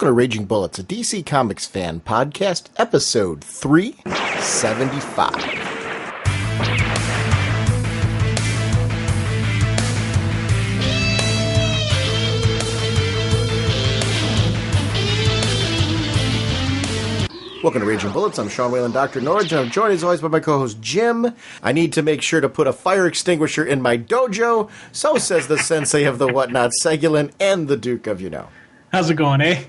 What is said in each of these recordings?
Welcome to Raging Bullets, a DC Comics fan podcast, episode 375. Welcome to Raging Bullets. I'm Sean Whalen, drnorge, and I'm joined as always by my co-host Jim. I need to make sure to put a fire extinguisher in my dojo, so says the sensei of the whatnot, Segulin, and the Duke of You-Know. How's it going, eh?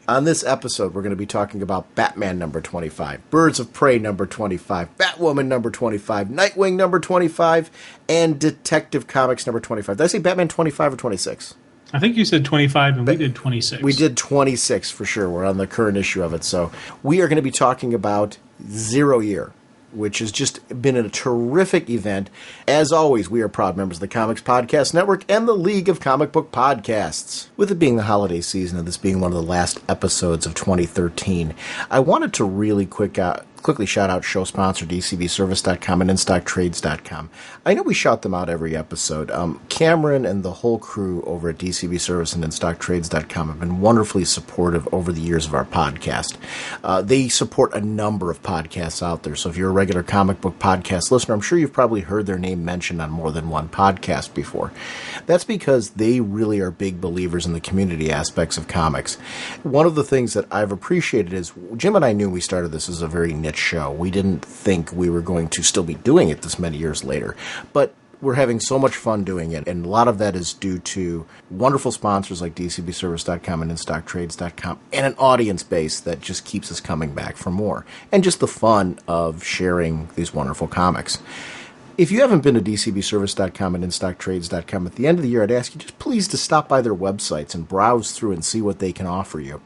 On this episode, we're going to be talking about Batman number 25, Birds of Prey number 25, Batwoman number 25, Nightwing number 25, and Detective Comics number 25. Did I say Batman 25 or 26? I think you said 25 and we did 26. We did 26 for sure. We're on the current issue of it. So we are going to be talking about Zero Year, which has just been a terrific event. As always, we are proud members of the Comics Podcast Network and the League of Comic Book Podcasts. With it being the holiday season and this being one of the last episodes of 2013, I wanted to really quickly shout out show sponsor DCBService.com and InStockTrades.com. I know we shout them out every episode. Cameron and the whole crew over at DCB Service and InStockTrades.com have been wonderfully supportive over the years of our podcast. They support a number of podcasts out there, so if you're a regular comic book podcast listener, I'm sure you've probably heard their name mentioned on more than one podcast before. That's because they really are big believers in the community aspects of comics. One of the things that I've appreciated is Jim and I knew we started this as a very niche show. We didn't think we were going to still be doing it this many years later, but we're having so much fun doing it, and a lot of that is due to wonderful sponsors like DCBService.com and InStockTrades.com, and an audience base that just keeps us coming back for more, and just the fun of sharing these wonderful comics. If you haven't been to DCBService.com and InStockTrades.com at the end of the year, I'd ask you just please to stop by their websites and browse through and see what they can offer you.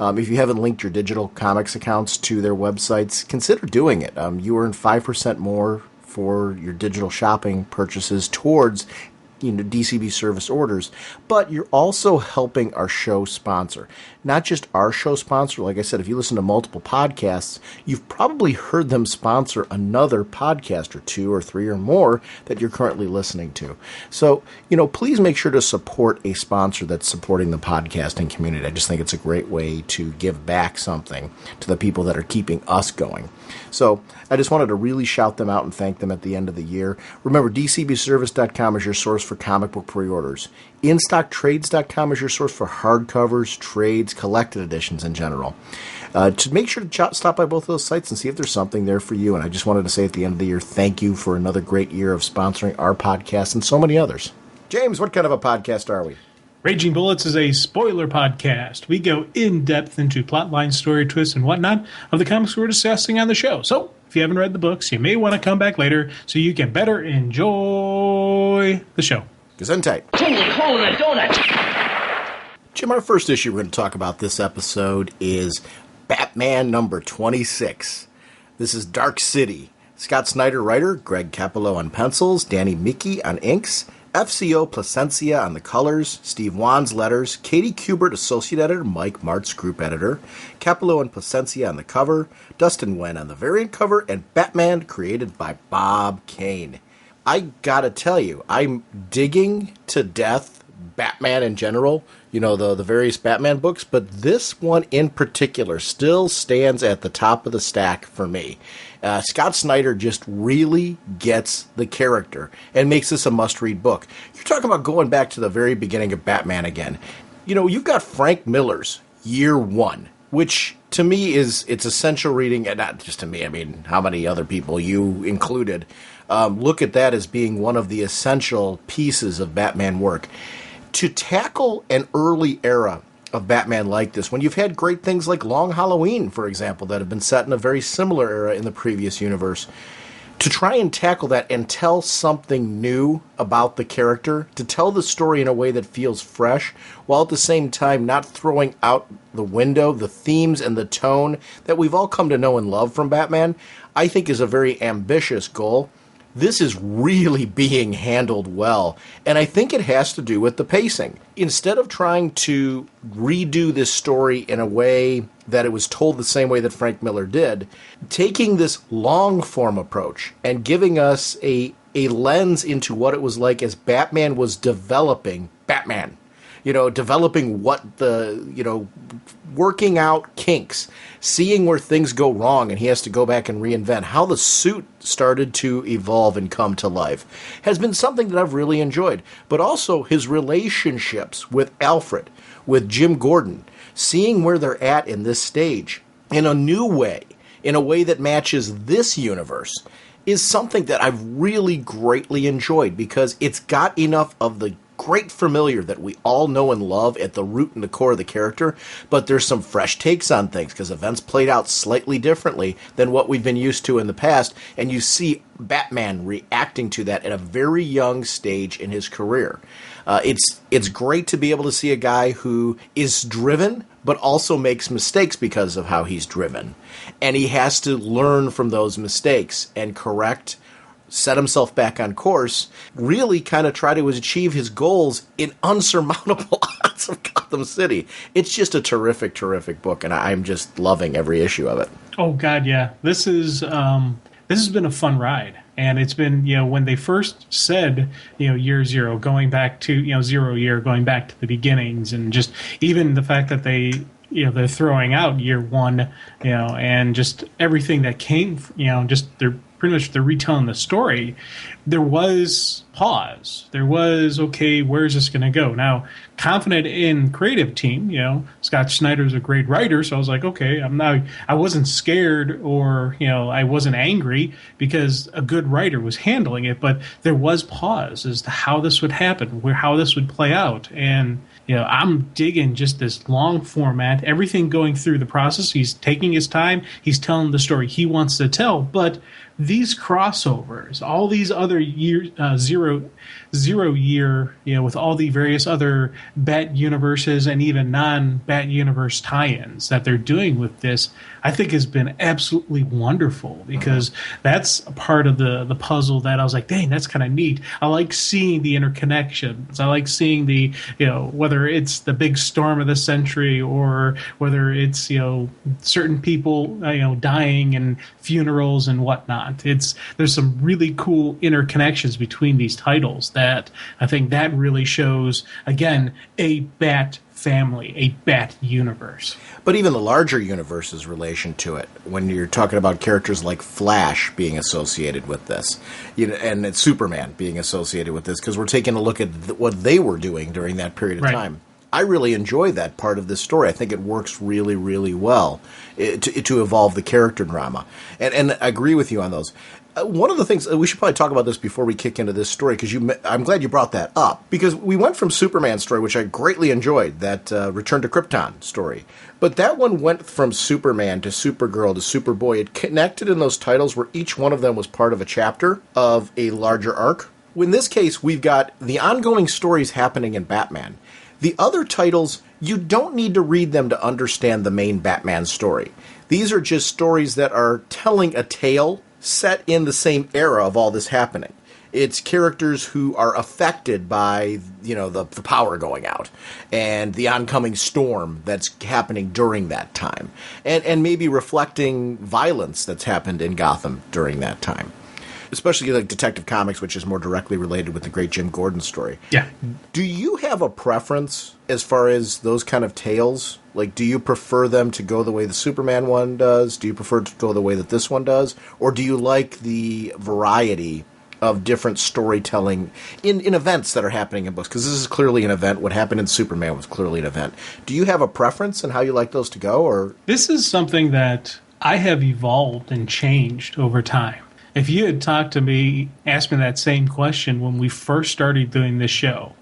If you haven't linked your digital comics accounts to their websites, consider doing it. You earn 5% more for your digital shopping purchases towards DCB service orders, but you're also helping our show sponsor. Not just our show sponsor. Like I said, if you listen to multiple podcasts, you've probably heard them sponsor another podcast or two or three or more that you're currently listening to. So, please make sure to support a sponsor that's supporting the podcasting community. I just think it's a great way to give back something to the people that are keeping us going. So I just wanted to really shout them out and thank them at the end of the year. Remember, DCBService.com is your source for comic book pre-orders. InStockTrades.com is your source for hardcovers, trades, collected editions in general. To make sure to stop by both of those sites and see if there's something there for you. And I just wanted to say at the end of the year, thank you for another great year of sponsoring our podcast and so many others. James, what kind of a podcast are we? Raging Bullets is a spoiler podcast. We go in-depth into plotline, story twists, and whatnot of the comics we're discussing on the show. So, if you haven't read the books, you may want to come back later so you can better enjoy the show. Gesundheit. Jim, our first issue we're going to talk about this episode is Batman number 26. This is Dark City. Scott Snyder writer, Greg Capullo on pencils, Danny Miki on inks, FCO Placencia on the colors, Steve Wan's letters, Katie Kubert, associate editor, Mike Martz, group editor, Capullo and Placencia on the cover, Dustin Wen on the variant cover, and Batman created by Bob Kane. I gotta tell you, I'm digging to death Batman in general, the various Batman books, but this one in particular still stands at the top of the stack for me. Scott Snyder just really gets the character and makes this a must-read book. You're talking about going back to the very beginning of Batman again. You've got Frank Miller's Year One, which to me it's essential reading, and not just to me, I mean, how many other people, you included, look at that as being one of the essential pieces of Batman work. To tackle an early era of Batman like this, when you've had great things like Long Halloween, for example, that have been set in a very similar era in the previous universe, to try and tackle that and tell something new about the character, to tell the story in a way that feels fresh, while at the same time not throwing out the window the themes and the tone that we've all come to know and love from Batman, I think is a very ambitious goal. This is really being handled well, and I think it has to do with the pacing. Instead of trying to redo this story in a way that it was told the same way that Frank Miller did, taking this long-form approach and giving us a lens into what it was like as Batman was developing Batman. developing working out kinks, seeing where things go wrong and he has to go back and reinvent, how the suit started to evolve and come to life has been something that I've really enjoyed. But also his relationships with Alfred, with Jim Gordon, seeing where they're at in this stage in a new way, in a way that matches this universe, is something that I've really greatly enjoyed because it's got enough of the great familiar that we all know and love at the root and the core of the character, but there's some fresh takes on things because events played out slightly differently than what we've been used to in the past, and you see Batman reacting to that at a very young stage in his career. It's great to be able to see a guy who is driven but also makes mistakes because of how he's driven, and he has to learn from those mistakes and correct, set himself back on course, really kind of try to achieve his goals in unsurmountable odds of Gotham City. It's just a terrific, terrific book, and I'm just loving every issue of it. Oh, God, yeah. This has been a fun ride. And it's been, when they first said, year zero, going back to, 0 year, going back to the beginnings, and just even the fact that they're throwing out year one, and just everything that came, they're pretty much they're retelling the story. There was pause. There was, okay, where's this going to go? Now, confident in creative team, Scott Snyder's a great writer, so I was like, okay, I wasn't scared or, I wasn't angry because a good writer was handling it, but there was pause as to how this would happen, how this would play out. And, I'm digging just this long format, everything going through the process. He's taking his time. He's telling the story he wants to tell, but these crossovers, all these other zero year, with all the various other Bat universes and even non-Bat universe tie-ins that they're doing with this, I think has been absolutely wonderful because that's a part of the puzzle that I was like, dang, that's kind of neat. I like seeing the interconnections. I like seeing the, whether it's the big storm of the century or whether it's, certain people, dying and funerals and whatnot. There's some really cool interconnections between these titles that I think that really shows, again, a Bat family, a Bat universe. But even the larger universe's relation to it, when you're talking about characters like Flash being associated with this, and it's Superman being associated with this, because we're taking a look at what they were doing during that period of time. I really enjoy that part of this story. I think it works really, really well to evolve the character drama. And I agree with you on those. One of the things, we should probably talk about this before we kick into this story, because I'm glad you brought that up, because we went from Superman's story, which I greatly enjoyed, that Return to Krypton story. But that one went from Superman to Supergirl to Superboy. It connected in those titles where each one of them was part of a chapter of a larger arc. In this case, we've got the ongoing stories happening in Batman. The other titles, you don't need to read them to understand the main Batman story. These are just stories that are telling a tale set in the same era of all this happening. It's characters who are affected by, the power going out and the oncoming storm that's happening during that time, and maybe reflecting violence that's happened in Gotham during that time. Especially like Detective Comics, which is more directly related with the great Jim Gordon story. Yeah. Do you have a preference as far as those kind of tales? Like, do you prefer them to go the way the Superman one does? Do you prefer to go the way that this one does? Or do you like the variety of different storytelling in events that are happening in books? Because this is clearly an event. What happened in Superman was clearly an event. Do you have a preference in how you like those to go? Or this is something that I have evolved and changed over time. If you had talked to me, asked me that same question when we first started doing this show,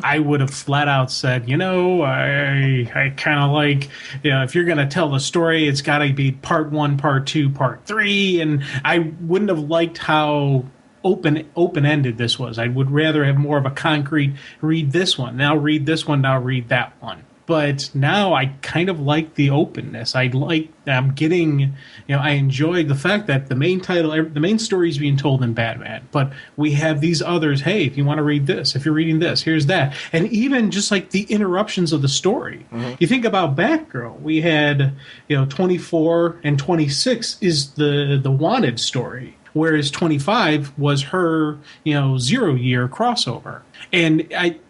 I would have flat out said, I kind of like, if you're going to tell the story, it's got to be part 1, part 2, part 3. And I wouldn't have liked how open-ended this was. I would rather have more of a concrete, read this one, now read this one, now read that one. But now I kind of like the openness. I'm getting, I enjoy the fact that the main title, the main story is being told in Batman. But we have these others. Hey, if you want to read this, if you're reading this, here's that. And even just like the interruptions of the story. You think about Batgirl. We had, 24 and 26 is the Wanted story. Whereas 25 was her, 0 year crossover. And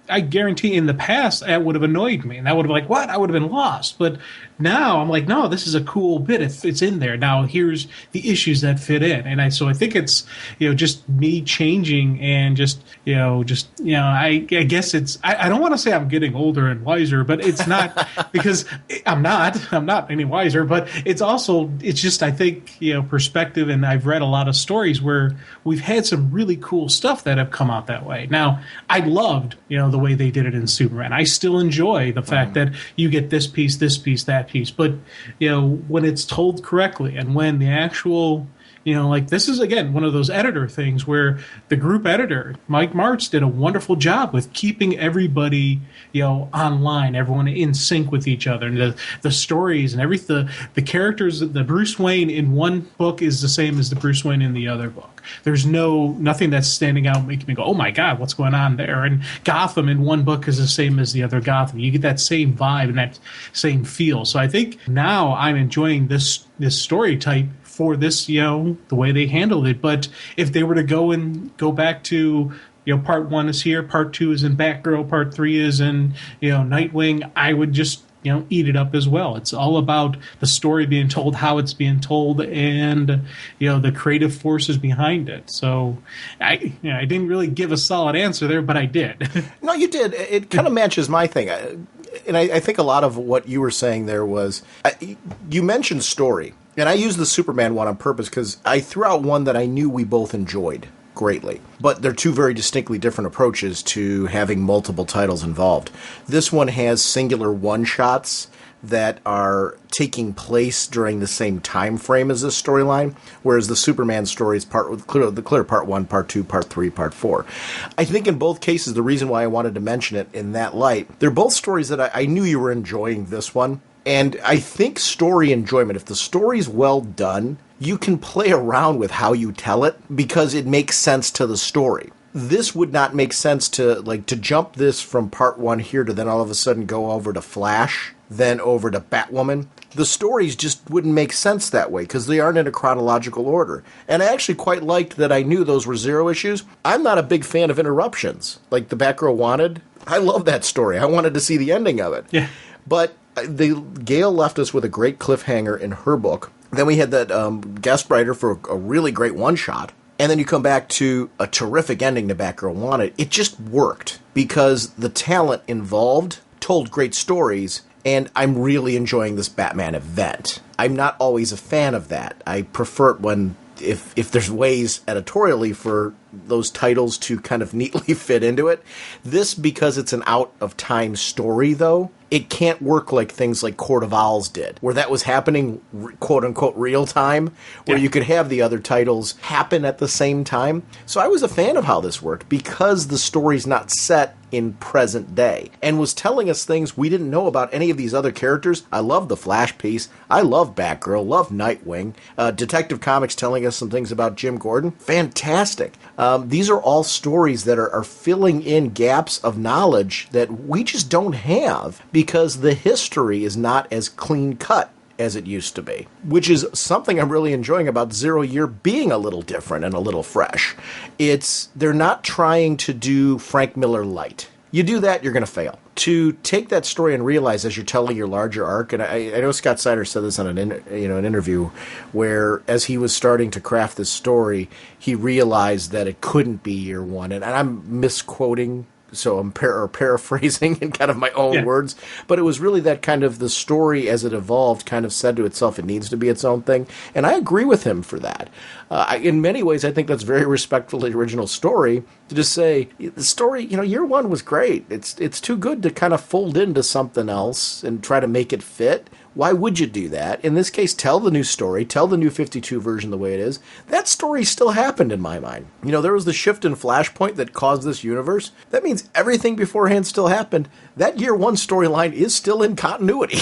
I guarantee in the past that would have annoyed me, and that would have been like, what? I would have been lost. But now I'm like, no, this is a cool bit. It's in there. Now here's the issues that fit in. And so I think it's, just me changing and I guess it's, I don't want to say I'm getting older and wiser, but it's not because I'm not any wiser, but it's just, I think, perspective. And I've read a lot of stories where we've had some really cool stuff that have come out that way. Now, I loved, the way they did it in Superman. I still enjoy the fact that you get this piece, that piece. But, when it's told correctly and when the actual, this is, again, one of those editor things where the group editor, Mike Martz, did a wonderful job with keeping everybody, online, everyone in sync with each other. And the stories and everything, the characters, the Bruce Wayne in one book is the same as the Bruce Wayne in the other book. There's nothing that's standing out making me go, oh my God, what's going on there? And Gotham in one book is the same as the other Gotham. You get that same vibe and that same feel. So I think now I'm enjoying this story type for this, the way they handled it. But if they were to go back to, part 1 is here, part 2 is in Batgirl, part 3 is in, Nightwing, I would just, eat it up as well. It's all about the story being told, how it's being told, and, the creative forces behind it. So I didn't really give a solid answer there, but I did. No, you did. It kind of matches my thing. And I think a lot of what you were saying there was, you mentioned story. And I used the Superman one on purpose because I threw out one that I knew we both enjoyed greatly. But they're two very distinctly different approaches to having multiple titles involved. This one has singular one-shots that are taking place during the same time frame as this storyline, whereas the Superman story is the clear part 1, part 2, part 3, part 4. I think in both cases, the reason why I wanted to mention it in that light, they're both stories that I knew you were enjoying this one. And I think story enjoyment, if the story's well done, you can play around with how you tell it because it makes sense to the story. This would not make sense to jump this from part 1 here to then all of a sudden go over to Flash, then over to Batwoman. The stories just wouldn't make sense that way because they aren't in a chronological order. And I actually quite liked that I knew those were Zero issues. I'm not a big fan of interruptions, like the Batgirl Wanted. I love that story. I wanted to see the ending of it. Yeah. But Gail left us with a great cliffhanger in her book. Then we had that guest writer for a really great one-shot. And then you come back to a terrific ending to Batgirl Wanted. It just worked because the talent involved told great stories, and I'm really enjoying this Batman event. I'm not always a fan of that. I prefer it when, if there's ways editorially for those titles to kind of neatly fit into it. This, because it's an out-of-time story, though, it can't work like things like Court of Owls did, where that was happening, quote-unquote, real time, where you could have the other titles happen at the same time. So I was a fan of how this worked because the story's not set in present day and was telling us things we didn't know about any of these other characters. I love the Flash piece. I love Batgirl, love Nightwing. Detective Comics telling us some things about Jim Gordon. Fantastic. These are all stories that are filling in gaps of knowledge that we just don't have because the history is not as clean-cut as it used to be, which is something I'm really enjoying about Zero Year being a little different and a little fresh. They're not trying to do Frank Miller light. You do that, you're going to fail. To take that story and realize as you're telling your larger arc, and I know Scott Snyder said this on an interview, where as he was starting to craft this story, he realized that it couldn't be year one. And I'm misquoting, so I'm paraphrasing in kind of my own words, but it was really that kind of the story as it evolved kind of said to itself it needs to be its own thing, and I agree with him for that. In many ways, I think that's very respectful to the original story, to just say, the story, year one was great. It's too good to kind of fold into something else and try to make it fit. Why would you do that? In this case, tell the new story, tell the new 52 version the way it is. That story still happened in my mind. There was the shift in Flashpoint that caused this universe. That means everything beforehand still happened. That year one storyline is still in continuity.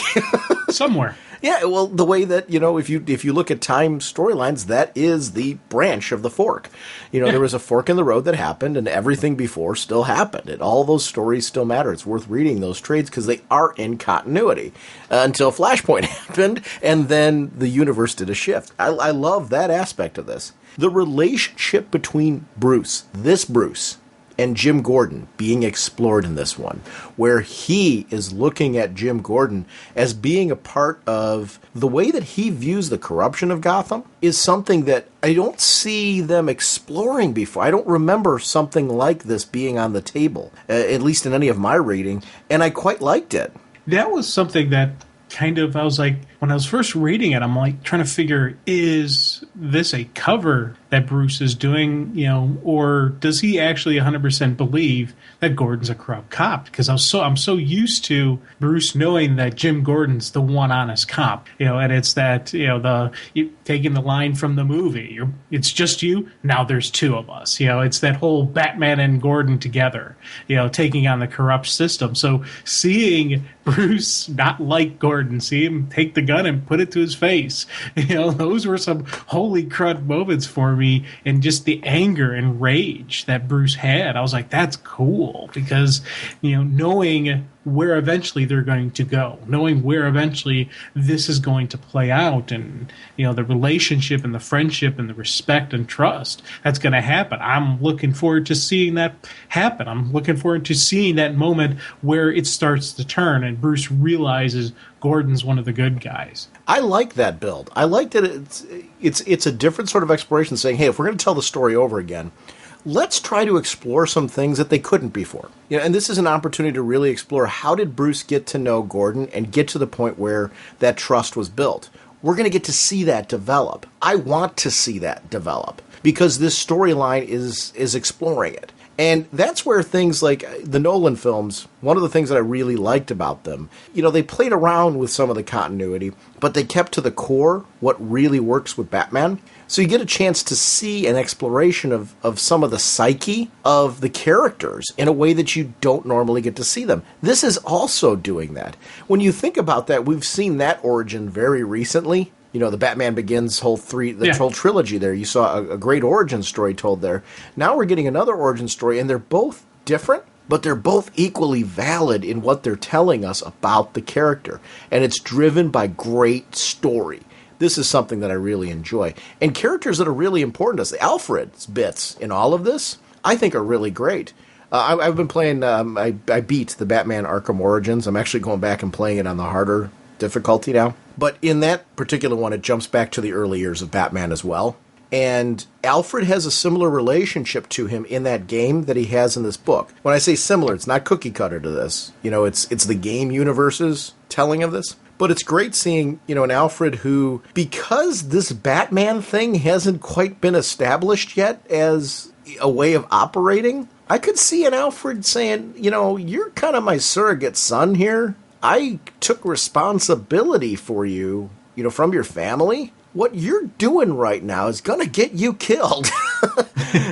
Somewhere. Yeah, well, the way that, if you look at time storylines, that is the branch of the fork. There was a fork in the road that happened, and everything before still happened. And all those stories still matter. It's worth reading those trades because they are in continuity until Flashpoint happened, and then the universe did a shift. I love that aspect of this. The relationship between this Bruce, and Jim Gordon being explored in this one, where he is looking at Jim Gordon as being a part of the way that he views the corruption of Gotham, is something that I don't see them exploring before. I don't remember something like this being on the table, at least in any of my reading, and I quite liked it. That was something that kind of, I was like, when I was first reading it, I'm like trying to figure, is this a cover that Bruce is doing, or does he actually 100% believe that Gordon's a corrupt cop? Because I'm so used to Bruce knowing that Jim Gordon's the one honest cop, and it's that, taking the line from the movie, it's just you, now there's two of us, it's that whole Batman and Gordon together, taking on the corrupt system. So seeing Bruce not like Gordon, see him take the gun and put it to his face, those were some holy crud moments for me, and just the anger and rage that Bruce had. I was like, that's cool, because knowing where eventually they're going to go, knowing where eventually this is going to play out, and the relationship and the friendship and the respect and trust that's going to happen. I'm looking forward to seeing that happen. I'm looking forward to seeing that moment where it starts to turn and Bruce realizes Gordon's one of the good guys. I like that build. I like that it's a different sort of exploration, saying, hey, if we're going to tell the story over again, let's try to explore some things that they couldn't before. And this is an opportunity to really explore, how did Bruce get to know Gordon and get to the point where that trust was built? We're going to get to see that develop. I want to see that develop, because this storyline is exploring it. And that's where things like the Nolan films, one of the things that I really liked about them, they played around with some of the continuity, but they kept to the core what really works with Batman. So you get a chance to see an exploration of some of the psyche of the characters in a way that you don't normally get to see them. This is also doing that. When you think about that, we've seen that origin very recently. The Batman Begins whole trilogy there. You saw a great origin story told there. Now we're getting another origin story, and they're both different, but they're both equally valid in what they're telling us about the character. And it's driven by great story. This is something that I really enjoy. And characters that are really important to us. Alfred's bits in all of this, I think, are really great. I've been playing, I beat the Batman Arkham Origins. I'm actually going back and playing it on the harder difficulty now. But in that particular one, it jumps back to the early years of Batman as well. And Alfred has a similar relationship to him in that game that he has in this book. When I say similar, it's not cookie cutter to this. It's the game universe's telling of this. But it's great seeing, an Alfred who, because this Batman thing hasn't quite been established yet as a way of operating, I could see an Alfred saying, you're kind of my surrogate son here. I took responsibility for you, from your family. What you're doing right now is going to get you killed.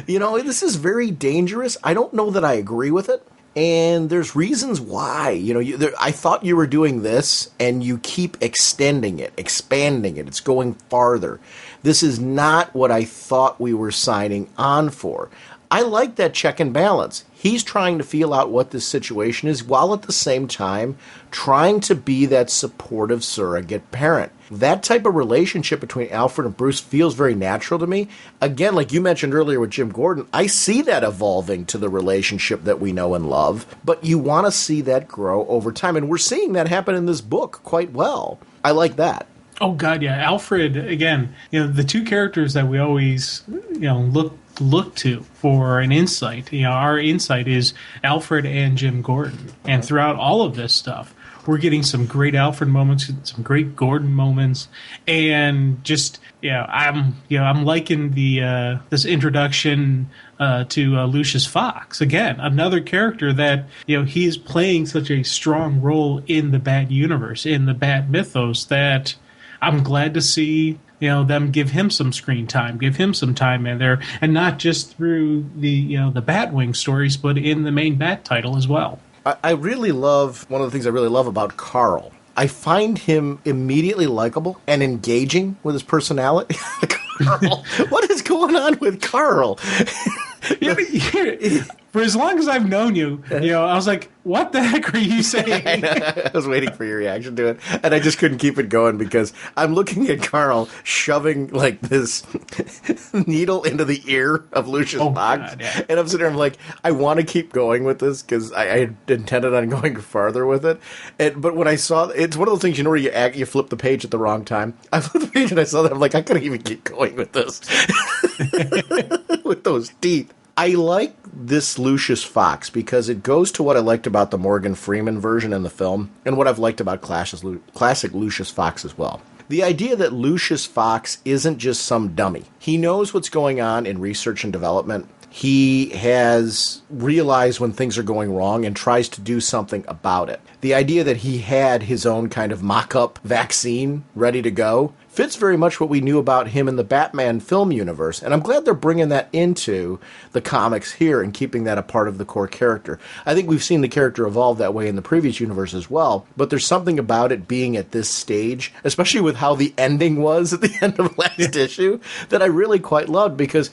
This is very dangerous. I don't know that I agree with it. And there's reasons why. I thought you were doing this, and you keep extending it, expanding it. It's going farther. This is not what I thought we were signing on for. I like that check and balance. He's trying to feel out what this situation is, while at the same time trying to be that supportive surrogate parent. That type of relationship between Alfred and Bruce feels very natural to me. Again, like you mentioned earlier with Jim Gordon, I see that evolving to the relationship that we know and love, but you want to see that grow over time, and we're seeing that happen in this book quite well. I like that. Oh, God, yeah. Alfred, again, the two characters that we always, look to for an insight. Our insight is Alfred and Jim Gordon. And throughout all of this stuff, we're getting some great Alfred moments, some great Gordon moments, and just I'm liking the this introduction to Lucius Fox. Again, another character that he is playing such a strong role in the Bat universe, in the Bat mythos, that I'm glad to see them give him some screen time, give him some time in there, and not just through the the Batwing stories, but in the main Bat title as well. I really love, one of the things I really love about Carl. I find him immediately likable and engaging with his personality. Carl, what is going on with Carl? for as long as I've known you, I was like, what the heck are you saying? I was waiting for your reaction to it, and I just couldn't keep it going because I'm looking at Carl shoving like this needle into the ear of Lucius Fox, God, yeah. and I'm sitting there, I'm like, I want to keep going with this because I had intended on going farther with it, but when I saw, it's one of those things, where you flip the page at the wrong time. I flipped the page and I saw that, I'm like, I couldn't even keep going with this. With those teeth. I like this Lucius Fox because it goes to what I liked about the Morgan Freeman version in the film and what I've liked about classic Lucius Fox as well. The idea that Lucius Fox isn't just some dummy. He knows what's going on in research and development. He has realized when things are going wrong and tries to do something about it. The idea that he had his own kind of mock-up vaccine ready to go fits very much what we knew about him in the Batman film universe, and I'm glad they're bringing that into the comics here and keeping that a part of the core character. I think we've seen the character evolve that way in the previous universe as well, but there's something about it being at this stage, especially with how the ending was at the end of last issue, that I really quite loved, because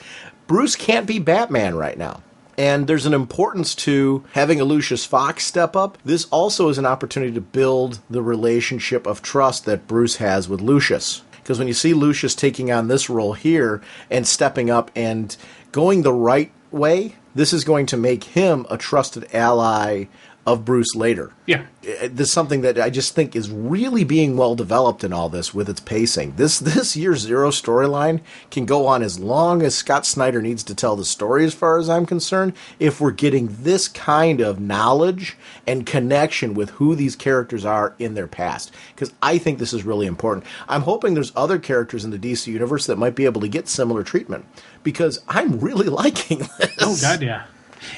Bruce can't be Batman right now. And there's an importance to having a Lucius Fox step up. This also is an opportunity to build the relationship of trust that Bruce has with Lucius. Because when you see Lucius taking on this role here and stepping up and going the right way, this is going to make him a trusted ally of Bruce later. Yeah. This is something that I just think is really being well developed in all this with its pacing. This Year Zero storyline can go on as long as Scott Snyder needs to tell the story, as far as I'm concerned, if we're getting this kind of knowledge and connection with who these characters are in their past. Because I think this is really important. I'm hoping there's other characters in the DC universe that might be able to get similar treatment, because I'm really liking this. Oh, God, yeah.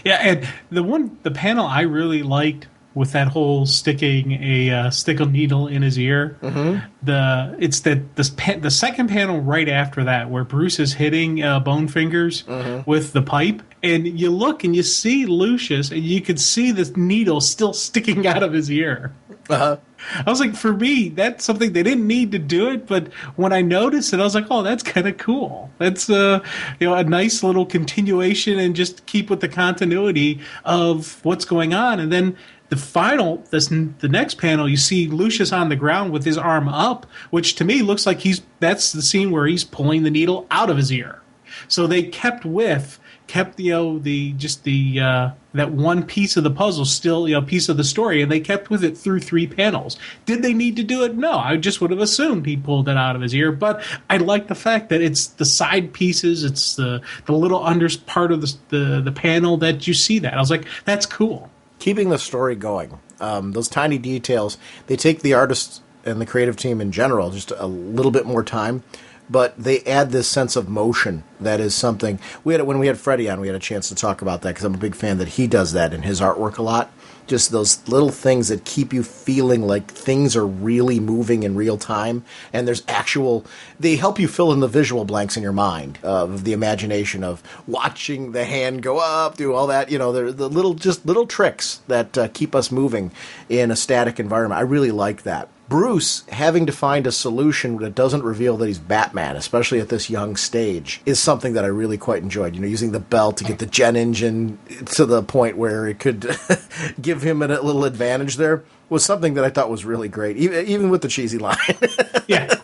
Yeah, and the panel I really liked with that whole sticking a stickle needle in his ear. Mm-hmm. The second panel right after that, where Bruce is hitting Bone Fingers with the pipe, and you look and you see Lucius, and you could see this needle still sticking out of his ear. Uh-huh. I was like, for me, that's something they didn't need to do it, but when I noticed it, I was like, oh, that's kind of cool. That's a nice little continuation and just keep with the continuity of what's going on. And then the next panel, you see Lucius on the ground with his arm up, which to me looks like that's the scene where he's pulling the needle out of his ear. So they kept that one piece of the puzzle still, piece of the story, and they kept with it through 3 panels. Did they need to do it? No, I just would have assumed he pulled it out of his ear, but I like the fact that it's the side pieces, it's the little under part of the panel that you see that. I was like, that's cool. Keeping the story going. Those tiny details, they take the artists and the creative team in general just a little bit more time, but they add this sense of motion that is something. When we had Freddie on, we had a chance to talk about that, because I'm a big fan that he does that in his artwork a lot. Just those little things that keep you feeling like things are really moving in real time, and they help you fill in the visual blanks in your mind of the imagination of watching the hand go up, do all that. They're the little tricks that keep us moving in a static environment. I really like that. Bruce having to find a solution that doesn't reveal that he's Batman, especially at this young stage, is something that I really quite enjoyed. Using the belt to get the jet engine to the point where it could give him a little advantage there was something that I thought was really great, even with the cheesy line. Yeah.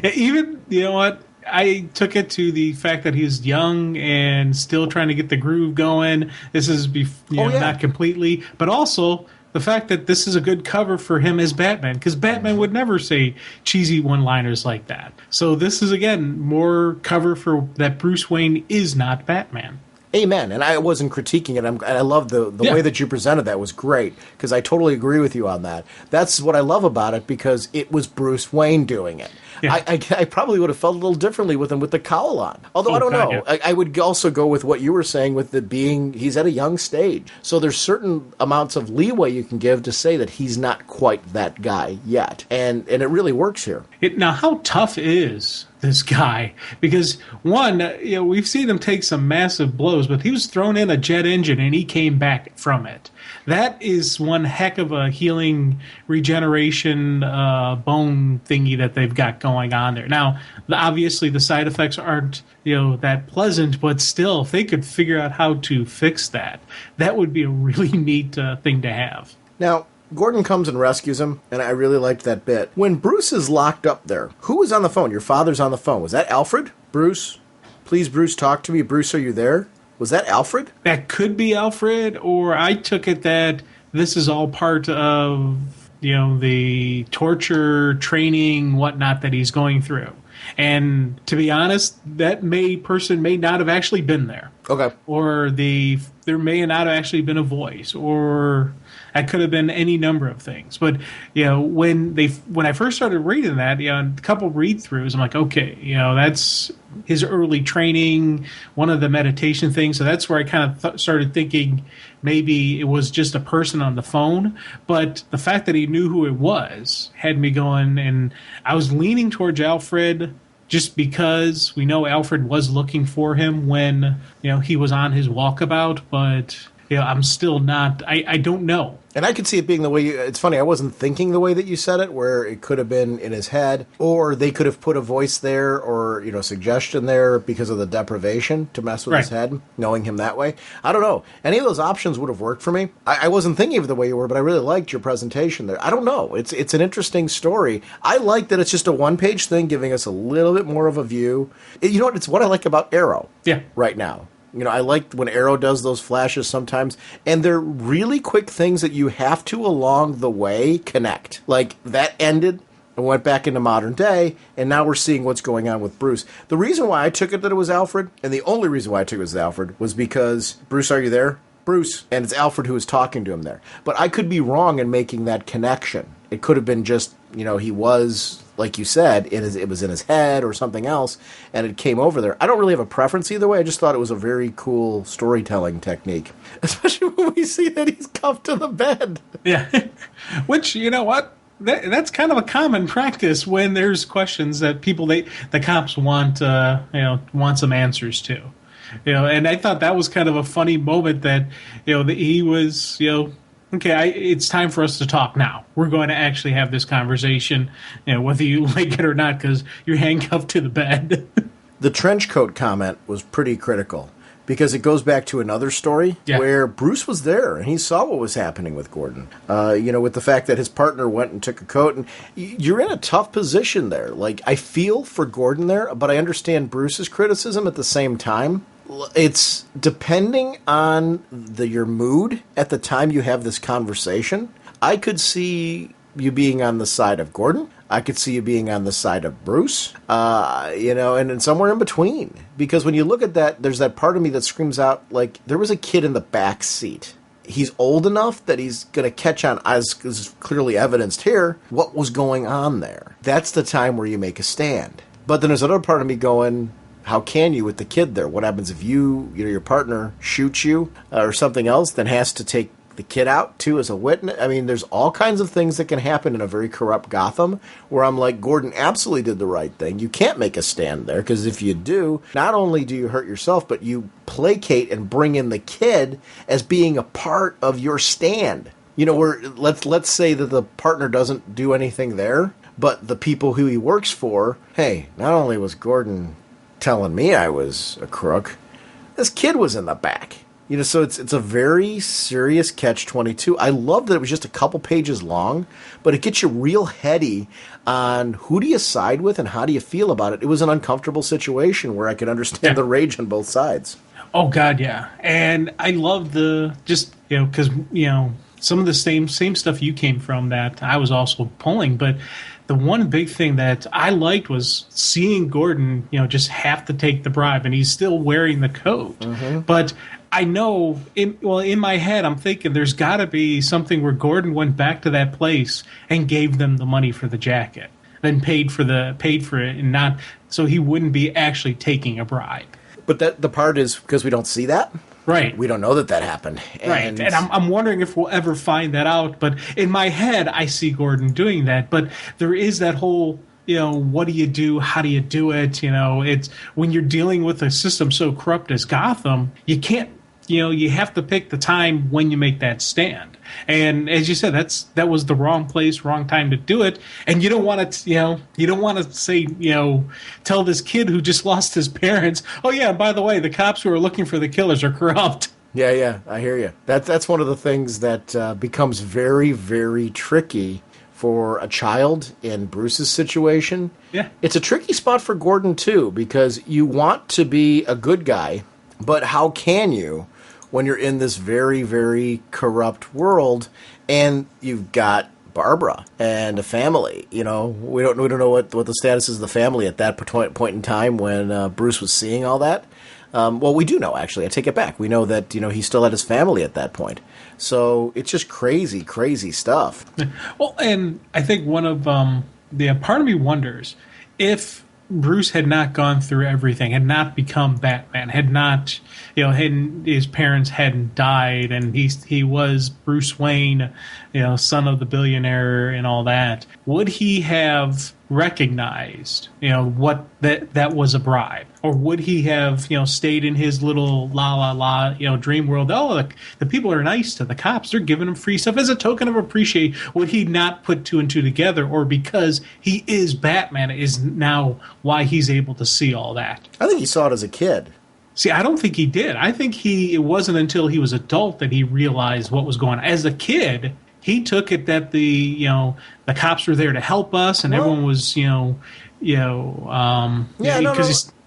Even, you know what? I took it to the fact that he's young and still trying to get the groove going. This is not completely, but also the fact that this is a good cover for him as Batman, because Batman would never say cheesy one-liners like that. So this is, again, more cover for that Bruce Wayne is not Batman. Amen. And I wasn't critiquing it. I love the way that you presented that was great, because I totally agree with you on that. That's what I love about it, because it was Bruce Wayne doing it. Yeah. I probably would have felt a little differently with him with the cowl on. Although I don't know. Yeah. I would also go with what you were saying with the being he's at a young stage. So there's certain amounts of leeway you can give to say that he's not quite that guy yet. And it really works here. Now, how tough is this guy, because one, we've seen him take some massive blows, but he was thrown in a jet engine and he came back from it. That is one heck of a healing regeneration bone thingy that they've got going on there. Now, obviously the side effects aren't that pleasant, but still, if they could figure out how to fix that, that would be a really neat thing to have. Now, Gordon comes and rescues him, and I really liked that bit. When Bruce is locked up there, who was on the phone? Your father's on the phone. Was that Alfred? Bruce? Please, Bruce, talk to me. Bruce, are you there? Was that Alfred? That could be Alfred, or I took it that this is all part of, the torture, training, whatnot that he's going through. And to be honest, that person may not have actually been there. Okay. Or there may not have actually been a voice, or that could have been any number of things. But when I first started reading that, a couple read-throughs, I'm like, okay, that's his early training, one of the meditation things. So that's where I kind of started thinking maybe it was just a person on the phone. But the fact that he knew who it was had me going, and I was leaning towards Alfred, just because we know Alfred was looking for him when he was on his walkabout. But I'm still not. I don't know. And I could see it being the way it's funny, I wasn't thinking the way that you said it, where it could have been in his head, or they could have put a voice there or, suggestion there because of the deprivation to mess with his head, knowing him that way. I don't know. Any of those options would have worked for me. I wasn't thinking of it the way you were, but I really liked your presentation there. I don't know. It's an interesting story. I like that it's just a one-page thing giving us a little bit more of a view. You know what? It's what I like about Arrow right now. I like when Arrow does those flashes sometimes, and they're really quick things that you have to, along the way, connect. Like, that ended and went back into modern day, and now we're seeing what's going on with Bruce. The reason why I took it that it was Alfred, and the only reason why I took it was Alfred, was because, Bruce, are you there? Bruce. And it's Alfred who is talking to him there. But I could be wrong in making that connection. It could have been just, he was, like you said, it was in his head or something else, and it came over there. I don't really have a preference either way. I just thought it was a very cool storytelling technique, especially when we see that he's cuffed to the bed. Yeah. Which, you know what? That's kind of a common practice when there's questions that the cops want some answers to. And I thought that was kind of a funny moment that, that he was, okay, it's time for us to talk now. We're going to actually have this conversation, whether you like it or not, because you're handcuffed to the bed. The trench coat comment was pretty critical, because it goes back to another story where Bruce was there and he saw what was happening with Gordon. With the fact that his partner went and took a coat, and you're in a tough position there. Like, I feel for Gordon there, but I understand Bruce's criticism at the same time. It's depending on your mood at the time you have this conversation. I could see you being on the side of Gordon. I could see you being on the side of Bruce, and somewhere in between. Because when you look at that, there's that part of me that screams out, like, there was a kid in the back seat. He's old enough that he's going to catch on, as is clearly evidenced here, what was going on there. That's the time where you make a stand. But then there's another part of me going, how can you with the kid there? What happens if your partner shoots you or something else, then has to take the kid out too as a witness? I mean, there's all kinds of things that can happen in a very corrupt Gotham where I'm like, Gordon absolutely did the right thing. You can't make a stand there, because if you do, not only do you hurt yourself, but you placate and bring in the kid as being a part of your stand. Where let's say that the partner doesn't do anything there, but the people who he works for, hey, not only was Gordon telling me I was a crook, this kid was in the back. So it's a very serious catch-22. I love that it was just a couple pages long, but it gets you real heady on who do you side with and how do you feel about it. It was an uncomfortable situation where I could understand the rage on both sides. Oh, God, yeah. And I love because, some of the same stuff you came from that I was also pulling, but the one big thing that I liked was seeing Gordon, just have to take the bribe, and he's still wearing the coat. Mm-hmm. But I know, in my head, I'm thinking there's got to be something where Gordon went back to that place and gave them the money for the jacket, then paid for it, and not so he wouldn't be actually taking a bribe. But the part is because we don't see that. Right. We don't know that happened. Right. And I'm wondering if we'll ever find that out. But in my head, I see Gordon doing that. But there is that whole what do you do? How do you do it? It's when you're dealing with a system so corrupt as Gotham, you can't, you have to pick the time when you make that stand. And as you said, that was the wrong place, wrong time to do it. And you don't want to, you don't want to say, tell this kid who just lost his parents, oh yeah, by the way, the cops who are looking for the killers are corrupt. Yeah, I hear you. That's one of the things that becomes very, very tricky for a child in Bruce's situation. Yeah. It's a tricky spot for Gordon, too, because you want to be a good guy, but how can you when you're in this very, very corrupt world and you've got Barbara and a family? We don't know what the status is of the family at that point in time when Bruce was seeing all that. Well, we do know, actually. I take it back. We know that, he still had his family at that point. So it's just crazy, crazy stuff. Well, and I think one of the part of me wonders if Bruce had not gone through everything, had not become Batman, had not, his parents hadn't died, and he was Bruce Wayne, son of the billionaire and all that, would he have recognized, what that was a bribe? Or would he have, stayed in his little dream world? Oh, the people are nice to the cops. They're giving him free stuff as a token of appreciation. Would he not put two and two together? Or because he is Batman is now why he's able to see all that? I think he saw it as a kid. See, I don't think he did. I think it wasn't until he was adult that he realized what was going on. As a kid, he took it that the cops were there to help us, and everyone was, because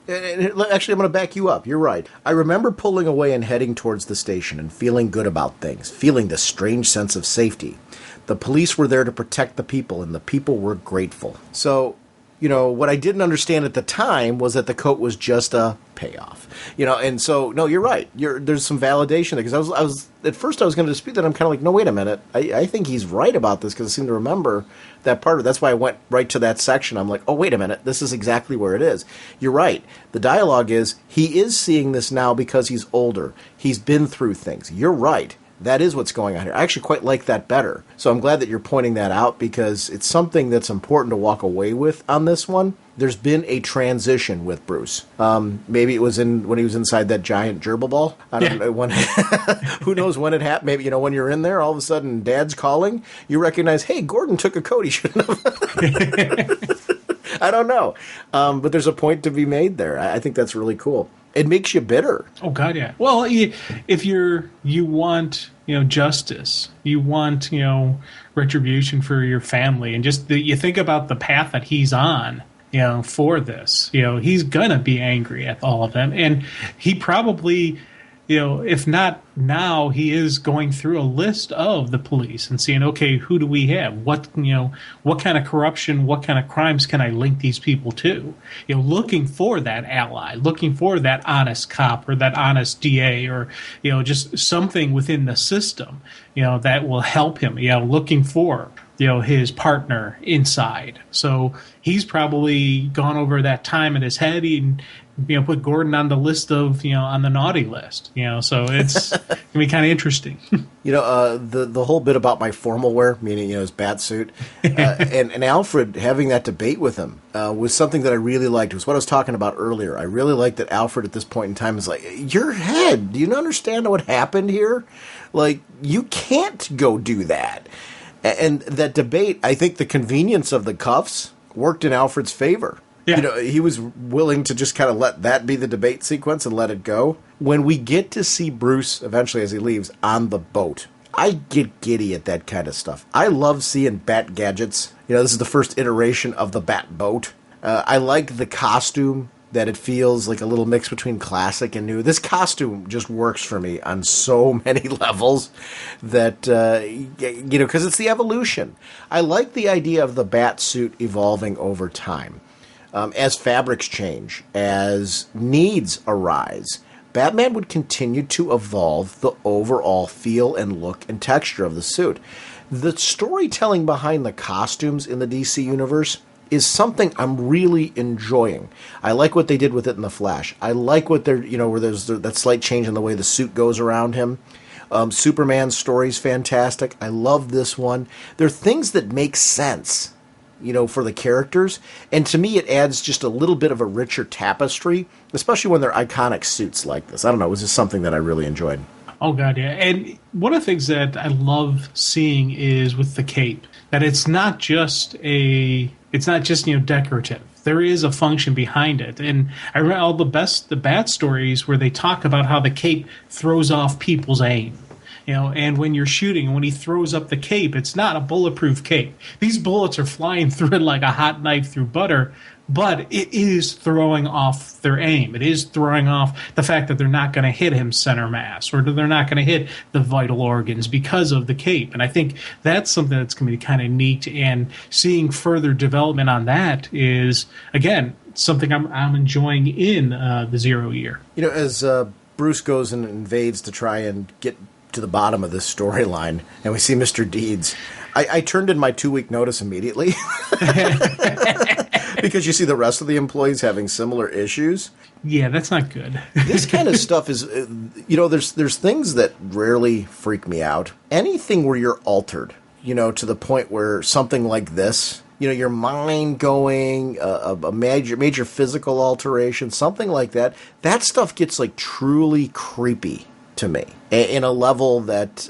actually, I'm going to back you up. You're right. I remember pulling away and heading towards the station and feeling good about things, feeling this strange sense of safety. The police were there to protect the people, and the people were grateful. So, what I didn't understand at the time was that the coat was just a payoff. And so, no, you're right. There's some validation there, because I was at first I was going to dispute that. I'm kind of like, no, wait a minute. I think he's right about this, because I seem to remember that part of it. That's why I went right to that section. I'm like, oh, wait a minute. This is exactly where it is. You're right. The dialogue is, he is seeing this now because he's older. He's been through things. You're right. That is what's going on here. I actually quite like that better. So I'm glad that you're pointing that out, because it's something that's important to walk away with on this one. There's been a transition with Bruce. Maybe it was when he was inside that giant gerbil ball. I don't know when. Who knows when it happened? Maybe when you're in there, all of a sudden, Dad's calling. You recognize, hey, Gordon took a coat he shouldn't have. I don't know, but there's a point to be made there. I think that's really cool. It makes you bitter. Oh God, yeah. Well, if you want justice, you want retribution for your family, and just you think about the path that he's on. For this, he's gonna be angry at all of them, and he probably, if not now, he is going through a list of the police and seeing, okay, who do we have? What kind of corruption, what kind of crimes can I link these people to? Looking for that ally, looking for that honest cop or that honest DA, or just something within the system, that will help him. Looking for his partner inside. So he's probably gone over that time in his head and put Gordon on the list of on the naughty list. So it's gonna be kind of interesting. The whole bit about my formal wear, meaning his bat suit, and Alfred having that debate with him was something that I really liked. It was what I was talking about earlier. I really liked that Alfred at this point in time is like, your head. Do you understand what happened here? Like, you can't go do that. And that debate, I think the convenience of the cuffs worked in Alfred's favor. Yeah. He was willing to just kind of let that be the debate sequence and let it go. When we get to see Bruce, eventually as he leaves, on the boat, I get giddy at that kind of stuff. I love seeing bat gadgets. This is the first iteration of the bat boat. I like the costume, that it feels like a little mix between classic and new. This costume just works for me on so many levels that, because it's the evolution. I like the idea of the bat suit evolving over time. As fabrics change, as needs arise, Batman would continue to evolve the overall feel and look and texture of the suit. The storytelling behind the costumes in the DC universe is something I'm really enjoying. I like what they did with it in The Flash. I like what they're, where there's that slight change in the way the suit goes around him. Superman's story's fantastic. I love this one. There are things that make sense for the characters. And to me, it adds just a little bit of a richer tapestry, especially when they're iconic suits like this. I don't know. It was just something that I really enjoyed. Oh, God, yeah. And one of the things that I love seeing is with the cape, that it's not just decorative. There is a function behind it. And I read all the Bat stories where they talk about how the cape throws off people's aim. And when you're shooting, when he throws up the cape, it's not a bulletproof cape. These bullets are flying through it like a hot knife through butter, but it is throwing off their aim. It is throwing off the fact that they're not going to hit him center mass, or they're not going to hit the vital organs because of the cape. And I think that's something that's going to be kind of neat, and seeing further development on that is, again, something I'm enjoying in the Zero Year. As Bruce goes and invades to try and get to the bottom of this storyline, and we see Mr. Deeds, I turned in my 2-week notice immediately because you see the rest of the employees having similar issues. Yeah, that's not good. This kind of stuff is, there's things that rarely freak me out. Anything where you're altered, to the point where something like this, your mind going, a major physical alteration, something like that, that stuff gets like truly creepy to me in a level that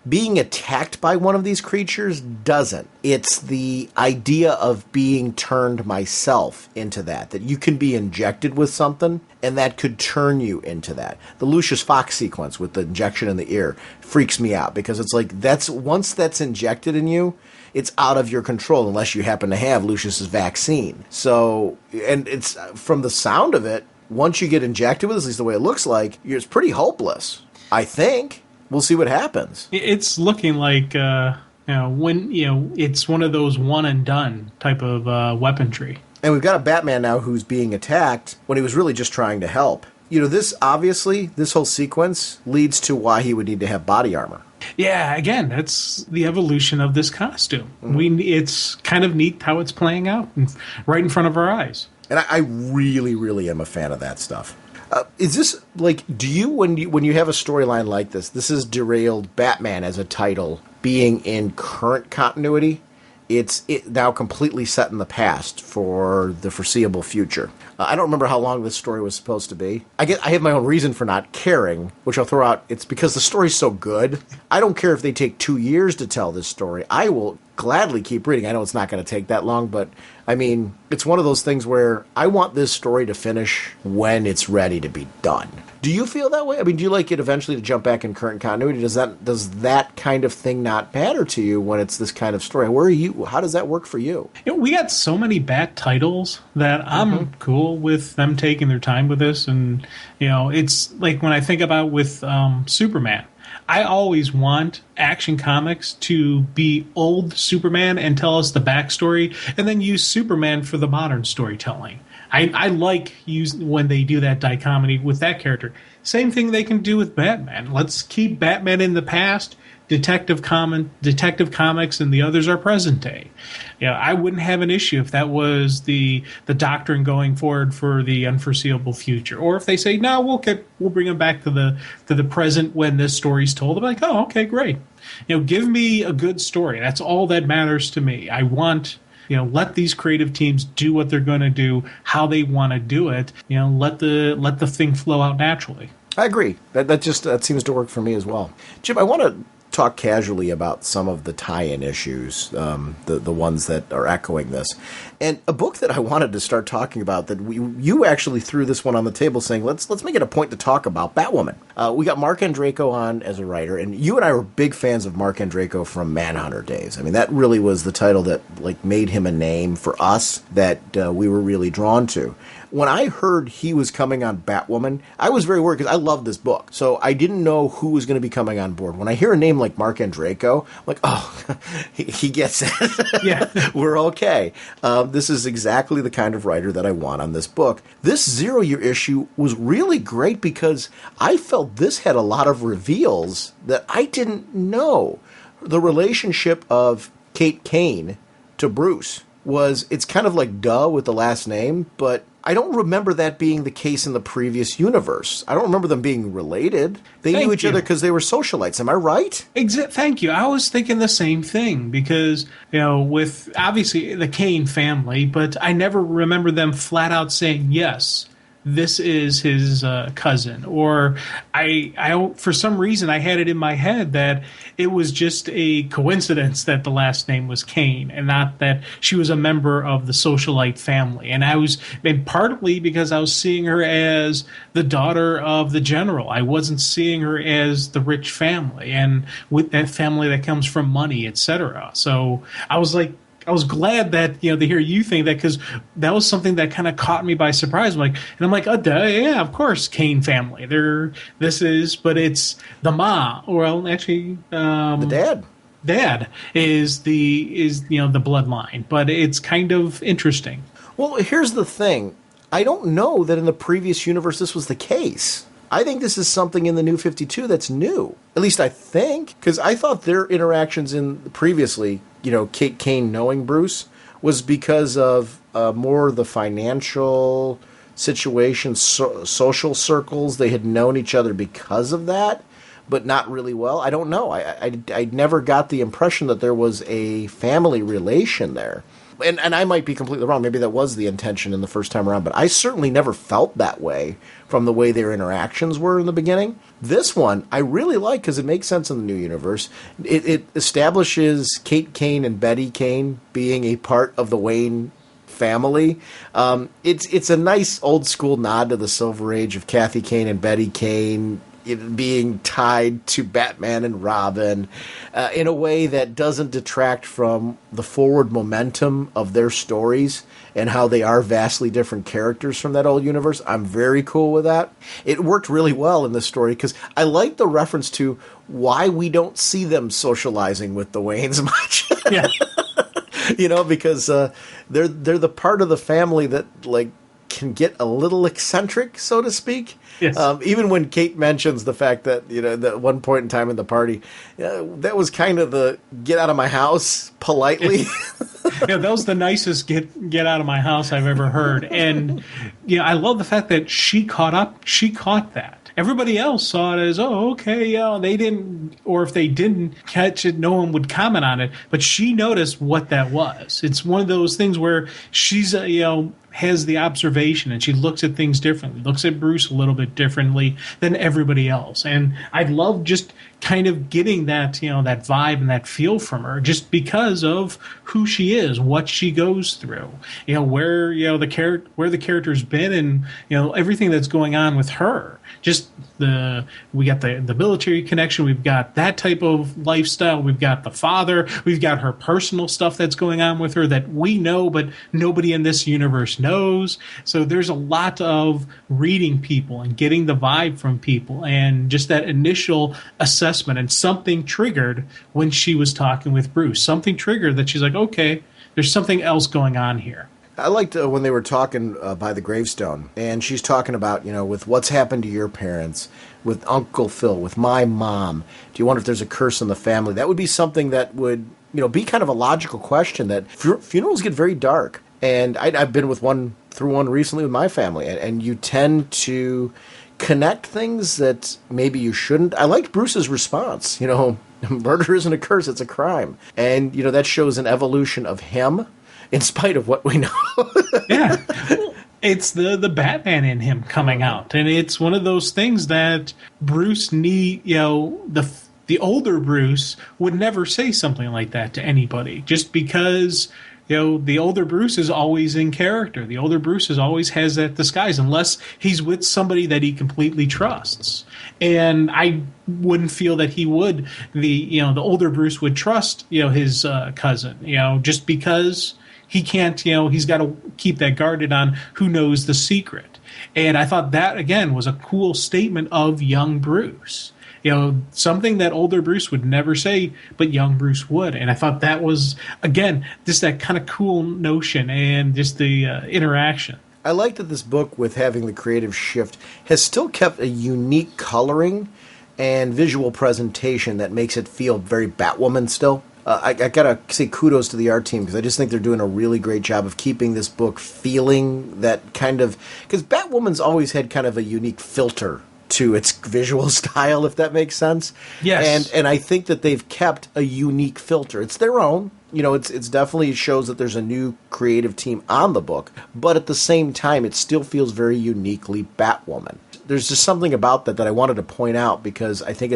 being attacked by one of these creatures doesn't. It's the idea of being turned myself into that you can be injected with something and that could turn you into that. The Lucius Fox sequence with the injection in the ear freaks me out, because it's like once that's injected in you, it's out of your control unless you happen to have Lucius's vaccine. So, and it's from the sound of it, once you get injected with this, at least the way it looks like, it's pretty hopeless, I think. We'll see what happens. It's looking like, it's one of those one and done type of weaponry. And we've got a Batman now who's being attacked when he was really just trying to help. This whole sequence leads to why he would need to have body armor. Yeah, again, that's the evolution of this costume. Mm-hmm. It's kind of neat how it's playing out right in front of our eyes. And I really, really am a fan of that stuff. Is this, do you, when you have a storyline like this is derailed Batman as a title being in current continuity, it's now completely set in the past for the foreseeable future. I don't remember how long this story was supposed to be. I have my own reason for not caring, which I'll throw out. It's because the story's so good. I don't care if they take 2 years to tell this story. I will gladly keep reading. I know it's not going to take that long, but I mean, it's one of those things where I want this story to finish when it's ready to be done. Do you feel that way? I mean, do you like it eventually to jump back in current continuity? Does that kind of thing not matter to you when it's this kind of story? Where are you? How does that work for you? We got so many Bat titles that I'm cool with them taking their time with this. And, it's like when I think about with Superman, I always want Action Comics to be old Superman and tell us the backstory, and then use Superman for the modern storytelling. I like when they do that dichotomy with that character. Same thing they can do with Batman. Let's keep Batman in the past, Detective Comics, and the others are present day. I wouldn't have an issue if that was the doctrine going forward for the unforeseeable future. Or if they say, no, we'll bring them back to the present when this story's told. I'm like, oh, okay, great. Give me a good story. That's all that matters to me. I want, let these creative teams do what they're going to do, how they want to do it. Let the thing flow out naturally. I agree. That seems to work for me as well. Jim, I want to talk casually about some of the tie-in issues, the ones that are echoing this. And a book that I wanted to start talking about that you actually threw this one on the table saying, let's make it a point to talk about Batwoman. We got Mark Andreyko on as a writer, and you and I were big fans of Mark Andreyko from Manhunter days. I mean, that really was the title that made him a name for us that we were really drawn to. When I heard he was coming on Batwoman, I was very worried because I love this book. So I didn't know who was going to be coming on board. When I hear a name like Mark Andreyko, I'm like, oh, he gets it. Yeah. We're okay. This is exactly the kind of writer that I want on this book. This 0 Year issue was really great because I felt this had a lot of reveals that I didn't know. The relationship of Kate Kane to Bruce it's kind of like duh with the last name, but I don't remember that being the case in the previous universe. I don't remember them being related. They knew each other because they were socialites. Am I right? Thank you. I was thinking the same thing because, with obviously the Kane family, but I never remember them flat out saying, yes, this is his cousin. Or I, for some reason, I had it in my head that it was just a coincidence that the last name was Kane and not that she was a member of the socialite family. And partly because I was seeing her as the daughter of the general. I wasn't seeing her as the rich family and with that family that comes from money, etc. So I was glad that, to hear you think that, because that was something that kind of caught me by surprise. I'm like, oh, duh, yeah, of course, Kane family. But it's the ma, or actually, the dad. Dad is the bloodline, but it's kind of interesting. Well, here's the thing. I don't know that in the previous universe this was the case. I think this is something in the New 52 that's new. At least I think, because I thought their interactions in previously, Kate Kane knowing Bruce, was because of more the financial situation, social circles. They had known each other because of that, but not really well. I don't know. I never got the impression that there was a family relation there. And I might be completely wrong. Maybe that was the intention in the first time around, but I certainly never felt that way from the way their interactions were in the beginning. This one I really like because it makes sense in the new universe. It establishes Kate Kane and Betty Kane being a part of the Wayne family. It's a nice old school nod to the Silver Age of Kathy Kane and Betty Kane being tied to Batman and Robin in a way that doesn't detract from the forward momentum of their stories and how they are vastly different characters from that old universe. I'm very cool with that. It worked really well in this story because I like the reference to why we don't see them socializing with the Waynes much. Yeah. Because they're the part of the family that can get a little eccentric, so to speak. Yes. Even when Kate mentions the fact that, at one point in time in the party, that was kind of the get out of my house politely. Yeah, that was the nicest get out of my house I've ever heard. And, I love the fact that she caught that. Everybody else saw it as, oh, okay, they didn't, or if they didn't catch it, no one would comment on it. But she noticed what that was. It's one of those things where she's, has the observation and she looks at things differently, looks at Bruce a little bit differently than everybody else. And I love just kind of getting that, that vibe and that feel from her just because of who she is, what she goes through, where, where the character's been and, everything that's going on with her. Just we got the military connection. We've got that type of lifestyle. We've got the father. We've got her personal stuff that's going on with her that we know, but nobody in this universe knows. So there's a lot of reading people and getting the vibe from people and just that initial assessment. And something triggered when she was talking with Bruce. Something triggered that she's like, okay, there's something else going on here. I liked when they were talking by the gravestone, and she's talking about, with what's happened to your parents, with Uncle Phil, with my mom. Do you wonder if there's a curse in the family? That would be something that would, be kind of a logical question. That funerals get very dark, and I've been through one recently with my family, and you tend to connect things that maybe you shouldn't. I liked Bruce's response. Murder isn't a curse; it's a crime, and that shows an evolution of him. In spite of what we know. Yeah. It's the Batman in him coming out. And it's one of those things that Bruce the older Bruce would never say something like that to anybody. Just because, the older Bruce is always in character. The older Bruce always has that disguise unless he's with somebody that he completely trusts. And I wouldn't feel that he would. The older Bruce would trust, his cousin, just because he can't, he's got to keep that guarded on who knows the secret. And I thought that, again, was a cool statement of young Bruce. Something that older Bruce would never say, but young Bruce would. And I thought that was, again, just that kind of cool notion and just the interaction. I like that this book, with having the creative shift, has still kept a unique coloring and visual presentation that makes it feel very Batwoman still. I gotta say kudos to the art team, because I just think they're doing a really great job of keeping this book feeling that kind of, because Batwoman's always had kind of a unique filter to its visual style, if that makes sense. Yes. And I think that they've kept a unique filter. It's their own. It's definitely shows that there's a new creative team on the book, but at the same time, it still feels very uniquely Batwoman. There's just something about that I wanted to point out, because I think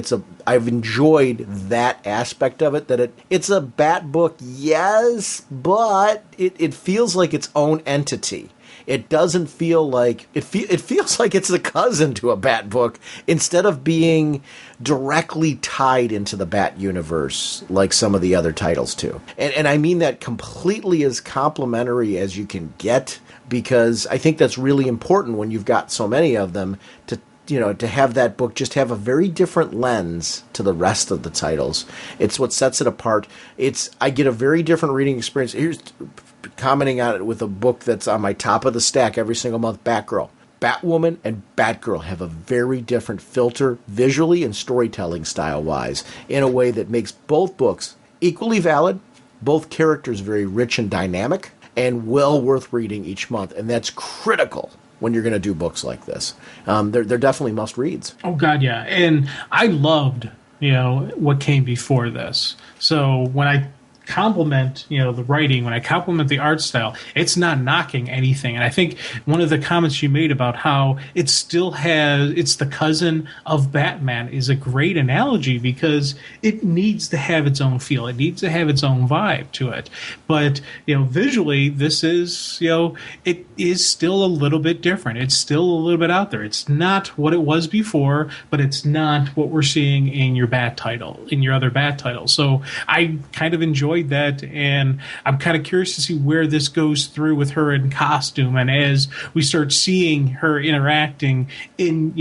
I've enjoyed that aspect of it, that it's a Bat book, yes, but it feels like its own entity. It doesn't feel like it feels like it's a cousin to a Bat book, instead of being directly tied into the Bat universe like some of the other titles too. And I mean that completely as complimentary as you can get, because I think that's really important when you've got so many of them, to have that book just have a very different lens to the rest of the titles. It's what sets it apart. I get a very different reading experience. Here's commenting on it with a book that's on my top of the stack every single month, Batgirl. Batwoman and Batgirl have a very different filter visually and storytelling style-wise, in a way that makes both books equally valid, both characters very rich and dynamic, and well worth reading each month. And that's critical when you're going to do books like this. They're definitely must-reads. Oh, God, yeah. And I loved, what came before this. So when I compliment, the writing, when I compliment the art style, it's not knocking anything. And I think one of the comments you made about how it's the cousin of Batman is a great analogy, because it needs to have its own feel. It needs to have its own vibe to it. But, visually, this is, it is still a little bit different. It's still a little bit out there. It's not what it was before, but it's not what we're seeing in your other Bat titles. So I kind of enjoyed that, and I'm kind of curious to see where this goes through with her in costume, and as we start seeing her interacting in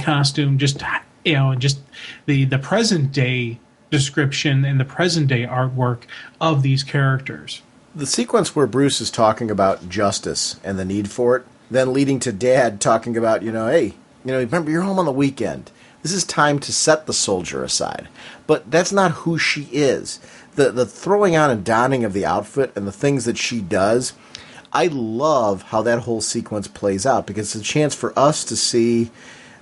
costume, just the present day description and the present day artwork of these characters. The sequence where Bruce is talking about justice and the need for it, then leading to Dad talking about, hey, remember, you're home on the weekend. This is time to set the soldier aside. But that's not who she is. The throwing on and donning of the outfit and the things that she does, I love how that whole sequence plays out, because it's a chance for us to see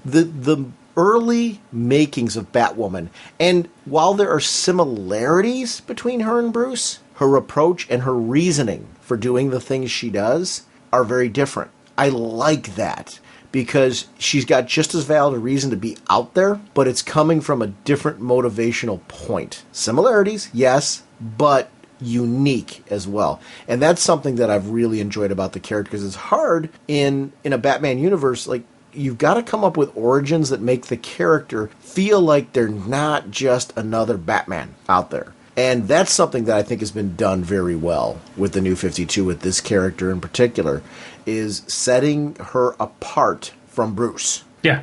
the early makings of Batwoman. And while there are similarities between her and Bruce, her approach and her reasoning for doing the things she does are very different. I like that, because she's got just as valid a reason to be out there, but it's coming from a different motivational point. Similarities, yes, but unique as well. And that's something that I've really enjoyed about the character, because it's hard in a Batman universe. Like, you've got to come up with origins that make the character feel like they're not just another Batman out there. And that's something that I think has been done very well with the New 52, with this character in particular, is setting her apart from Bruce. Yeah.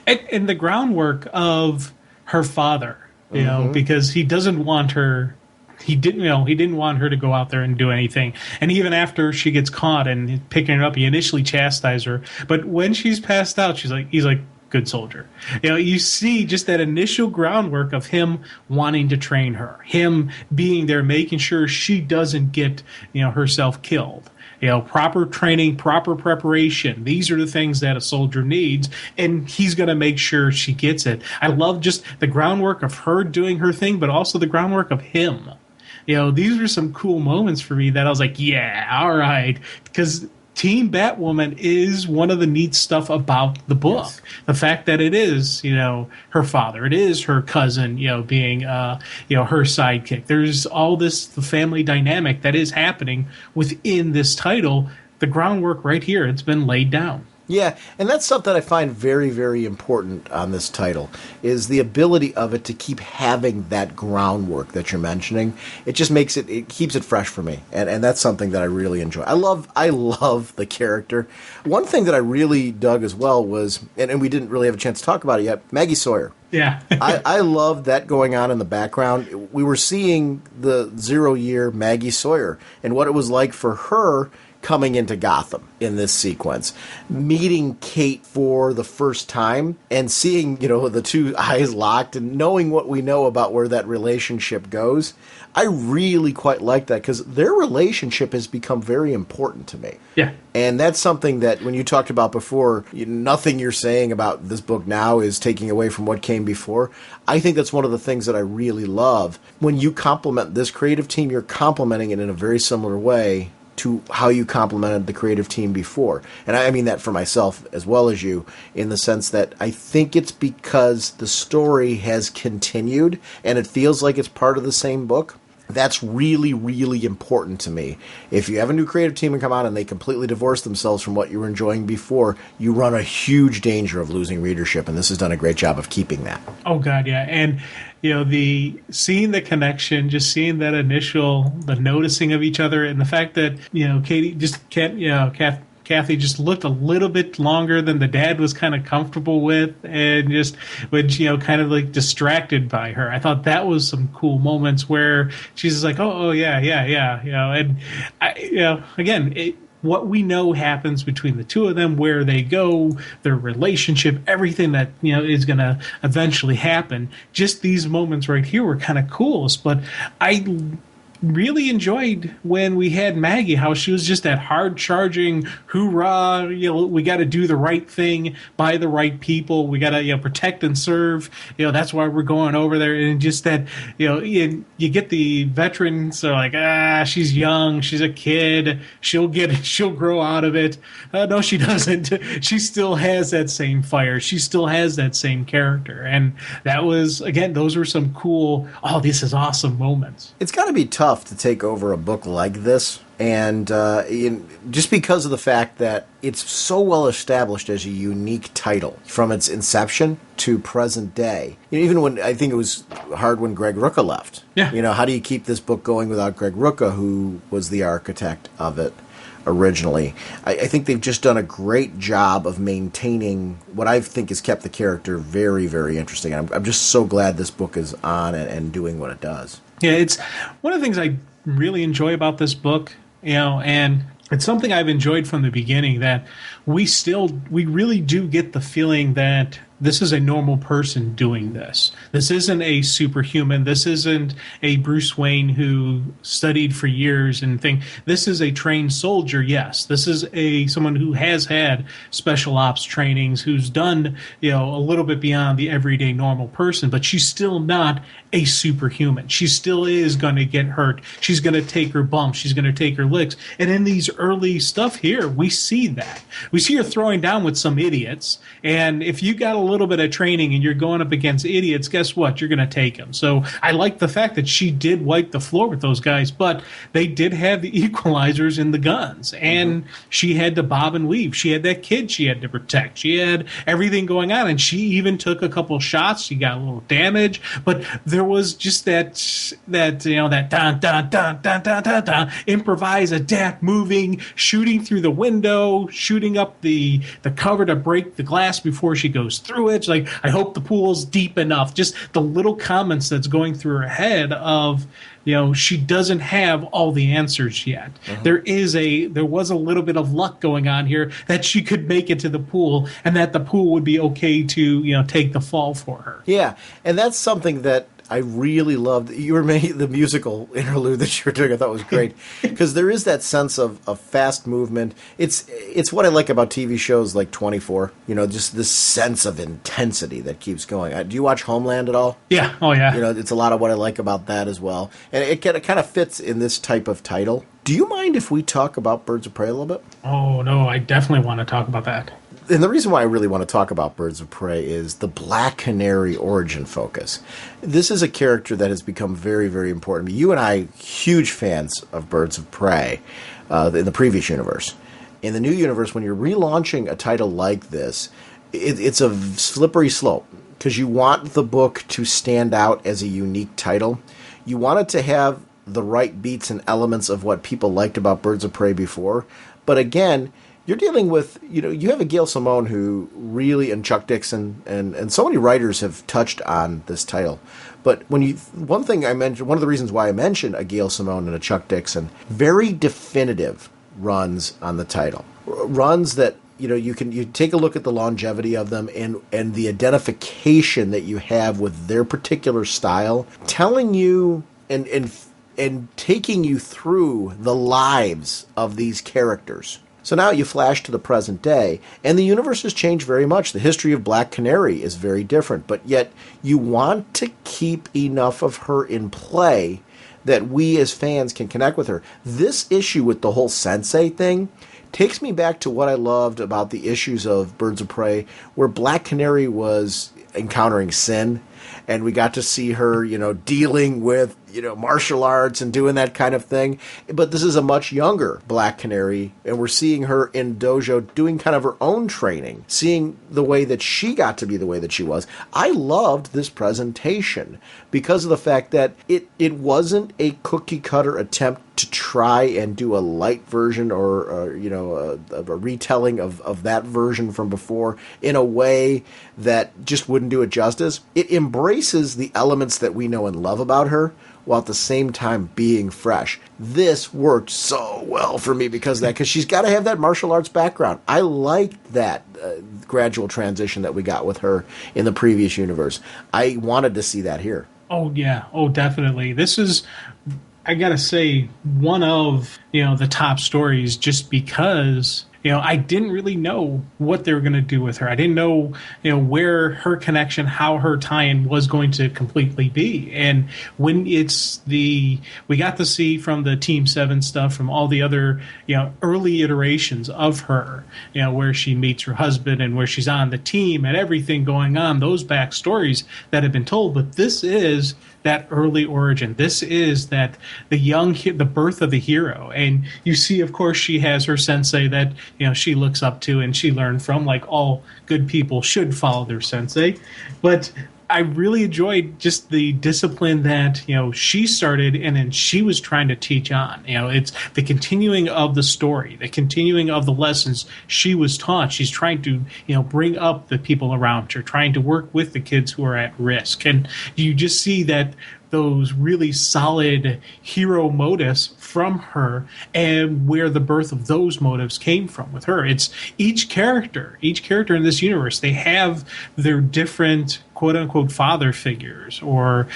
And the groundwork of her father, because he doesn't want her, he didn't want her to go out there and do anything. And even after she gets caught and picking her up, he initially chastised her. But when she's passed out, he's like, good soldier. You see just that initial groundwork of him wanting to train her, him being there, making sure she doesn't get, herself killed. Proper training, proper preparation. These are the things that a soldier needs, and he's going to make sure she gets it. I love just the groundwork of her doing her thing, but also the groundwork of him. These are some cool moments for me that I was like, yeah, all right, because Team Batwoman is one of the neat stuff about the book. Yes. The fact that it is, her father, it is her cousin, being, her sidekick. There's all this the family dynamic that is happening within this title. The groundwork right here, it's been laid down. Yeah, and that's something I find very, very important on this title, is the ability of it to keep having that groundwork that you're mentioning. It just makes it keeps it fresh for me, and that's something that I really enjoy. I love the character. One thing that I really dug as well was, and we didn't really have a chance to talk about it yet, Maggie Sawyer. Yeah. I loved that going on in the background. We were seeing the 0 year Maggie Sawyer and what it was like for her coming into Gotham in this sequence, meeting Kate for the first time and seeing, the two eyes locked and knowing what we know about where that relationship goes. I really quite like that because their relationship has become very important to me. Yeah. And that's something that when you talked about before, nothing you're saying about this book now is taking away from what came before. I think that's one of the things that I really love. When you compliment this creative team, you're complimenting it in a very similar way to how you complimented the creative team before. And I mean that for myself as well as you, in the sense that I think it's because the story has continued and it feels like it's part of the same book. That's really, really important to me. If you have a new creative team and come out and they completely divorce themselves from what you were enjoying before, you run a huge danger of losing readership, and this has done a great job of keeping that. Oh, God, yeah. And, seeing the connection, just seeing that the noticing of each other, and the fact that, Katie just can't, Kathy just looked a little bit longer than the dad was kind of comfortable with, and just was, kind of like distracted by her. I thought that was some cool moments where she's just like, oh yeah, and again, what we know happens between the two of them, where they go, their relationship, everything that is going to eventually happen. Just these moments right here were kind of cool, but I really enjoyed when we had Maggie, how she was just that hard charging hoorah, we got to do the right thing by the right people, we got to protect and serve, that's why we're going over there. And just that you get the veterans are like, she's young, she's a kid, she'll grow out of it. No, she doesn't. She still has that same fire, she still has that same character. And that was, again, those were some cool, this is awesome moments. It's got to be tough to take over a book like this, and just because of the fact that it's so well established as a unique title from its inception to present day. Even when, I think it was hard when Greg Rucka left. Yeah. How do you keep this book going without Greg Rucka, who was the architect of it originally? I think they've just done a great job of maintaining what I think has kept the character very, very interesting. I'm just so glad this book is on and doing what it does. Yeah, it's one of the things I really enjoy about this book, and it's something I've enjoyed from the beginning, that we really do get the feeling that this is a normal person doing this. This isn't a superhuman. This isn't a Bruce Wayne who studied for years and think. This is a trained soldier, yes. This is someone who has had special ops trainings, who's done, a little bit beyond the everyday normal person, but she's still not a superhuman. She still is going to get hurt. She's going to take her bumps. She's going to take her licks. And in these early stuff here, we see that. We see her throwing down with some idiots, and if you got a little bit of training and you're going up against idiots, guess what? You're going to take them. So I like the fact that she did wipe the floor with those guys, but they did have the equalizers in the guns, and she had to bob and weave. She had that kid she had to protect. She had everything going on, and she even took a couple shots. She got a little damage, but there was just that dun dun dun dun dun dun dun, improvise, adapt, moving, shooting through the window, shooting up the cover to break the glass before she goes through it. It's like, I hope the pool's deep enough. Just the little comments that's going through her head of, she doesn't have all the answers yet. There was a little bit of luck going on here that she could make it to the pool, and that the pool would be okay to, take the fall for her. Yeah, and that's something that I really loved. The musical interlude that you were doing, I thought was great, because there is that sense of fast movement. It's what I like about TV shows like 24. Just this sense of intensity that keeps going. Do you watch Homeland at all? Yeah. Oh yeah. It's a lot of what I like about that as well, and it kind of fits in this type of title. Do you mind if we talk about Birds of Prey a little bit? Oh no, I definitely want to talk about that. And the reason why I really want to talk about Birds of Prey is the Black Canary origin focus. This is a character that has become very, very important. You and I, huge fans of Birds of Prey in the previous universe. In the new universe, when you're relaunching a title like this, it's a slippery slope, because you want the book to stand out as a unique title. You want it to have the right beats and elements of what people liked about Birds of Prey before. But again, you're dealing with, you have a Gail Simone who really, and Chuck Dixon, and so many writers have touched on this title. But one of the reasons why I mentioned a Gail Simone and a Chuck Dixon, very definitive runs on the title. Runs that, you take a look at the longevity of them and the identification that you have with their particular style, telling you and taking you through the lives of these characters. So now you flash to the present day, and the universe has changed very much. The history of Black Canary is very different, but yet you want to keep enough of her in play that we as fans can connect with her. This issue with the whole sensei thing takes me back to what I loved about the issues of Birds of Prey, where Black Canary was encountering sin, and we got to see her, dealing with, martial arts and doing that kind of thing. But this is a much younger Black Canary, and we're seeing her in dojo doing kind of her own training, seeing the way that she got to be the way that she was. I loved this presentation because of the fact that it wasn't a cookie-cutter attempt to try and do a light version or a retelling of that version from before in a way that just wouldn't do it justice. It embraces the elements that we know and love about her, while at the same time being fresh. This worked so well for me because she's got to have that martial arts background. I liked that gradual transition that we got with her in the previous universe. I wanted to see that here. Oh, yeah. Oh, definitely. This is, I gotta say, one of, the top stories just because, I didn't really know what they were going to do with her. I didn't know, where her connection, how her tie-in was going to completely be. And when we got to see from the Team 7 stuff, from all the other, early iterations of her, where she meets her husband and where she's on the team and everything going on, those backstories that have been told. But this is that early origin. This is the birth of the hero. And you see, of course, she has her sensei that, she looks up to and she learned from, like all good people should follow their sensei. But I really enjoyed just the discipline that, she started and then she was trying to teach on. It's the continuing of the story, the continuing of the lessons she was taught. She's trying to, bring up the people around her, trying to work with the kids who are at risk. And you just see that those really solid hero motives from her and where the birth of those motives came from with her. It's each character in this universe, they have their different quote-unquote father figures or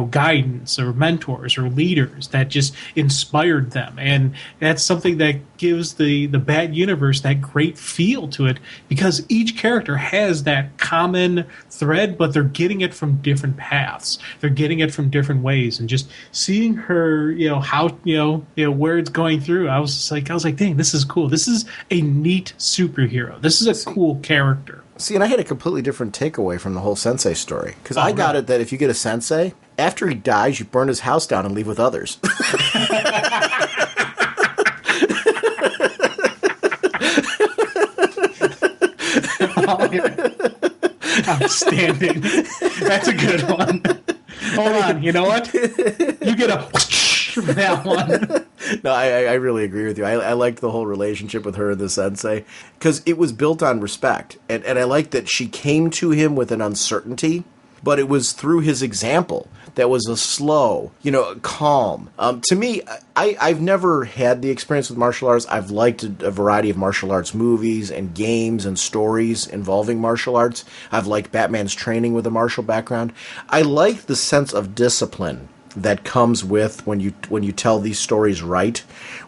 guidance or mentors or leaders that just inspired them, and that's something that gives the Bat universe that great feel to it because each character has that common thread, but they're getting it from different paths, they're getting it from different ways. And just seeing her how where it's going through, I was like dang, this is cool. This is a neat superhero. This is a cool character. See, and I had a completely different takeaway from the whole sensei story. Because I got it that if you get a sensei, after he dies, you burn his house down and leave with others. Outstanding. That's a good one. Hold on, you know what? You get a from that one. No, I really agree with you. I liked the whole relationship with her and the sensei because it was built on respect. And I liked that she came to him with an uncertainty, but it was through his example that was a slow, calm. To me, I've never had the experience with martial arts. I've liked a variety of martial arts movies and games and stories involving martial arts. I've liked Batman's training with a martial background. I like the sense of discipline that comes with when you tell these stories right,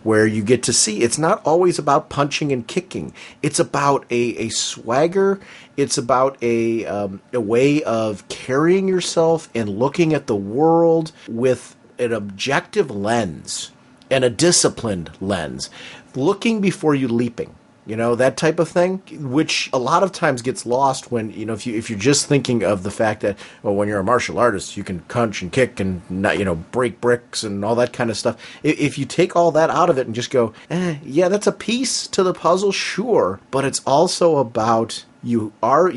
where you get to see it's not always about punching and kicking. It's about a swagger. It's about a way of carrying yourself and looking at the world with an objective lens and a disciplined lens, looking before you leaping. That type of thing, which a lot of times gets lost when, if you're just thinking of the fact that, well, when you're a martial artist, you can punch and kick and, break bricks and all that kind of stuff. If you take all that out of it and just go, yeah, that's a piece to the puzzle, sure, but it's also about you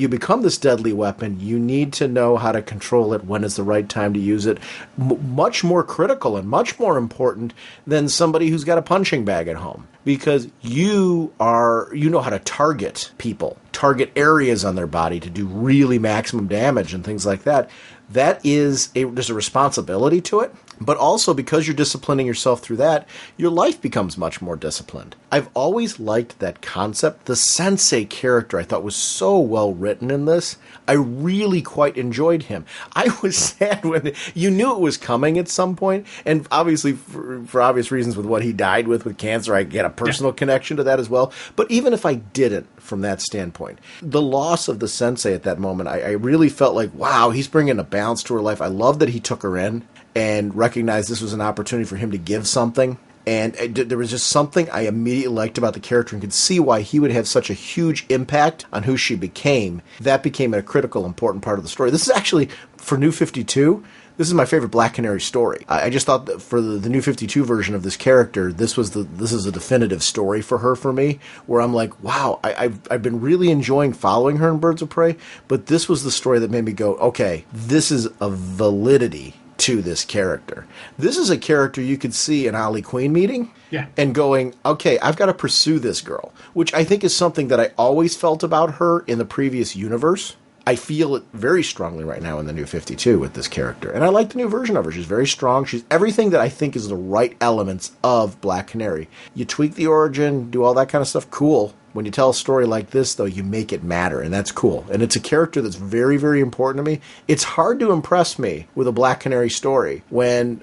become this deadly weapon. You need to know how to control it, when is the right time to use it. Much more critical and much more important than somebody who's got a punching bag at home. Because you know how to target people, target areas on their body to do really maximum damage and things like that. There's a responsibility to it, But also, because you're disciplining yourself through that, your life becomes much more disciplined. I've always liked that concept. The sensei character I thought was so well written in this. I really quite enjoyed him. I was sad when you knew it was coming at some point, and obviously for obvious reasons with what he died with cancer, I get a personal connection to that as well. But even if I didn't, from that standpoint, the loss of the sensei at that moment, I really felt like, wow, he's bringing a balance to her life. I love that he took her in and recognized this was an opportunity for him to give something. And there was just something I immediately liked about the character and could see why he would have such a huge impact on who she became. That became a critical, important part of the story. This is actually, for New 52, this is my favorite Black Canary story. I just thought that for the New 52 version of this character, this is a definitive story for her, for me, where I'm like, wow, I've been really enjoying following her in Birds of Prey, but this was the story that made me go, okay, this is a validity to this character. This is a character you could see an Ollie Queen meeting and going, okay, I've got to pursue this girl, which I think is something that I always felt about her in the previous universe. I feel it very strongly right now in the New 52 with this character. And I like the new version of her. She's very strong. She's everything that I think is the right elements of Black Canary. You tweak the origin, do all that kind of stuff, cool. When you tell a story like this, though, you make it matter, and that's cool. And it's a character that's very, very important to me. It's hard to impress me with a Black Canary story when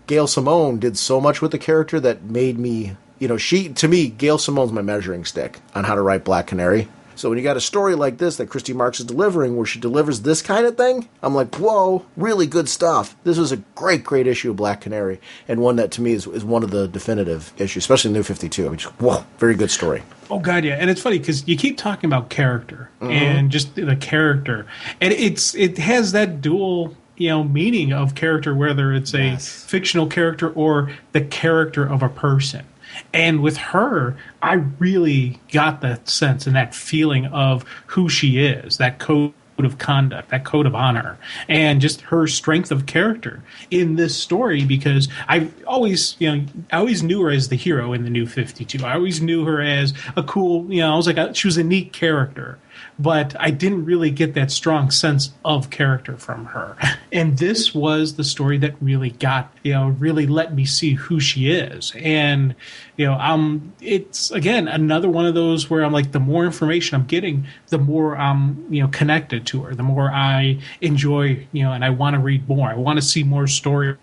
Gail Simone did so much with the character that made me, to me, Gail Simone's my measuring stick on how to write Black Canary. So when you got a story like this that Christy Marks is delivering, where she delivers this kind of thing, I'm like, whoa, really good stuff. This was a great, great issue of Black Canary, and one that to me is one of the definitive issues, especially New 52. I mean, just, whoa, very good story. Oh, God, yeah. And it's funny because you keep talking about character and just the character. And it has that dual meaning of character, whether it's a fictional character or the character of a person. And with her, I really got that sense and that feeling of who she is, that code of conduct, that code of honor, and just her strength of character in this story, because I always knew her as the hero in the New 52. I always knew her as a cool, I was like, she was a neat character. But I didn't really get that strong sense of character from her. And this was the story that really really let me see who she is. And, it's, again, another one of those where I'm like, the more information I'm getting, the more I'm, connected to her, the more I enjoy, and I want to read more. I want to see more stories.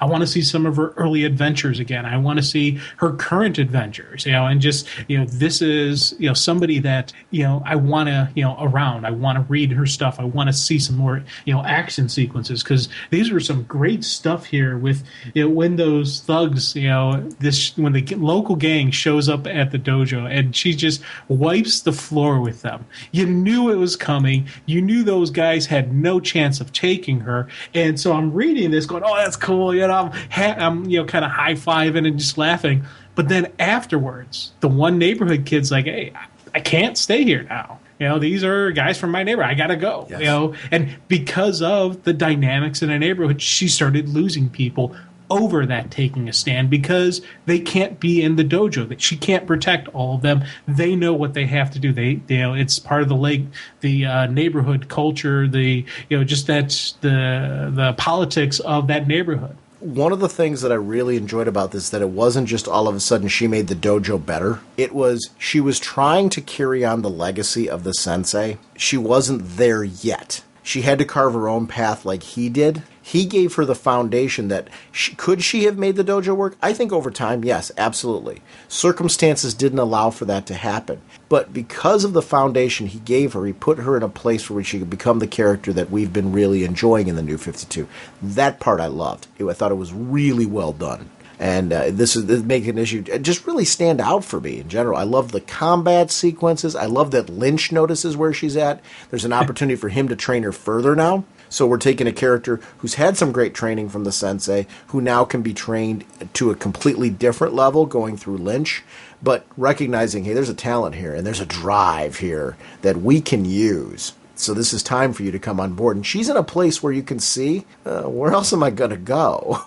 I want to see some of her early adventures again. I want to see her current adventures, and just, this is, somebody that, I want to, around. I want to read her stuff. I want to see some more, action sequences, because these were some great stuff here with, when those thugs, when the local gang shows up at the dojo and she just wipes the floor with them. You knew it was coming. You knew those guys had no chance of taking her. And so I'm reading this going, oh, that's cool. I'm kind of high-fiving and just laughing. But then afterwards, the one neighborhood kid's like, hey, I can't stay here now. These are guys from my neighborhood. I got to go. Yes. And because of the dynamics in a neighborhood, she started losing people over that taking a stand, because they can't be in the dojo. That she can't protect all of them. They know what they have to do. It's part of the neighborhood culture. Just that's the politics of that neighborhood. One of the things that I really enjoyed about this, that it wasn't just all of a sudden she made the dojo better. It was, she was trying to carry on the legacy of the sensei. She wasn't there yet. She had to carve her own path like he did. He gave her the foundation that could she have made the dojo work? I think over time, yes, absolutely. Circumstances didn't allow for that to happen. But because of the foundation he gave her, he put her in a place where she could become the character that we've been really enjoying in the New 52. That part I loved. I thought it was really well done. And this making an issue just really stand out for me in general. I love the combat sequences. I love that Lynch notices where she's at. There's an opportunity for him to train her further now. So we're taking a character who's had some great training from the sensei, who now can be trained to a completely different level going through Lynch, but recognizing, hey, there's a talent here and there's a drive here that we can use So this is time for you to come on board. And she's in a place where you can see, where else am I going to go?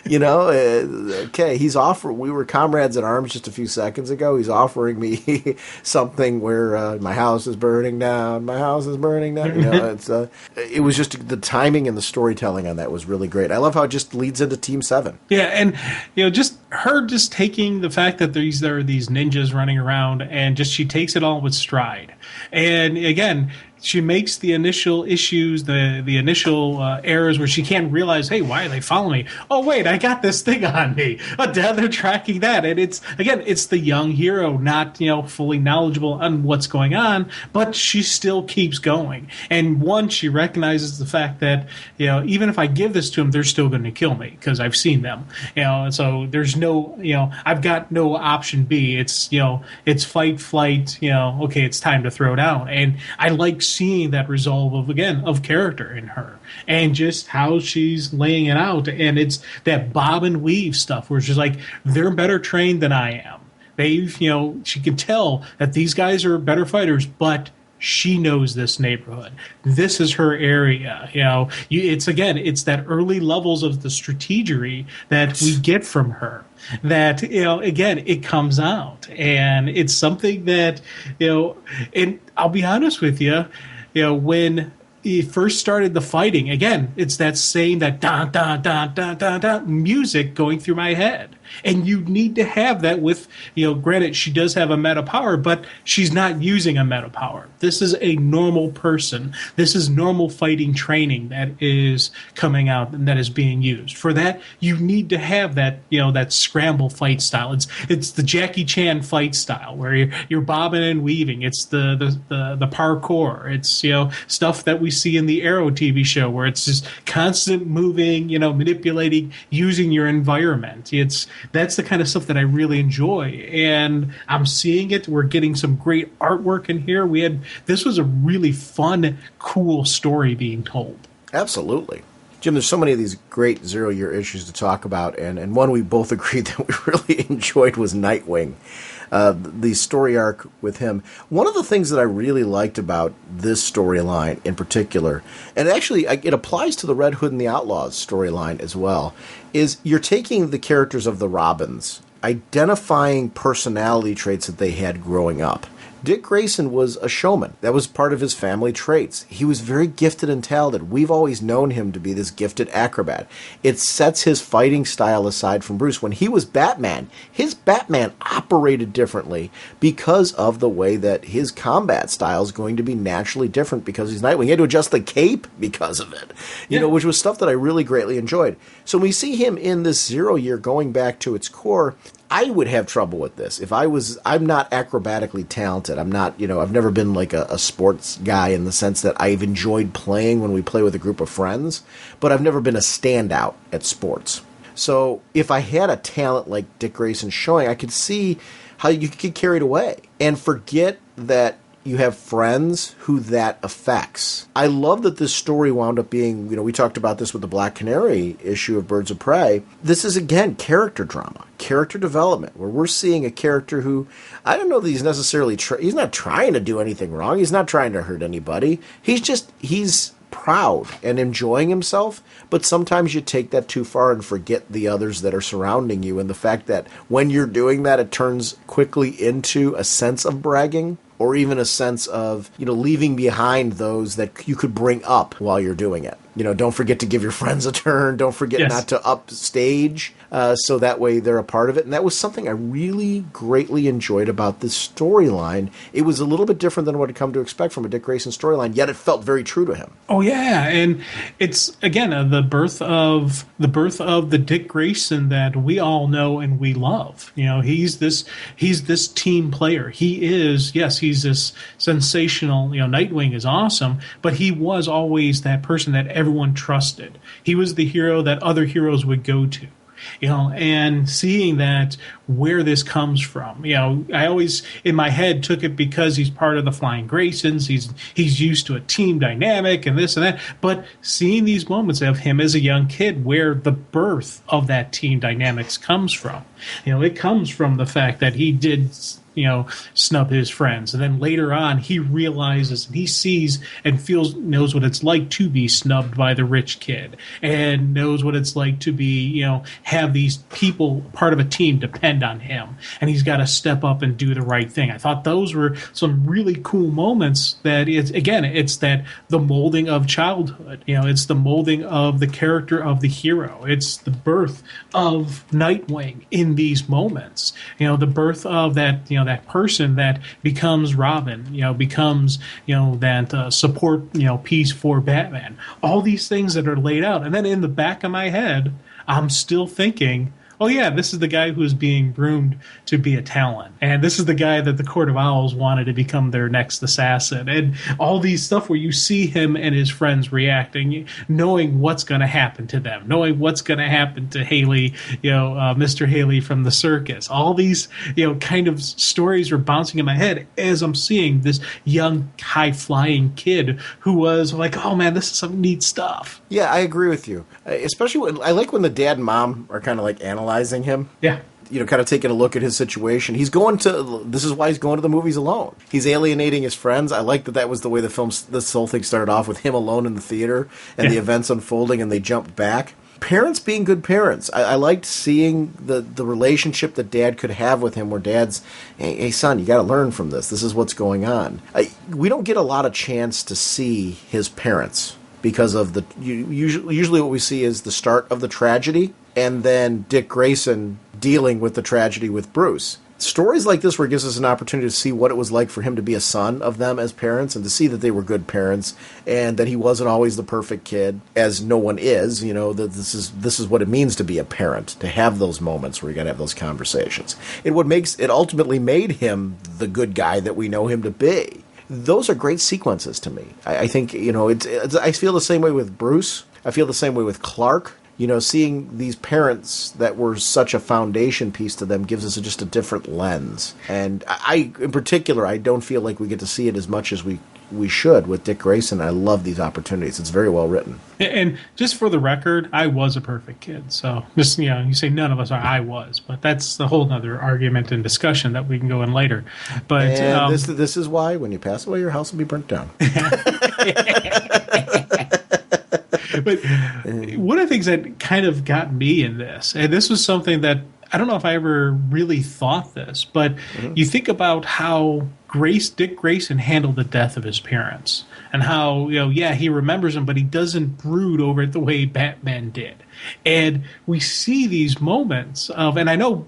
Okay, we were comrades in arms just a few seconds ago. He's offering me something where my house is burning down. My house is burning down. It was just the timing and the storytelling on that was really great. I love how it just leads into Team 7. Yeah, and just her just taking the fact that there are these ninjas running around, and just she takes it all with stride. And again, she makes the initial issues, the initial errors where she can't realize, hey, why are they following me? Oh, wait, I got this thing on me. Oh, Dad, they're tracking that. And it's the young hero, not, fully knowledgeable on what's going on, but she still keeps going. And once she recognizes the fact that, even if I give this to them, they're still going to kill me because I've seen them. So there's no, I've got no option B. It's, it's fight, flight, okay, it's time to throw down. And I like seeing that resolve of character in her and just how she's laying it out. And it's that bob and weave stuff where she's like, they're better trained than I am. They've, she can tell that these guys are better fighters, but she knows this neighborhood. This is her area. It's that early levels of the strategery that we get from her that, again, it comes out. And it's something that, and I'll be honest with you, when he first started the fighting, again, it's that dun, dun, dun, dun, dun, dun, music going through my head. And you need to have that with, granted, she does have a meta power, but she's not using a meta power. This is a normal person. This is normal fighting training that is coming out and that is being used. For that, you need to have that, that scramble fight style. It's the Jackie Chan fight style where you're bobbing and weaving. It's the parkour. It's, stuff that we see in the Arrow TV show where it's just constant moving, manipulating, using your environment. That's the kind of stuff that I really enjoy, and I'm seeing it. We're getting some great artwork in here. This was a really fun, cool story being told. Absolutely. Jim, there's so many of these great zero-year issues to talk about, and one we both agreed that we really enjoyed was Nightwing, the story arc with him. One of the things that I really liked about this storyline in particular, and actually it applies to the Red Hood and the Outlaws storyline as well, is you're taking the characters of the Robins, identifying personality traits that they had growing up. Dick Grayson was a showman. That was part of his family traits. He was very gifted and talented. We've always known him to be this gifted acrobat. It sets his fighting style aside from Bruce. When he was Batman, his Batman operated differently because of the way that his combat style is going to be naturally different because he's Nightwing. He had to adjust the cape because of it, which was stuff that I really greatly enjoyed. So when we see him in this 0 year going back to its core, I would have trouble with this. I'm not acrobatically talented. I'm not, I've never been like a sports guy in the sense that I've enjoyed playing when we play with a group of friends, but I've never been a standout at sports. So if I had a talent like Dick Grayson showing, I could see how you could get carried away and forget that you have friends who that affects. I love that this story wound up being, we talked about this with the Black Canary issue of Birds of Prey. This is, again, character drama, character development, where we're seeing a character who, I don't know that he's necessarily, he's not trying to do anything wrong. He's not trying to hurt anybody. He's proud and enjoying himself, but sometimes you take that too far and forget the others that are surrounding you, and the fact that when you're doing that, it turns quickly into a sense of bragging, or even a sense of, leaving behind those that you could bring up while you're doing it. Don't forget to give your friends a turn. Don't forget not to upstage, so that way they're a part of it. And that was something I really greatly enjoyed about this storyline. It was a little bit different than what I'd come to expect from a Dick Grayson storyline, yet it felt very true to him. Oh yeah, and it's again the birth of the Dick Grayson that we all know and we love. He's this team player. He's this sensational. Nightwing is awesome, but he was always that person that everyone trusted. He was the hero that other heroes would go to. And seeing that where this comes from, I always in my head took it because he's part of the Flying Graysons. He's used to a team dynamic and this and that. But seeing these moments of him as a young kid, where the birth of that team dynamics comes from, it comes from the fact that he did snub his friends. And then later on, he realizes and he sees and knows what it's like to be snubbed by the rich kid, and knows what it's like to be, have these people, part of a team, depend on him. And he's got to step up and do the right thing. I thought those were some really cool moments that it's that the molding of childhood. It's the molding of the character of the hero. It's the birth of Nightwing in these moments. The birth of that person that becomes Robin, becomes, that support, piece for Batman. All these things that are laid out. And then in the back of my head, I'm still thinking, oh yeah, this is the guy who is being groomed to be a Talon. And this is the guy that the Court of Owls wanted to become their next assassin. And all these stuff where you see him and his friends reacting, knowing what's going to happen to them, knowing what's going to happen to Haley, Mr. Haley from the circus. All these, kind of stories are bouncing in my head as I'm seeing this young, high-flying kid who was like, oh man, this is some neat stuff. Yeah, I agree with you. Especially I like when the dad and mom are kind of like analyzing him. Yeah. Kind of taking a look at his situation. This is why he's going to the movies alone. He's alienating his friends. I like that was the way this whole thing started off, with him alone in the theater and the events unfolding, and they jumped back. Parents being good parents. I liked seeing the relationship that dad could have with him, where dad's, hey son, you got to learn from this. This is what's going on. We don't get a lot of chance to see his parents, because of usually what we see is the start of the tragedy, and then Dick Grayson dealing with the tragedy with Bruce. Stories like this, where it gives us an opportunity to see what it was like for him to be a son of them as parents, and to see that they were good parents, and that he wasn't always the perfect kid, as no one is. That this is what it means to be a parent, to have those moments where you got to have those conversations. It ultimately made him the good guy that we know him to be. Those are great sequences to me. I think, I feel the same way with Bruce. I feel the same way with Clark. Seeing these parents that were such a foundation piece to them gives us just a different lens. And in particular, I don't feel like we get to see it as much as we should with Dick Grayson. I love these opportunities. It's very well written. And just for the record, I was a perfect kid. So just, you say none of us are, I was. But that's a whole other argument and discussion that we can go in later. But this is why when you pass away, your house will be burnt down. But one of the things that kind of got me in this, and this was something that I don't know if I ever really thought this, but you think about how Dick Grayson handled the death of his parents, and how, he remembers them, but he doesn't brood over it the way Batman did. And we see these moments of, and I know,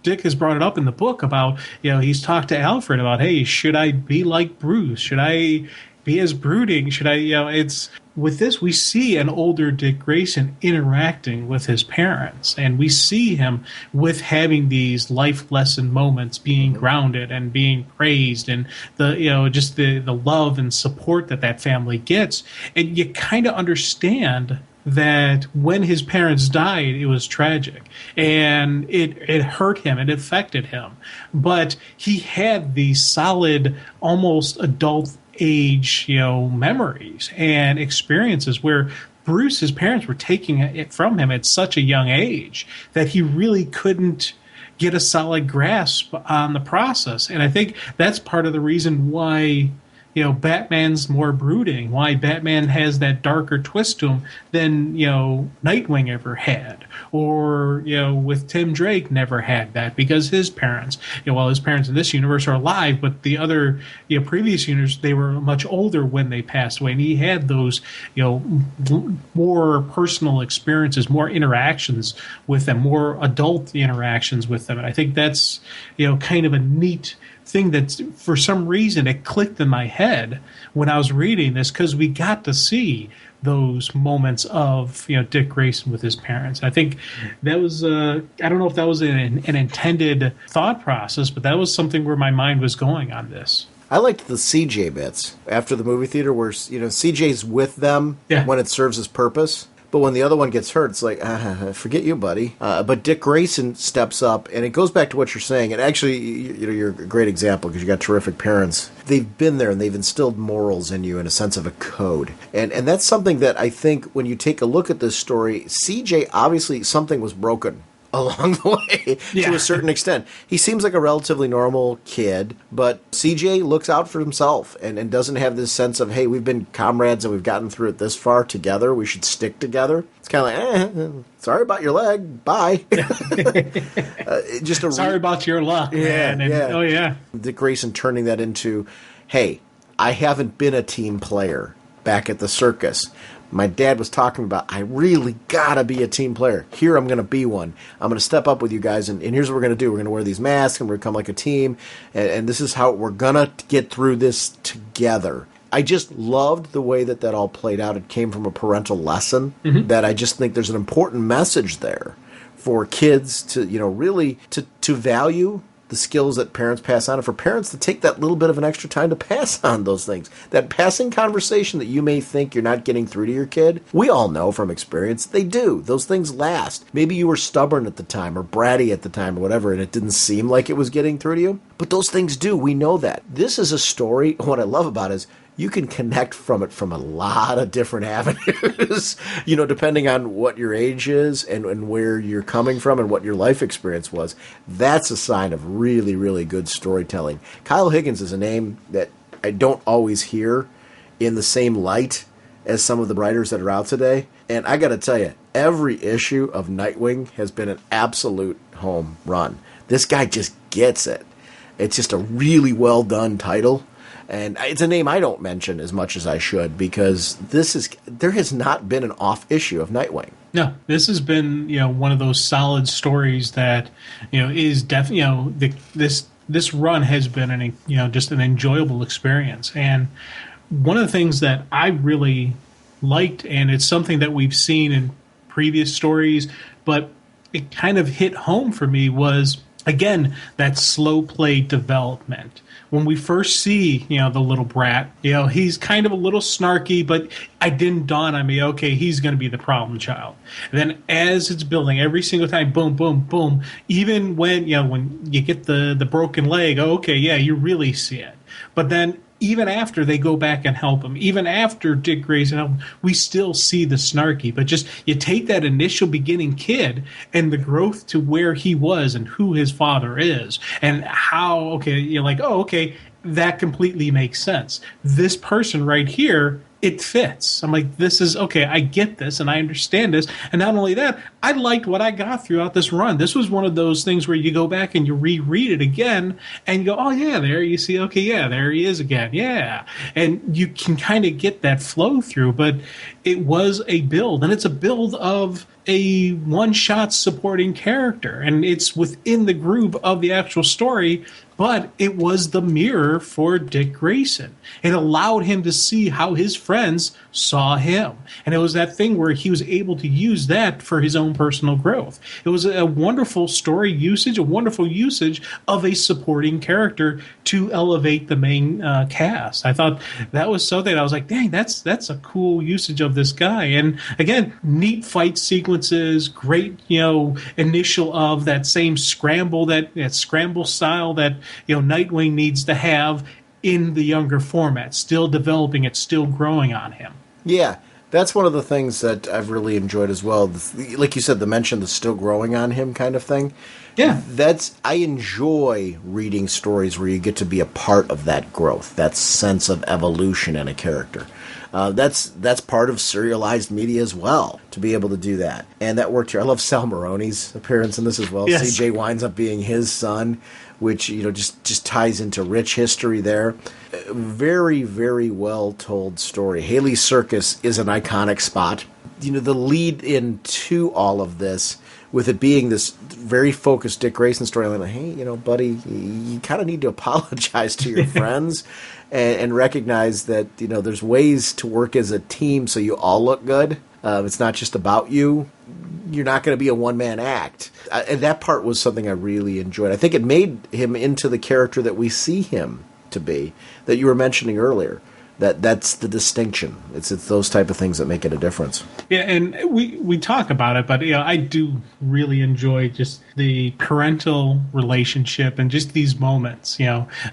Dick has brought it up in the book about, he's talked to Alfred about, hey, should I be like Bruce? Should I be as brooding? Should I, it's... With this, we see an older Dick Grayson interacting with his parents, and we see him with having these life lesson moments, being grounded and being praised, and just the love and support that family gets. And you kind of understand that when his parents died, it was tragic, and it hurt him, it affected him. But he had these solid, almost adult age, memories and experiences where Bruce's parents were taking it from him at such a young age that he really couldn't get a solid grasp on the process. And I think that's part of the reason why, Batman's more brooding, why Batman has that darker twist to him than, Nightwing ever had, or, with Tim Drake never had that, because his parents, his parents in this universe are alive, but the other, previous universe, they were much older when they passed away, and he had those, more personal experiences, more interactions with them, more adult interactions with them. And I think that's, kind of a neat thing that for some reason it clicked in my head when I was reading this, because we got to see those moments of Dick Grayson with his parents. I think that was I don't know if that was an intended thought process, but that was something where my mind was going on this. I liked the CJ bits after the movie theater where CJ's with them when it serves its purpose. But when the other one gets hurt, it's like, forget you, buddy. But Dick Grayson steps up, and it goes back to what you're saying. And actually, you're a great example because you got terrific parents. They've been there, and they've instilled morals in you and a sense of a code. And that's something that I think when you take a look at this story, CJ, obviously something was broken along the way to a certain extent. He seems like a relatively normal kid, but CJ looks out for himself and doesn't have this sense of, hey, we've been comrades and we've gotten through it this far together. We should stick together. It's kind of like, sorry about your leg. Bye. Sorry about your luck, man. And, oh, yeah. Dick Grayson turning that into, hey, I haven't been a team player back at the circus. My dad was talking about, I really gotta be a team player. Here, I'm going to be one. I'm going to step up with you guys, and here's what we're going to do. We're going to wear these masks, and we're going to come like a team, and this is how we're going to get through this together. I just loved the way that all played out. It came from a parental lesson that I just think there's an important message there for kids to, really to value the skills that parents pass on, and for parents to take that little bit of an extra time to pass on those things. That passing conversation that you may think you're not getting through to your kid, we all know from experience, they do. Those things last. Maybe you were stubborn at the time or bratty at the time or whatever, and it didn't seem like it was getting through to you. But those things do. We know that. This is a story, what I love about it is you can connect from it from a lot of different avenues, depending on what your age is and where you're coming from and what your life experience was. That's a sign of really, really good storytelling. Kyle Higgins is a name that I don't always hear in the same light as some of the writers that are out today. And I got to tell you, every issue of Nightwing has been an absolute home run. This guy just gets it. It's just a really well done title. And it's a name I don't mention as much as I should because there has not been an off issue of Nightwing. No, this has been one of those solid stories that is definitely this run has been just an enjoyable experience. And one of the things that I really liked, and it's something that we've seen in previous stories, but it kind of hit home for me was again that slow play development. When we first see, the little brat, he's kind of a little snarky, but I didn't dawn on me, okay, he's going to be the problem child. And then as it's building, every single time, boom, boom, boom, even when you get the broken leg, okay, yeah, you really see it. But then even after they go back and help him, even after Dick Grayson help him, we still see the snarky. But just you take that initial beginning kid and the growth to where he was and who his father is and how, okay, you're like, oh, okay, that completely makes sense. This person right here, it fits. I'm like, this is, okay, I get this and I understand this. And not only that, I liked what I got throughout this run. This was one of those things where you go back and you reread it again and you go, oh, yeah, there you see, okay, yeah, there he is again, yeah. And you can kind of get that flow through, but it was a build, and it's a build of a one-shot supporting character, and it's within the groove of the actual story, but it was the mirror for Dick Grayson. It allowed him to see how his friends saw him. And it was that thing where he was able to use that for his own personal growth. It was a wonderful story usage, a wonderful usage of a supporting character to elevate the main cast. I thought that was something I was like, dang, that's a cool usage of this guy. And again, neat fight sequences, great, initial of that same scramble, that scramble style that Nightwing needs to have in the younger format, still developing it, still growing on him. Yeah, that's one of the things that I've really enjoyed as well. Like you said, the mention, the still growing on him kind of thing. Yeah. I enjoy reading stories where you get to be a part of that growth, that sense of evolution in a character. That's part of serialized media as well, to be able to do that. And that worked here. I love Sal Maroney's appearance in this as well. Yes. CJ winds up being his son, which just ties into rich history there. Very, very well told story. Haley's Circus is an iconic spot. The lead into all of this, with it being this very focused Dick Grayson storyline, like, hey, buddy, you kind of need to apologize to your friends and recognize that, there's ways to work as a team so you all look good. It's not just about you. You're not going to be a one-man act. And that part was something I really enjoyed. I think it made him into the character that we see him to be, that you were mentioning earlier. That's the distinction. It's those type of things that make it a difference. Yeah, and we talk about it, but I do really enjoy just the parental relationship and just these moments,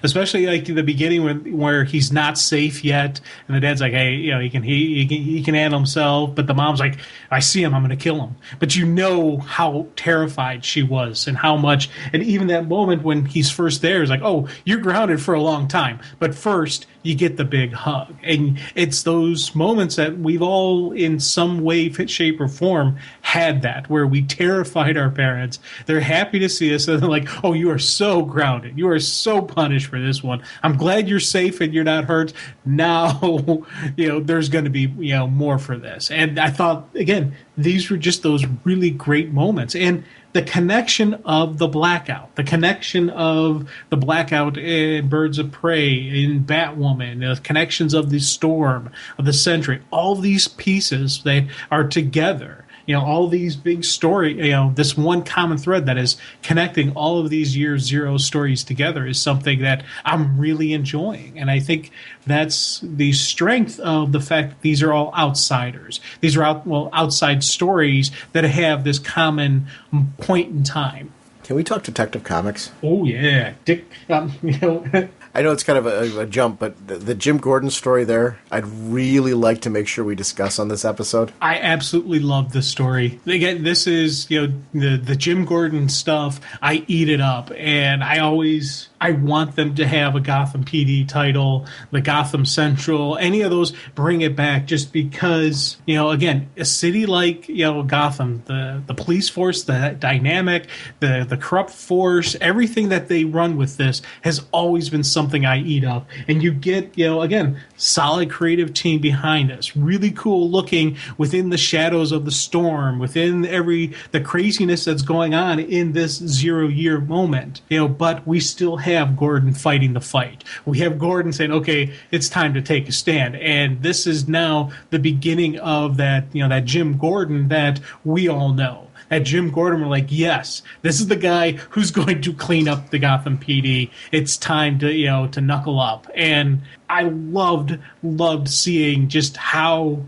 especially like the beginning where he's not safe yet, and the dad's like, hey, he can handle himself, but the mom's like, I see him, I'm going to kill him. But you know how terrified she was and how much, and even that moment when he's first there is like, oh, you're grounded for a long time, but first you get the big hug. And it's those moments that we've all in some way, shape, or form had that, where we terrified our parents. They're happy to see us, and they're like, oh, you are so grounded. You are so punished for this one. I'm glad you're safe and you're not hurt. Now, there's going to be, more for this. And I thought, again, these were just those really great moments. And the connection of the Blackout in Birds of Prey, in Batwoman, the connections of the Storm, of the Sentry, all these pieces that are together. All these big story, this one common thread that is connecting all of these Year Zero stories together is something that I'm really enjoying. And I think that's the strength of the fact that these are all outsiders. These are outside stories that have this common point in time. Can we talk Detective Comics? Oh, yeah. Dick, I know it's kind of a jump, but the Jim Gordon story there, I'd really like to make sure we discuss on this episode. I absolutely love this story. Again, this is, the Jim Gordon stuff. I eat it up, and I want them to have a Gotham PD title, the Gotham Central, any of those, bring it back, just because, again, a city like, Gotham, the police force, the dynamic, the corrupt force, everything that they run with this has always been something I eat up. And you get, again, solid creative team behind us, really cool looking within the shadows of the storm, within the craziness that's going on in this 0 year moment, but we still have Gordon fighting the fight. We have Gordon saying, okay, it's time to take a stand. And this is now the beginning of that, that Jim Gordon that we all know. At Jim Gordon, we're like, yes, this is the guy who's going to clean up the Gotham PD. It's time to knuckle up. And I loved seeing just how,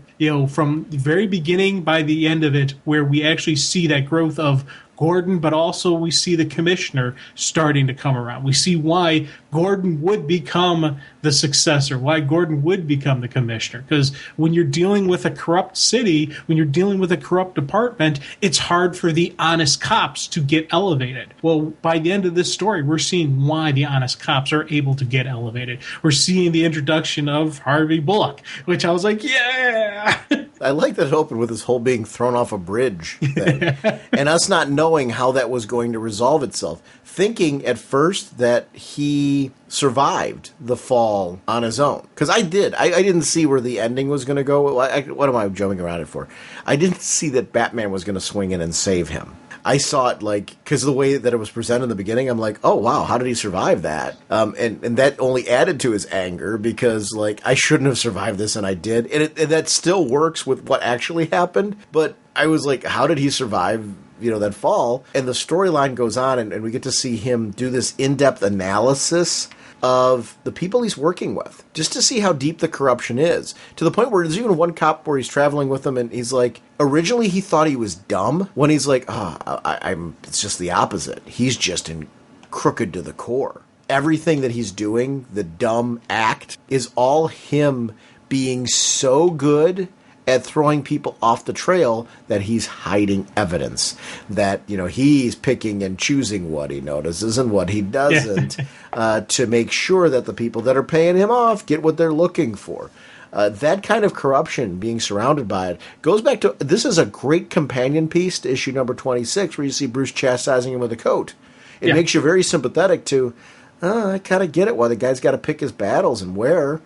from the very beginning by the end of it, where we actually see that growth of Gordon, but also we see the commissioner starting to come around. We see why Gordon would become the successor, why Gordon would become the commissioner. Because when you're dealing with a corrupt city, when you're dealing with a corrupt department, it's hard for the honest cops to get elevated. Well, by the end of this story, we're seeing why the honest cops are able to get elevated. We're seeing the introduction of Harvey Bullock, which I was like, yeah! I like that it opened with his whole being thrown off a bridge thing. And us not knowing how that was going to resolve itself. Thinking at first that he survived the fall on his own. Because I did. I didn't see where the ending was going to go. What am I jumping around it for? I didn't see that Batman was going to swing in and save him. I saw it because the way that it was presented in the beginning, I'm like, oh, wow, how did he survive that? And that only added to his anger because, I shouldn't have survived this, and I did. And that still works with what actually happened. But I was like, how did he survive, that fall? And the storyline goes on, and we get to see him do this in-depth analysis of the people he's working with, just to see how deep the corruption is, to the point where there's even one cop where he's traveling with him, and he's like, originally he thought he was dumb, when he's like, it's just the opposite. He's just crooked to the core. Everything that he's doing, the dumb act, is all him being so good at throwing people off the trail that he's hiding evidence, that, he's picking and choosing what he notices and what he doesn't, to make sure that the people that are paying him off get what they're looking for. That kind of corruption, being surrounded by it, goes back to, this is a great companion piece to issue number 26, where you see Bruce chastising him with a coat. It makes you very sympathetic to, I kind of get it, why the guy's got to pick his battles and where.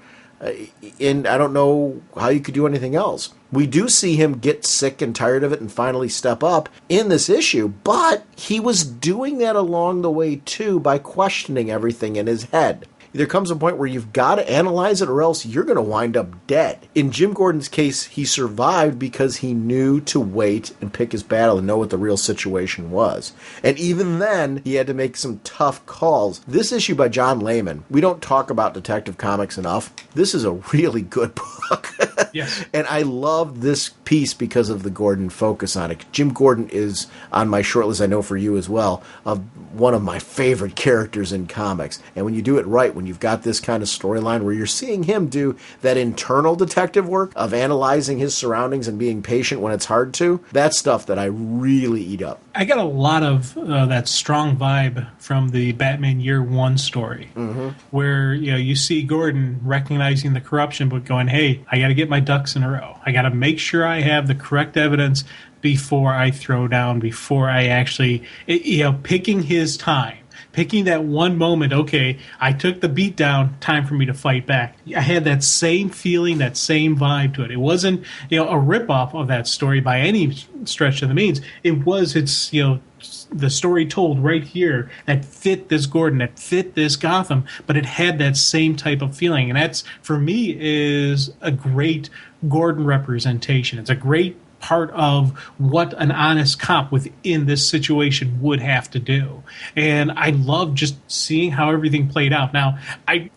And I don't know how you could do anything else. We do see him get sick and tired of it and finally step up in this issue, but he was doing that along the way, too, by questioning everything in his head. there comes a point where you've got to analyze it or else you're going to wind up dead. In Jim Gordon's case, he survived because he knew to wait and pick his battle and know what the real situation was. And even then, he had to make some tough calls. This issue by John Layman, we don't talk about Detective Comics enough. This is a really good book. Yes. And I love this piece because of the Gordon focus on it. Jim Gordon is on my short list, I know for you as well, of one of my favorite characters in comics. And when you do it right, when you've got this kind of storyline where you're seeing him do that internal detective work of analyzing his surroundings and being patient when it's hard to, that's stuff that I really eat up. I got a lot of that strong vibe from the Batman Year One story, where you see Gordon recognizing the corruption, but going, "Hey, I got to get my ducks in a row. I got to make sure I have the correct evidence before I throw down. Before I actually, picking his time." Picking that one moment, okay, I took the beat down, time for me to fight back. I had that same feeling, that same vibe to it. It wasn't, a ripoff of that story by any stretch of the means. It's the story told right here that fit this Gordon, that fit this Gotham, but it had that same type of feeling. And that's, for me, is a great Gordon representation. It's a great part of what an honest cop within this situation would have to do. And I love just seeing how everything played out. Now,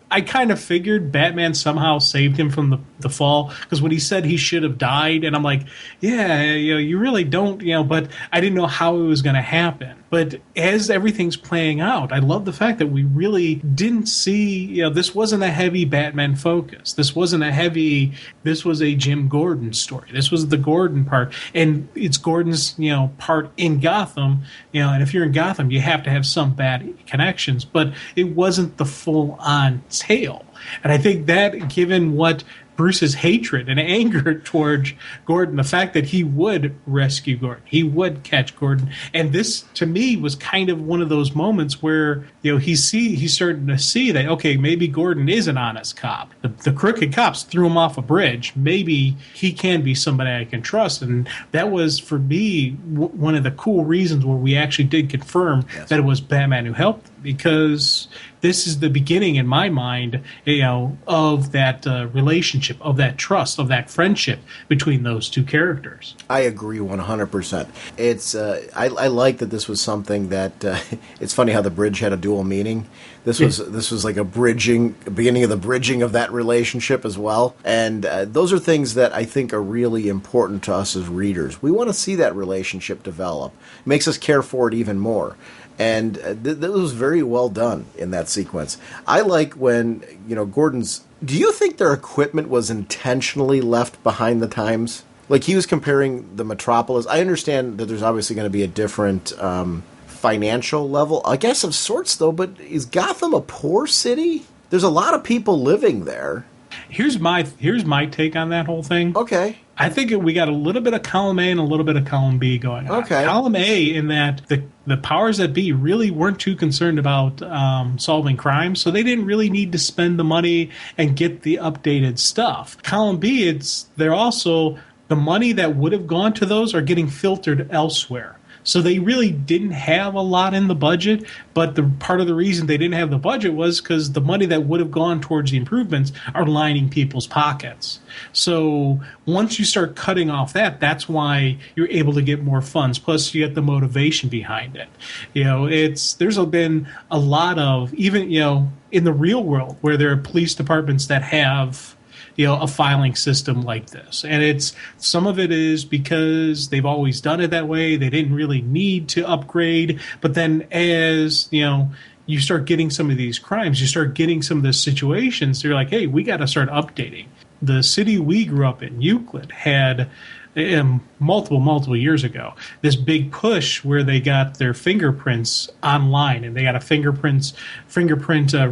I kind of figured Batman somehow saved him from the fall, because when he said he should have died, and I'm like, yeah, you really don't, but I didn't know how it was going to happen. But as everything's playing out, I love the fact that we really didn't see, this wasn't a heavy Batman focus. This was a Jim Gordon story. This was the Gordon part. And it's Gordon's, part in Gotham, and if you're in Gotham, you have to have some bad connections, but it wasn't the full-on tale. And I think that, given what Bruce's hatred and anger towards Gordon, the fact that he would rescue Gordon, he would catch Gordon, and this to me was kind of one of those moments where he's starting to see that, okay, maybe Gordon is an honest cop. The crooked cops threw him off a bridge. Maybe he can be somebody I can trust, and that was for me one of the cool reasons where we actually did confirm that it was Batman who helped, because this is the beginning, in my mind, of that relationship, of that trust, of that friendship between those two characters. I agree 100%. It's I like that this was something that it's funny how the bridge had a dual meaning. This was like a beginning of the bridging of that relationship as well. And those are things that I think are really important to us as readers. We want to see that relationship develop. It makes us care for it even more. And that was very well done in that sequence. I like when, Gordon's... Do you think their equipment was intentionally left behind the times? Like, he was comparing the Metropolis. I understand that there's obviously going to be a different financial level, I guess, of sorts, though, but is Gotham a poor city? There's a lot of people living there. Here's my take on that whole thing. Okay. I think we got a little bit of column A and a little bit of column B going on. Okay. Column A, in that the powers that be really weren't too concerned about solving crimes, so they didn't really need to spend the money and get the updated stuff. Column B, they're also, the money that would have gone to those are getting filtered elsewhere. So they really didn't have a lot in the budget, but the part of the reason they didn't have the budget was because the money that would have gone towards the improvements are lining people's pockets. So once you start cutting off that's why you're able to get more funds. Plus, you get the motivation behind it. There's been a lot of, even in the real world, where there are police departments that have a filing system like this. And some of it is because they've always done it that way. They didn't really need to upgrade. But then as, you start getting some of these crimes, you start getting some of the situations, they're like, hey, we got to start updating. The city we grew up in, Euclid, had multiple years ago this big push where they got their fingerprints online, and they got a fingerprint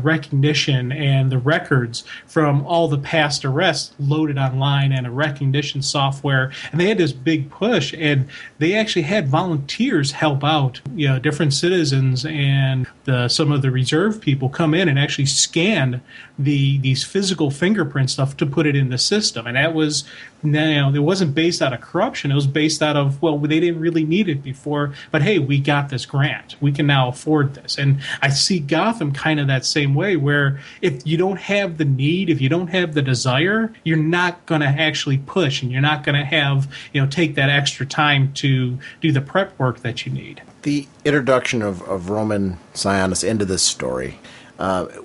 recognition and the records from all the past arrests loaded online and a recognition software. And they had this big push, and they actually had volunteers help out, different citizens and some of the reserve people come in and actually scan these physical fingerprint stuff to put it in the system. And that was, it wasn't based out out of corruption. It was based out of, well, they didn't really need it before, but hey, we got this grant. We can now afford this. And I see Gotham kind of that same way, where if you don't have the need, if you don't have the desire, you're not going to actually push, and you're not going to have, take that extra time to do the prep work that you need. The introduction of Roman Sionis into this story,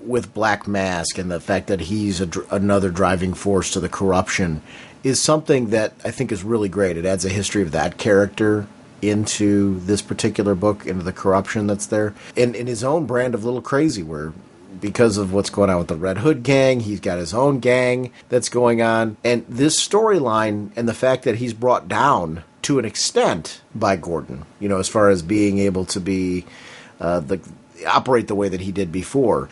with Black Mask and the fact that he's another driving force to the corruption, is something that I think is really great. It adds a history of that character into this particular book, into the corruption that's there, in his own brand of little crazy, where because of what's going on with the Red Hood gang, he's got his own gang that's going on. And this storyline and the fact that he's brought down to an extent by Gordon, as far as being able to be operate the way that he did before,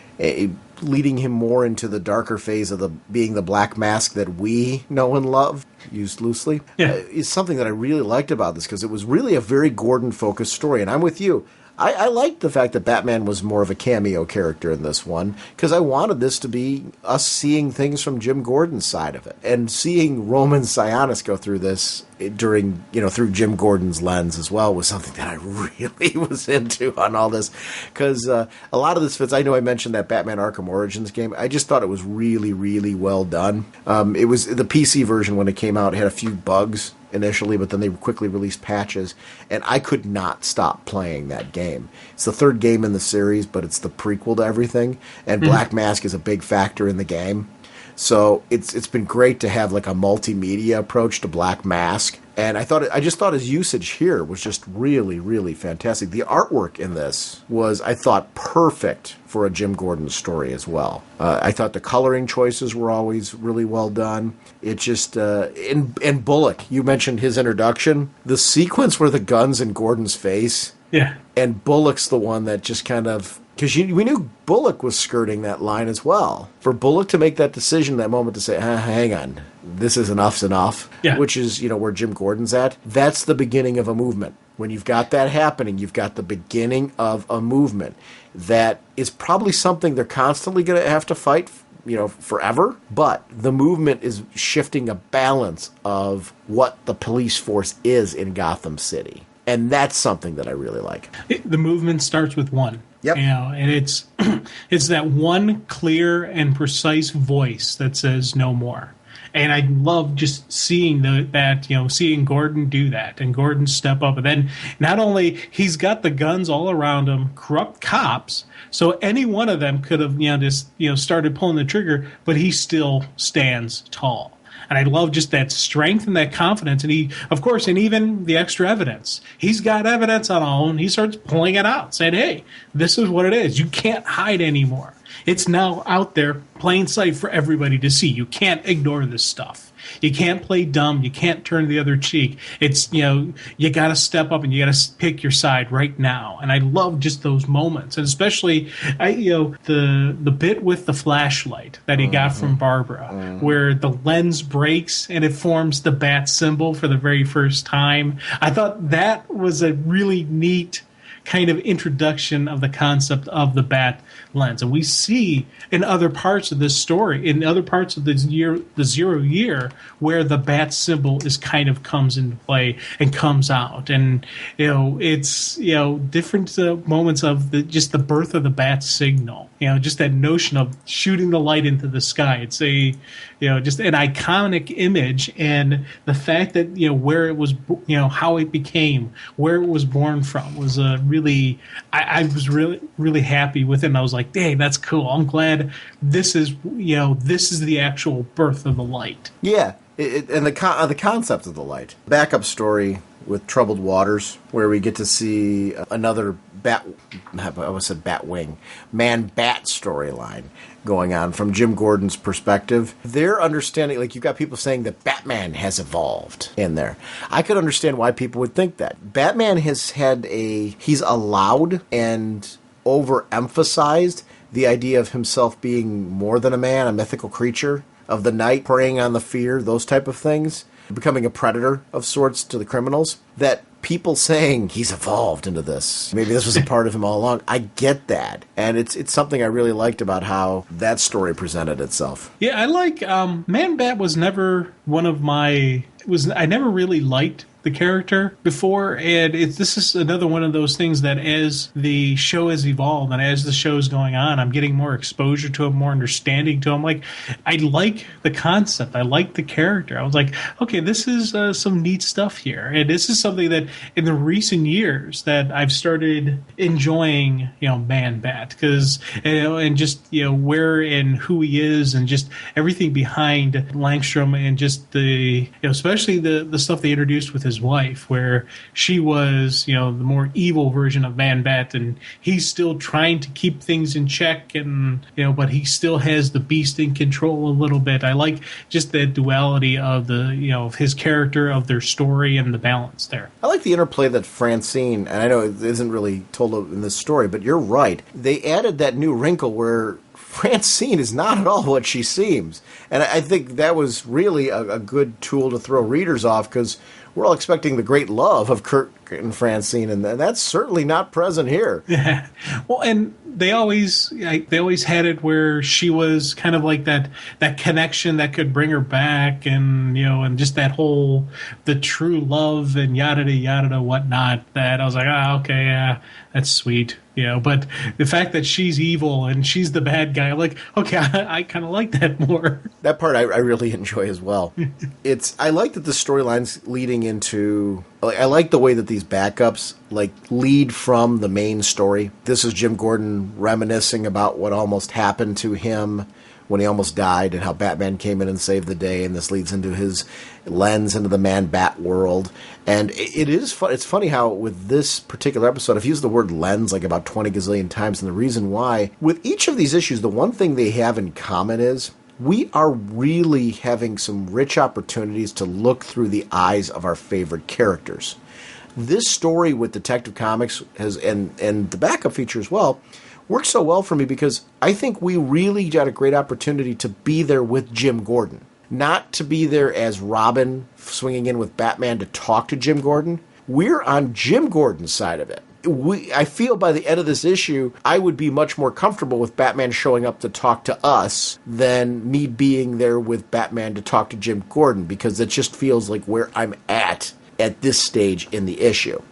leading him more into the darker phase of being the Black Mask that we know and love, used loosely, is something that I really liked about this, because it was really a very Gordon-focused story. And I'm with you. I liked the fact that Batman was more of a cameo character in this one, because I wanted this to be us seeing things from Jim Gordon's side of it, and seeing Roman Sionis go through this through Jim Gordon's lens as well was something that I really was into on all this, because a lot of this fits. I know I mentioned that Batman Arkham Origins game. I just thought it was really, really well done. It was the PC version when it came out. It had a few bugs initially, but then they quickly released patches, and I could not stop playing that game. It's the third game in the series, but it's the prequel to everything, and Black Mask is a big factor in the game. So it's been great to have like a multimedia approach to Black Mask, and I just thought his usage here was just really, really fantastic. The artwork in this was, I thought, perfect for a Jim Gordon story as well. I thought the coloring choices were always really well done. It just and Bullock, you mentioned his introduction, the sequence where the gun's in Gordon's face, and Bullock's the one that just kind of. Because we knew Bullock was skirting that line as well. For Bullock to make that decision, that moment to say, hang on, this is enough's enough, which is, where Jim Gordon's at, that's the beginning of a movement. When you've got that happening, you've got the beginning of a movement that is probably something they're constantly going to have to fight, forever. But the movement is shifting a balance of what the police force is in Gotham City. And that's something that I really like. The movement starts with one. Yep. And it's that one clear and precise voice that says no more. And I love just seeing seeing Gordon do that, and Gordon step up. And then not only he's got the guns all around him, corrupt cops, so any one of them could have started pulling the trigger, but he still stands tall. And I love just that strength and that confidence. And he, of course, and even the extra evidence. He's got evidence on own. He starts pulling it out, saying, hey, this is what it is. You can't hide anymore. It's now out there, plain sight for everybody to see. You can't ignore this stuff. You can't play dumb. You can't turn the other cheek. It's, you got to step up and you got to pick your side right now. And I love just those moments. And especially, the bit with the flashlight that he got from Barbara, where the lens breaks and it forms the bat symbol for the very first time. I thought that was a really neat kind of introduction of the concept of the bat lens. And we see in other parts of this story, in other parts of the 0 year, where the bat symbol is kind of comes into play and comes out. And, it's, different moments of just the birth of the bat signal, just that notion of shooting the light into the sky. It's a, just an iconic image, and the fact that, where it was, how it became, where it was born from was really, I was really, really happy with it. And I was like, dang, that's cool. I'm glad this is the actual birth of the light. Yeah. And the concept of the light. Backup story with Troubled Waters, where we get to see another Batwing, Man-Bat storyline going on from Jim Gordon's perspective. Their understanding, like, you've got people saying that Batman has evolved in there. I could understand why people would think that. Batman he's allowed and overemphasized the idea of himself being more than a man, a mythical creature of the night, preying on the fear, those type of things, becoming a predator of sorts to the criminals, that people saying he's evolved into this. Maybe this was a part of him all along. I get that. And it's something I really liked about how that story presented itself. Yeah, I like Man-Bat was never one of my I never really liked the character before, and this is another one of those things that as the show has evolved and as the show is going on, I'm getting more exposure to him, more understanding to him. Like, I like the concept, I like the character. I was like, okay, this is some neat stuff here, and this is something that in the recent years that I've started enjoying, Man Bat, because and just where and who he is, and just everything behind Langstrom, and just the especially the stuff they introduced with his wife, where she was, the more evil version of Man Bat, and he's still trying to keep things in check, and but he still has the beast in control a little bit. I like just the duality of the of his character, of their story, and the balance there. I like the interplay that Francine, and I know it isn't really told in this story, but you're right. They added that new wrinkle where Francine is not at all what she seems. And I think that was really a good tool to throw readers off, because we're all expecting the great love of Kirk and Francine, and that's certainly not present here. Yeah. Well, and they always had it where she was kind of like that connection that could bring her back, and and just that whole the true love and yada yada whatnot. That I was like, okay, yeah, that's sweet. But the fact that she's evil and she's the bad guy, I'm like, okay, I kind of like that more. That part I really enjoy as well. I like that the storyline's leading into. I like the way that these backups lead from the main story. This is Jim Gordon reminiscing about what almost happened to him when he almost died, and how Batman came in and saved the day, and this leads into his lens into the Man-Bat world. And it is fun. It's funny how with this particular episode, I've used the word lens about 20 gazillion times, and the reason why, with each of these issues, the one thing they have in common is we are really having some rich opportunities to look through the eyes of our favorite characters. This story with Detective Comics and the backup feature as well, works so well for me because I think we really got a great opportunity to be there with Jim Gordon. Not to be there as Robin swinging in with Batman to talk to Jim Gordon. We're on Jim Gordon's side of it. I feel by the end of this issue, I would be much more comfortable with Batman showing up to talk to us than me being there with Batman to talk to Jim Gordon, because it just feels like where I'm at this stage in the issue.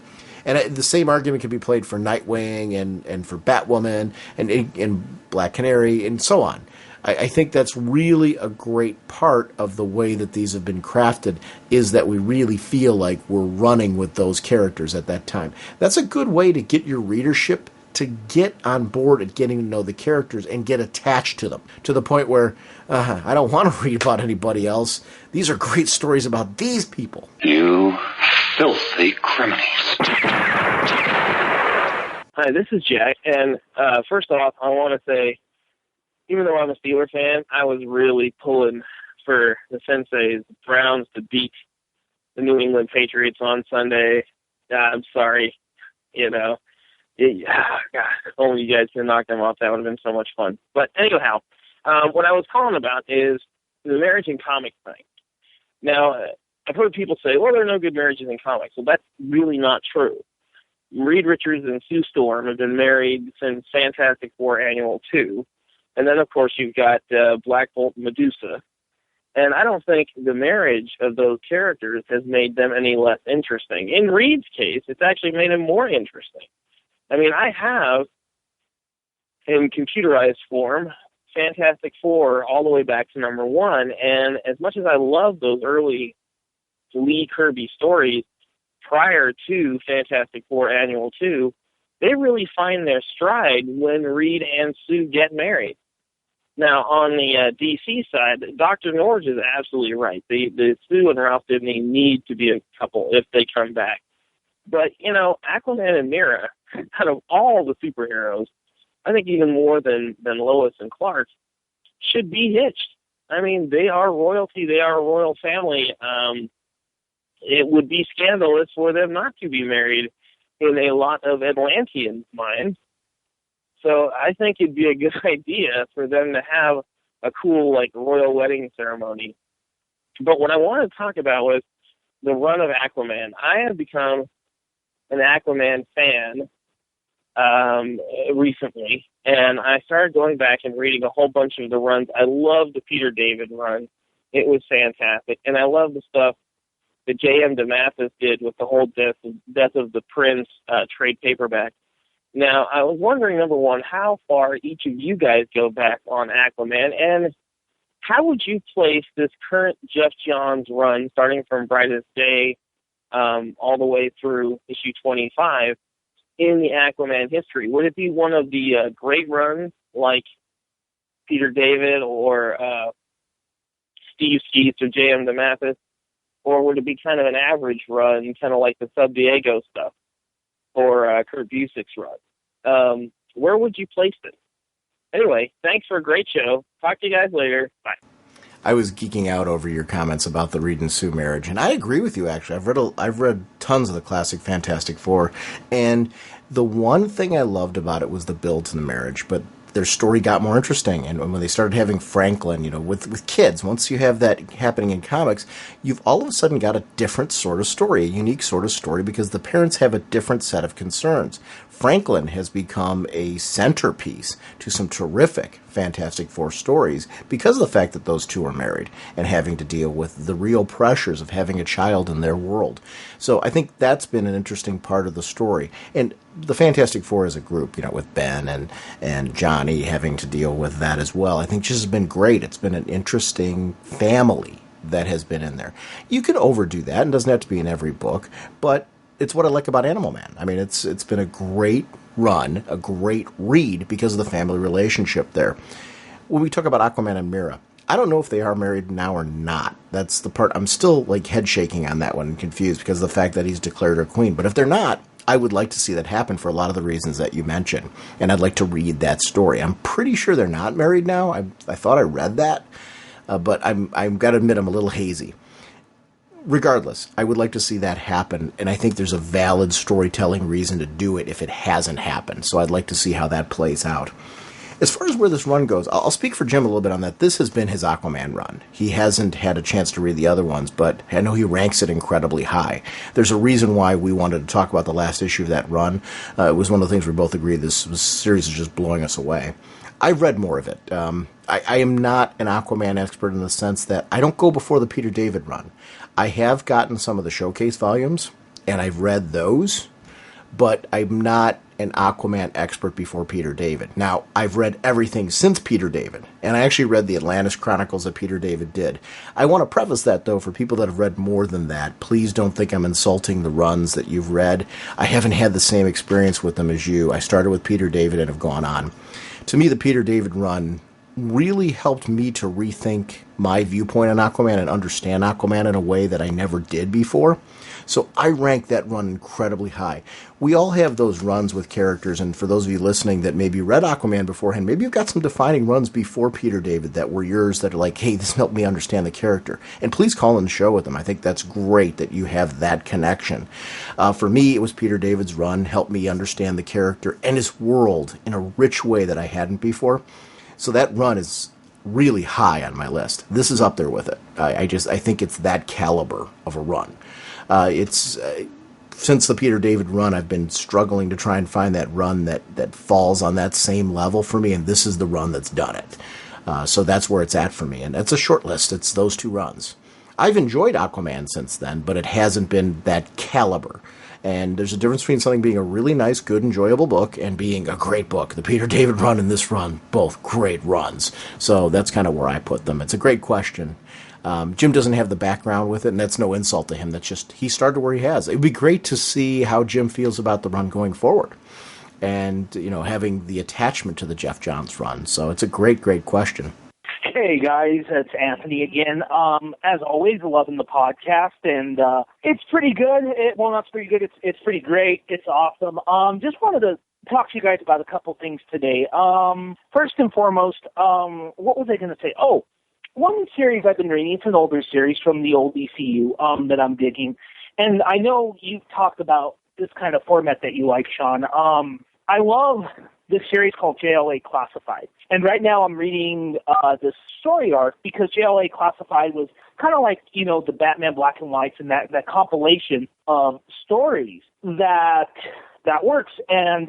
And the same argument can be played for Nightwing and for Batwoman and Black Canary and so on. I think that's really a great part of the way that these have been crafted, is that we really feel like we're running with those characters at that time. That's a good way to get your readership to get on board at getting to know the characters and get attached to them, to the point where I don't want to read about anybody else. These are great stories about these people. You filthy criminals. Hi, this is Jack, and first off, I want to say, even though I'm a Steeler fan, I was really pulling for the Sensei's Browns to beat the New England Patriots on Sunday. I'm sorry, God, only you guys can knock them off. That would have been so much fun. But anyhow, what I was calling about is the marriage in comics thing. Now, I've heard people say, well, there are no good marriages in comics. Well, that's really not true. Reed Richards and Sue Storm have been married since Fantastic Four Annual 2. And then, of course, you've got Black Bolt and Medusa. And I don't think the marriage of those characters has made them any less interesting. In Reed's case, it's actually made him more interesting. I mean, I have, in computerized form, Fantastic Four all the way back to number 1. And as much as I love those early Lee Kirby stories prior to Fantastic Four Annual 2, they really find their stride when Reed and Sue get married. Now, on the DC side, Dr. Norge is absolutely right. The Sue and Ralph Dibny need to be a couple if they come back. But, Aquaman and Mera, out of all the superheroes, I think even more than Lois and Clark, should be hitched. I mean, they are royalty. They are a royal family. It would be scandalous for them not to be married in a lot of Atlantean minds. So I think it'd be a good idea for them to have a cool, royal wedding ceremony. But what I wanted to talk about was the run of Aquaman. I have become an Aquaman fan recently, and I started going back and reading a whole bunch of the runs. I love the Peter David run. It was fantastic. And I love the stuff that J.M. DeMatteis did with the whole Death of the Prince trade paperback. Now, I was wondering, number one, how far each of you guys go back on Aquaman, and how would you place this current Jeff Johns run, starting from Brightest Day all the way through issue 25, in the Aquaman history? Would it be one of the great runs like Peter David or Steve Skeets or J.M. DeMatteis, or would it be kind of an average run, kind of like the Sub Diego stuff, or Kurt Busiek's run? Where would you place it? Anyway, thanks for a great show. Talk to you guys later. Bye. I was geeking out over your comments about the Reed and Sue marriage, and I agree with you, actually. I've read tons of the classic Fantastic Four, and the one thing I loved about it was the build to the marriage, but their story got more interesting, and when they started having Franklin, with kids, once you have that happening in comics, you've all of a sudden got a different sort of story, a unique sort of story, because the parents have a different set of concerns. Franklin has become a centerpiece to some terrific Fantastic Four stories because of the fact that those two are married and having to deal with the real pressures of having a child in their world. So I think that's been an interesting part of the story. And the Fantastic Four as a group, with Ben and Johnny having to deal with that as well, I think just has been great. It's been an interesting family that has been in there. You can overdo that, and it doesn't have to be in every book, but it's what I like about Animal Man. I mean, it's been a great run, a great read because of the family relationship there. When we talk about Aquaman and Mera, I don't know if they are married now or not. That's the part I'm still head shaking on that one and confused because of the fact that he's declared her queen. But if they're not, I would like to see that happen for a lot of the reasons that you mentioned, and I'd like to read that story. I'm pretty sure they're not married now. I thought I read that, but I've got to admit I'm a little hazy. Regardless, I would like to see that happen, and I think there's a valid storytelling reason to do it if it hasn't happened, so I'd like to see how that plays out. As far as where this run goes, I'll speak for Jim a little bit on that. This has been his Aquaman run. He hasn't had a chance to read the other ones, but I know he ranks it incredibly high. There's a reason why we wanted to talk about the last issue of that run. It was one of the things we both agreed this series is just blowing us away. I've read more of it. I am not an Aquaman expert in the sense that I don't go before the Peter David run. I have gotten some of the showcase volumes, and I've read those, but I'm not an Aquaman expert before Peter David. Now, I've read everything since Peter David, and I actually read the Atlantis Chronicles that Peter David did. I want to preface that, though, for people that have read more than that. Please don't think I'm insulting the runs that you've read. I haven't had the same experience with them as you. I started with Peter David and have gone on. To me, the Peter David run really helped me to rethink my viewpoint on Aquaman and understand Aquaman in a way that I never did before. So I rank that run incredibly high. We all have those runs with characters, and for those of you listening that maybe read Aquaman beforehand, maybe you've got some defining runs before Peter David that were yours that are like, hey, this helped me understand the character. And please call in the show with them. I think that's great that you have that connection. For me, it was Peter David's run, helped me understand the character and his world in a rich way that I hadn't before. So that run is really high on my list. This is up there with it. I think it's that caliber of a run. Since the Peter David run, I've been struggling to try and find that run that falls on that same level for me, and this is the run that's done it. So that's where it's at for me, and it's a short list. It's those two runs. I've enjoyed Aquaman since then, but it hasn't been that caliber. And there's a difference between something being a really nice, good, enjoyable book and being a great book. The Peter David run and this run, both great runs. So that's kind of where I put them. It's a great question. Jim doesn't have the background with it, and that's no insult to him. That's just, he started where he has. It would be great to see how Jim feels about the run going forward and, having the attachment to the Jeff Johns run. So it's a great, great question. Hey guys, it's Anthony again. As always, loving the podcast, and it's pretty good. Not pretty good. It's pretty great. It's awesome. Just wanted to talk to you guys about a couple things today. First and foremost, what was I going to say? Oh, one series I've been reading. It's an older series from the old ECU that I'm digging, and I know you've talked about this kind of format that you like, Sean. I love this series called JLA Classified. And right now I'm reading this story arc because JLA Classified was kind of like, the Batman Black and Whites and that compilation of stories that works. And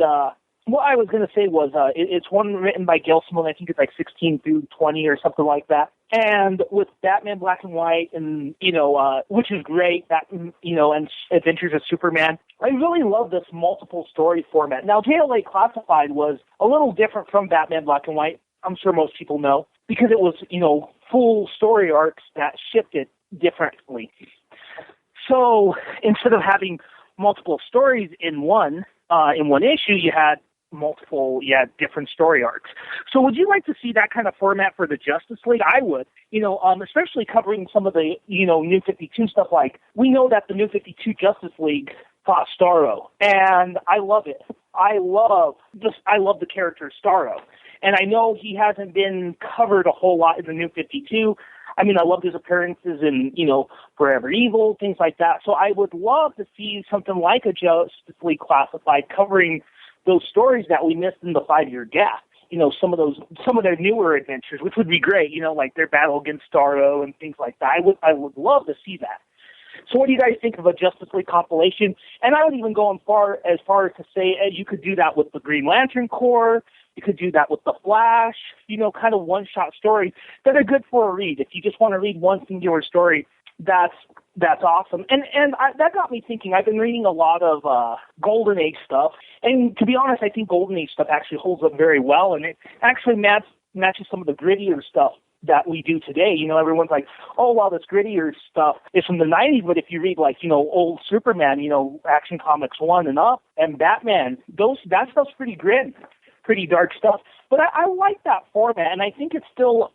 What I was going to say was it's one written by Gail Simone. I think it's like 16 through 20 or something like that. And with Batman Black and White and, which is great, that, and Adventures of Superman, I really love this multiple story format. Now, JLA Classified was a little different from Batman Black and White. I'm sure most people know, because it was, full story arcs that shifted differently. So instead of having multiple stories in one issue, you had different story arcs. So would you like to see that kind of format for the Justice League? I would, especially covering some of the, New 52 stuff. Like, we know that the New 52 Justice League fought Starro, and I love it. I love the character Starro. And I know he hasn't been covered a whole lot in the New 52. I mean, I loved his appearances in, Forever Evil, things like that. So I would love to see something like a Justice League Classified covering those stories that we missed in the 5-year gap. Some of their newer adventures, which would be great, like their battle against Starro and things like that. I would love to see that. So what do you guys think of a Justice League compilation? And I would even go as far as to say you could do that with the Green Lantern Corps. You could do that with the Flash, kind of one-shot stories that are good for a read. If you just want to read one singular story, that's awesome. And that got me thinking. I've been reading a lot of Golden Age stuff. And to be honest, I think Golden Age stuff actually holds up very well. And it actually matches some of the grittier stuff that we do today. Everyone's like, oh, well, this grittier stuff is from the 90s, but if you read, like, old Superman, Action Comics 1 and up, and Batman, that stuff's pretty grim, pretty dark stuff. But I like that format, and I think it's still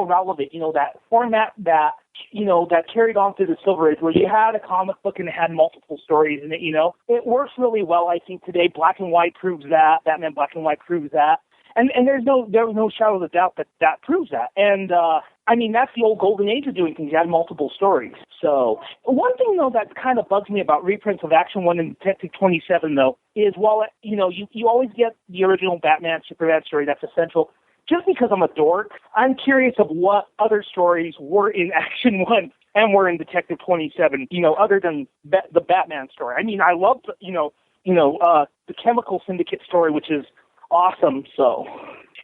relevant, that format that, that carried on through the Silver Age, where you had a comic book and it had multiple stories in it, It works really well, I think, today. Black and White proves that. Batman Black and White proves that. And there's no shadow of doubt that proves that. And, that's the old Golden Age of doing things. You had multiple stories. So one thing, though, that kind of bugs me about reprints of Action 1 and Detective 27, though, is you always get the original Batman, Superman story. That's essential. Just because I'm a dork, I'm curious of what other stories were in Action 1 and were in Detective 27, other than the Batman story. I love, the Chemical Syndicate story, which is awesome. So,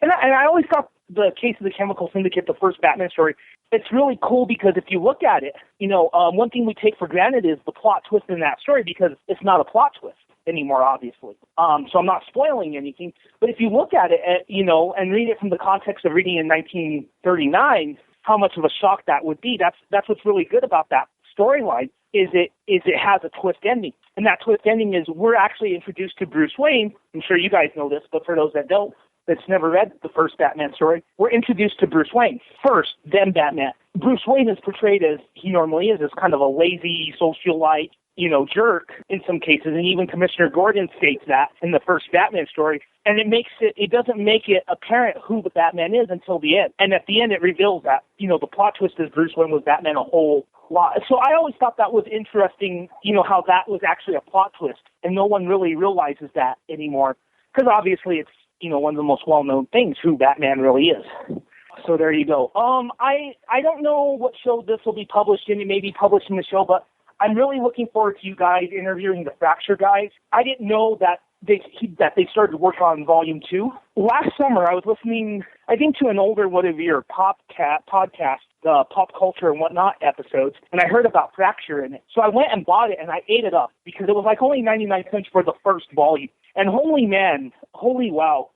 and I always thought the case of the Chemical Syndicate, the first Batman story, it's really cool because if you look at it, one thing we take for granted is the plot twist in that story, because it's not a plot twist anymore, obviously. So I'm not spoiling anything, but if you look at it, and read it from the context of reading in 1939, how much of a shock that would be. That's what's really good about that storyline. Is it has a twist ending. And that twist ending is we're actually introduced to Bruce Wayne. I'm sure you guys know this, but for those that don't, that's never read the first Batman story, we're introduced to Bruce Wayne first, then Batman. Bruce Wayne is portrayed as he normally is, as kind of a lazy socialite, jerk in some cases, and even Commissioner Gordon states that in the first Batman story. And it doesn't make it apparent who the Batman is until the end. And at the end, it reveals that, the plot twist is Bruce Wayne was Batman a whole lot. So I always thought that was interesting, how that was actually a plot twist, and no one really realizes that anymore, because obviously it's, one of the most well-known things, who Batman really is. So there you go. I don't know what show this will be published in. It may be published in the show, but I'm really looking forward to you guys interviewing the Fracture guys. I didn't know that they started working on Volume 2. Last summer, I was listening, I think, to an older one of your podcast, the Pop Culture and Whatnot episodes, and I heard about Fracture in it. So I went and bought it, and I ate it up, because it was like only 99 cents for the first volume. And holy wow.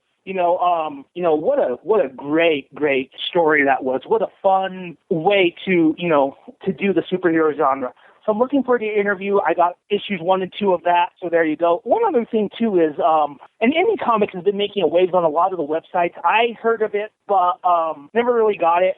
What a great story that was. What a fun way to do the superhero genre. So I'm looking forward to your interview. I got issues 1 and 2 of that, so there you go. One other thing, too, is, and Indie Comics has been making waves on a lot of the websites. I heard of it, but never really got it.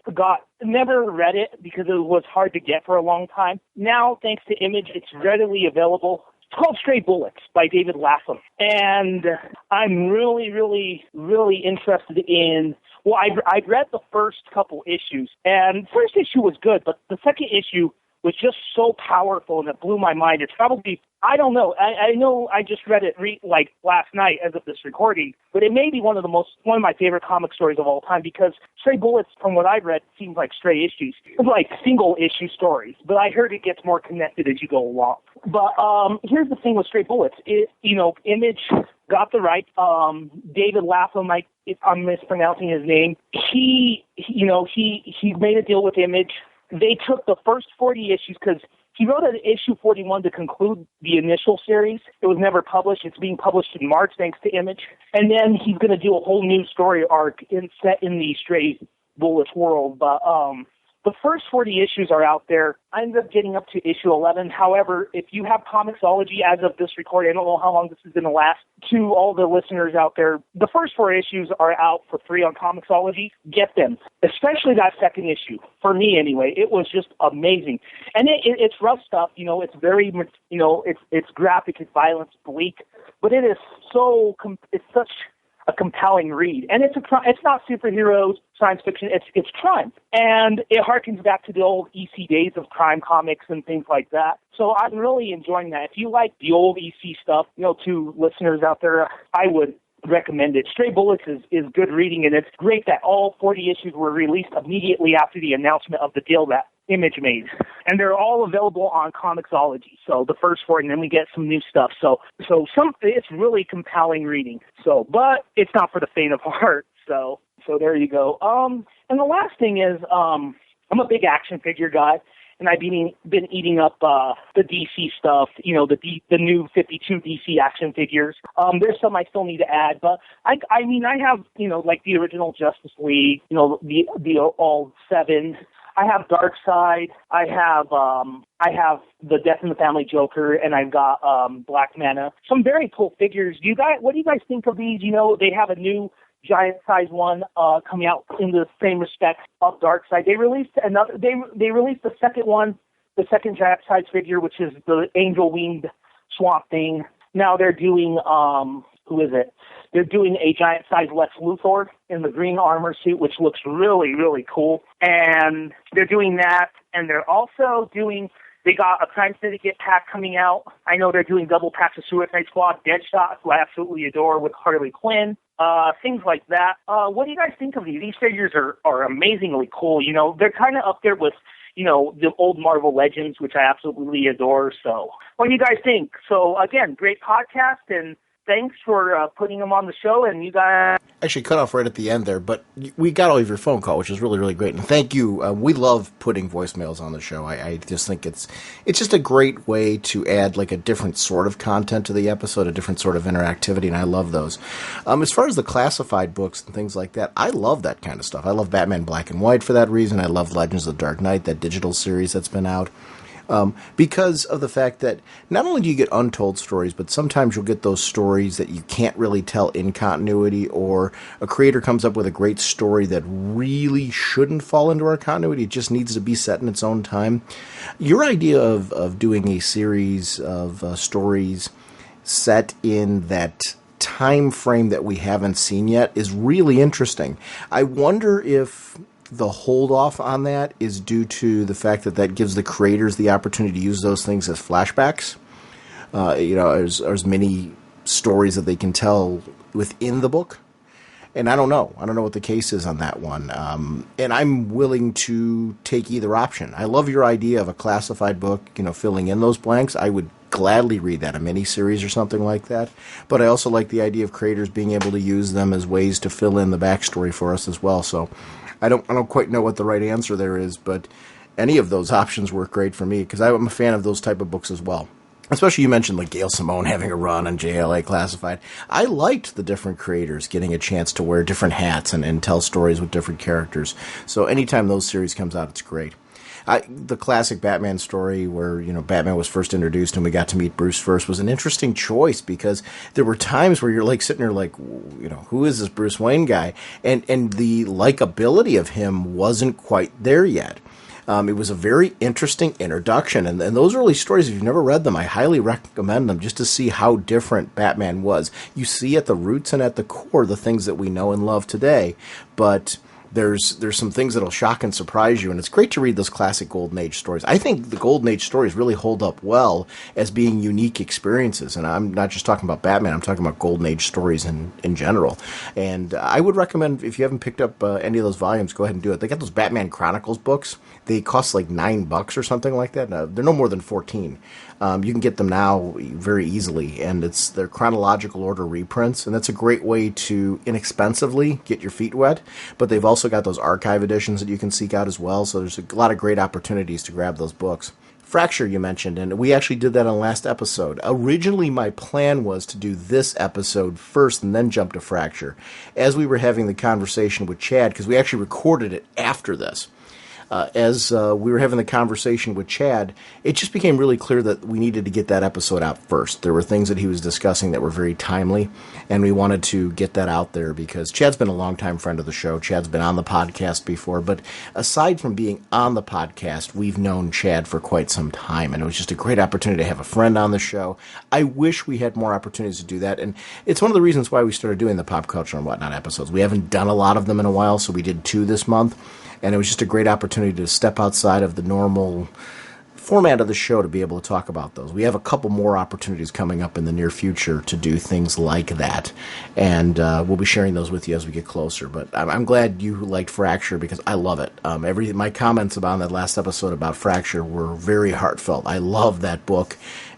Never read it because it was hard to get for a long time. Now, thanks to Image, it's readily available. It's called Stray Bullets by David Lapham. And I'm really, really, really interested in, I read the first couple issues, and the first issue was good, but the second issue was just so powerful, and it blew my mind. It's probably, I don't know. I know I just read it like last night as of this recording, but it may be one of my favorite comic stories of all time, because Stray Bullets, from what I've read, seems like stray issues, like single issue stories. But I heard it gets more connected as you go along. But here's the thing with Stray Bullets. Image got the right. David Lapham, if I'm mispronouncing his name, he made a deal with Image. They took the first 40 issues, because he wrote an issue 41 to conclude the initial series. It was never published. It's being published in March, thanks to Image. And then he's going to do a whole new story arc set in the Stray Bullets world. But the first 40 issues are out there. I ended up getting up to issue 11. However, if you have Comixology as of this recording, I don't know how long this is going to last, to all the listeners out there, the first 4 issues are out for free on Comixology. Get them, especially that second issue. For me, anyway, it was just amazing. And it's rough stuff. It's very, it's graphic, it's violence, bleak, but it is it's such a compelling read. And it's not superheroes, science fiction, it's crime. And it harkens back to the old EC days of crime comics and things like that. So I'm really enjoying that. If you like the old EC stuff, to listeners out there, I would recommend it. Stray Bullets is good reading, and it's great that all 40 issues were released immediately after the announcement of the deal that Image made. And they're all available on Comixology. So the first 4, and then we get some new stuff. So it's really compelling reading. But it's not for the faint of heart. So there you go. And the last thing is, I'm a big action figure guy, and I've been eating up the DC stuff, the new 52 DC action figures. There's some I still need to add, but I have, like the original Justice League, the all 7. I have Darkseid. I have the Death in the Family Joker, and I've got Black Manta. Some very cool figures. What do you guys think of these? They have a new giant size one coming out in the same respect of Darkseid. They released another. They released the second one, the second giant size figure, which is the angel winged Swamp Thing. Now they're doing who is it? They're doing a giant size Lex Luthor in the green armor suit, which looks really, really cool. And they're doing that, and they're also doing. They got a Crime Syndicate pack coming out. I know they're doing double packs of Suicide Squad, Deadshot, who I absolutely adore, with Harley Quinn, things like that. What do you guys think of these? These figures are amazingly cool. They're kind of up there with, the old Marvel Legends, which I absolutely adore. So what do you guys think? So, again, great podcast, and thanks for putting them on the show, and you guys... Actually, cut off right at the end there, but we got all of your phone call, which is really, really great. And thank you. We love putting voicemails on the show. I just think it's just a great way to add like a different sort of content to the episode, a different sort of interactivity, and I love those. As far as the classified books and things like that, I love that kind of stuff. I love Batman Black and White for that reason. I love Legends of the Dark Knight, that digital series that's been out. Because of the fact that not only do you get untold stories, but sometimes you'll get those stories that you can't really tell in continuity, or a creator comes up with a great story that really shouldn't fall into our continuity. It just needs to be set in its own time. Your idea of doing a series of stories set in that time frame that we haven't seen yet is really interesting. I wonder if the hold off on that is due to the fact that gives the creators the opportunity to use those things as flashbacks. There's many stories that they can tell within the book. And I don't know. I don't know what the case is on that one. And I'm willing to take either option. I love your idea of a classified book, filling in those blanks. I would gladly read that, a miniseries or something like that. But I also like the idea of creators being able to use them as ways to fill in the backstory for us as well. So I don't quite know what the right answer there is, but any of those options work great for me, because I'm a fan of those type of books as well. Especially you mentioned like Gail Simone having a run on JLA Classified. I liked the different creators getting a chance to wear different hats and tell stories with different characters. So anytime those series comes out, it's great. The classic Batman story where, Batman was first introduced and we got to meet Bruce first was an interesting choice, because there were times where you're like sitting there like, who is this Bruce Wayne guy? And the likability of him wasn't quite there yet. It was a very interesting introduction, and those early stories, if you've never read them, I highly recommend them just to see how different Batman was. You see at the roots and at the core the things that we know and love today, but there's some things that'll shock and surprise you, and it's great to read those classic Golden Age stories. I think the Golden Age stories really hold up well as being unique experiences, and I'm not just talking about Batman, I'm talking about Golden Age stories in general. And I would recommend, if you haven't picked up any of those volumes, go ahead and do it. They got those Batman Chronicles books. They cost like $9 or something like that. No, they're no more than 14. You can get them now very easily, and they're chronological order reprints, and that's a great way to inexpensively get your feet wet. But they've also got those archive editions that you can seek out as well, so there's a lot of great opportunities to grab those books. Fracture you mentioned, and we actually did that on the last episode. Originally, my plan was to do this episode first and then jump to Fracture. As we were having the conversation with Chad, because we actually recorded it after this, as we were having the conversation with Chad, it just became really clear that we needed to get that episode out first. There were things that he was discussing that were very timely, and we wanted to get that out there because Chad's been a longtime friend of the show. Chad's been on the podcast before, but aside from being on the podcast, we've known Chad for quite some time, and it was just a great opportunity to have a friend on the show. I wish we had more opportunities to do that, and it's one of the reasons why we started doing the Pop Culture and Whatnot episodes. We haven't done a lot of them in a while, so we did 2 this month. And it was just a great opportunity to step outside of the normal format of the show to be able to talk about those. We have a couple more opportunities coming up in the near future to do things like that. And we'll be sharing those with you as we get closer. But I'm glad you liked Fracture because I love it. My comments about that last episode about Fracture were very heartfelt. I love that book.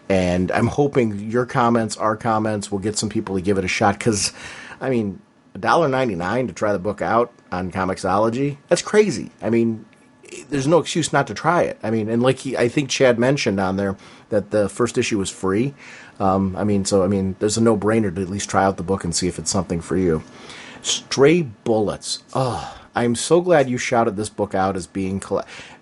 And I'm hoping your comments, our comments, will get some people to give it a shot. Because, I mean, $1.99 to try the book out on Comixology, that's crazy. I mean, there's no excuse not to try it. I mean, and like I think Chad mentioned on there that the first issue was free. There's a no-brainer to at least try out the book and see if it's something for you. Stray Bullets. Oh, I'm so glad you shouted this book out as being...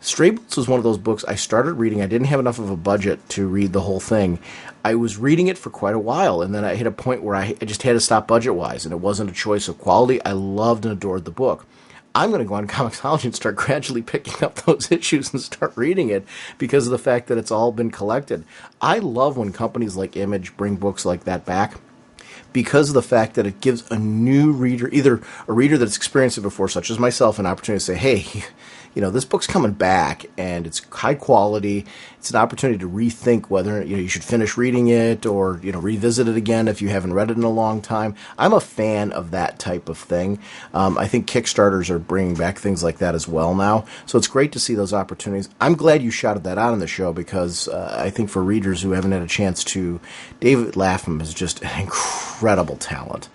Stray Bullets was one of those books I started reading. I didn't have enough of a budget to read the whole thing. I was reading it for quite a while, and then I hit a point where I just had to stop budget-wise, and it wasn't a choice of quality. I loved and adored the book. I'm going to go on Comixology and start gradually picking up those issues and start reading it because of the fact that it's all been collected. I love when companies like Image bring books like that back, because of the fact that it gives a new reader, either a reader that's experienced it before, such as myself, an opportunity to say, hey, this book's coming back, and it's high quality. It's an opportunity to rethink whether you should finish reading it or revisit it again if you haven't read it in a long time. I'm a fan of that type of thing. I think Kickstarters are bringing back things like that as well now, so it's great to see those opportunities. I'm glad you shouted that out on the show because I think for readers who haven't had a chance to, David Lapham is just an incredible talent.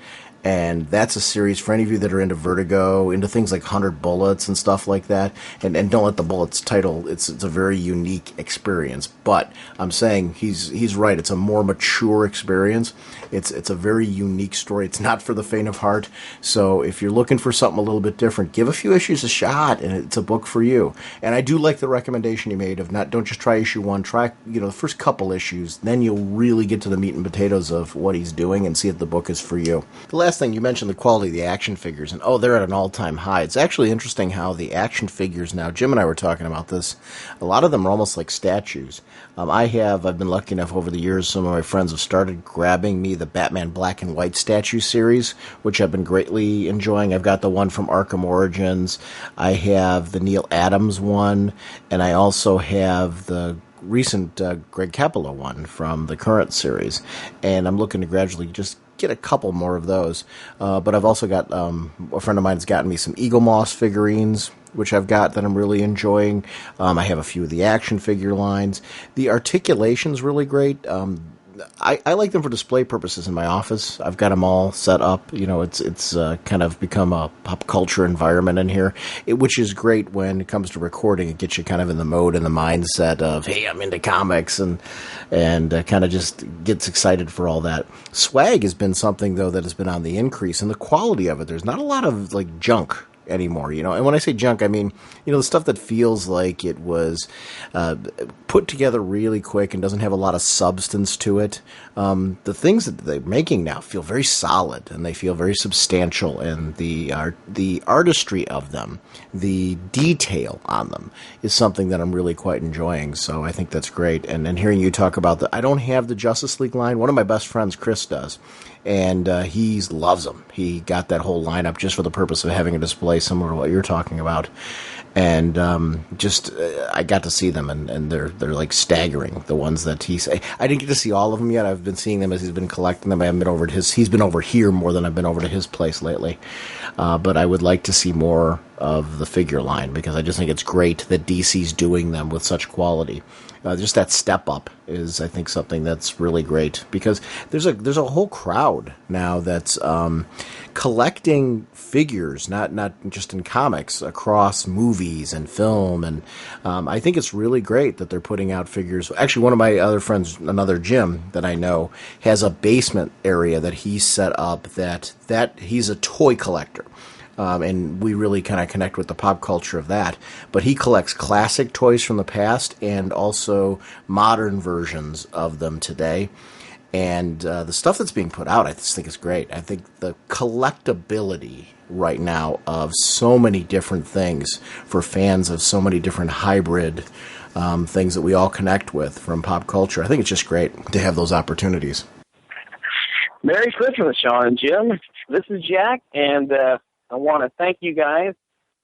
And that's a series for any of you that are into Vertigo, into things like 100 Bullets and stuff like that. And don't let the Bullets title, it's a very unique experience. But I'm saying he's right. It's a more mature experience. It's a very unique story. It's not for the faint of heart. So if you're looking for something a little bit different, give a few issues a shot, and it's a book for you. And I do like the recommendation you made of don't just try issue 1, try the first couple issues, then you'll really get to the meat and potatoes of what he's doing and see if the book is for you. The last thing, you mentioned the quality of the action figures, and they're at an all-time high. It's actually interesting how the action figures now, Jim and I were talking about this, a lot of them are almost like statues. I've been lucky enough over the years, some of my friends have started grabbing me the Batman Black and White statue series, which I've been greatly enjoying. I've got the one from Arkham Origins, I have the Neil Adams one, and I also have the recent Greg Capullo one from the current series, and I'm looking to gradually just get a couple more of those. But I've also got a friend of mine has gotten me some Eagle Moss figurines, which I've got that I'm really enjoying. I have a few of the action figure lines. The articulation's really great. I like them for display purposes in my office. I've got them all set up. It's kind of become a pop culture environment in here, which is great when it comes to recording. It gets you kind of in the mode and the mindset of, hey, I'm into comics, and kind of just gets excited for all that. Swag has been something, though, that has been on the increase, and the quality of it. There's not a lot of junk anymore, and when I say junk, I mean, the stuff that feels like it was put together really quick and doesn't have a lot of substance to it. The things that they're making now feel very solid, and they feel very substantial, and the artistry of them, the detail on them is something that I'm really quite enjoying, so I think that's great. And hearing you talk about I don't have the Justice League line. One of my best friends, Chris, does. And he loves them. He got that whole lineup just for the purpose of having a display display similar to what you're talking about. And I got to see them, and they're like staggering. The ones that I didn't get to see all of them yet. I've been seeing them as he's been collecting them. I haven't been over at he's been over here more than I've been over to his place lately. But I would like to see more of the figure line, because I just think it's great that DC's doing them with such quality. Just that step up is, I think, something that's really great, because there's a whole crowd now that's collecting figures, not just in comics, across movies and film, and I think it's really great that they're putting out figures. Actually, one of my other friends, another Jim that I know, has a basement area that he's set up that he's a toy collector. And we really kind of connect with the pop culture of that. But he collects classic toys from the past and also modern versions of them today. And the stuff that's being put out, I just think is great. I think the collectability right now of so many different things for fans of so many different hybrid things that we all connect with from pop culture, I think it's just great to have those opportunities. Merry Christmas, Sean and Jim. This is Jack, and I want to thank you guys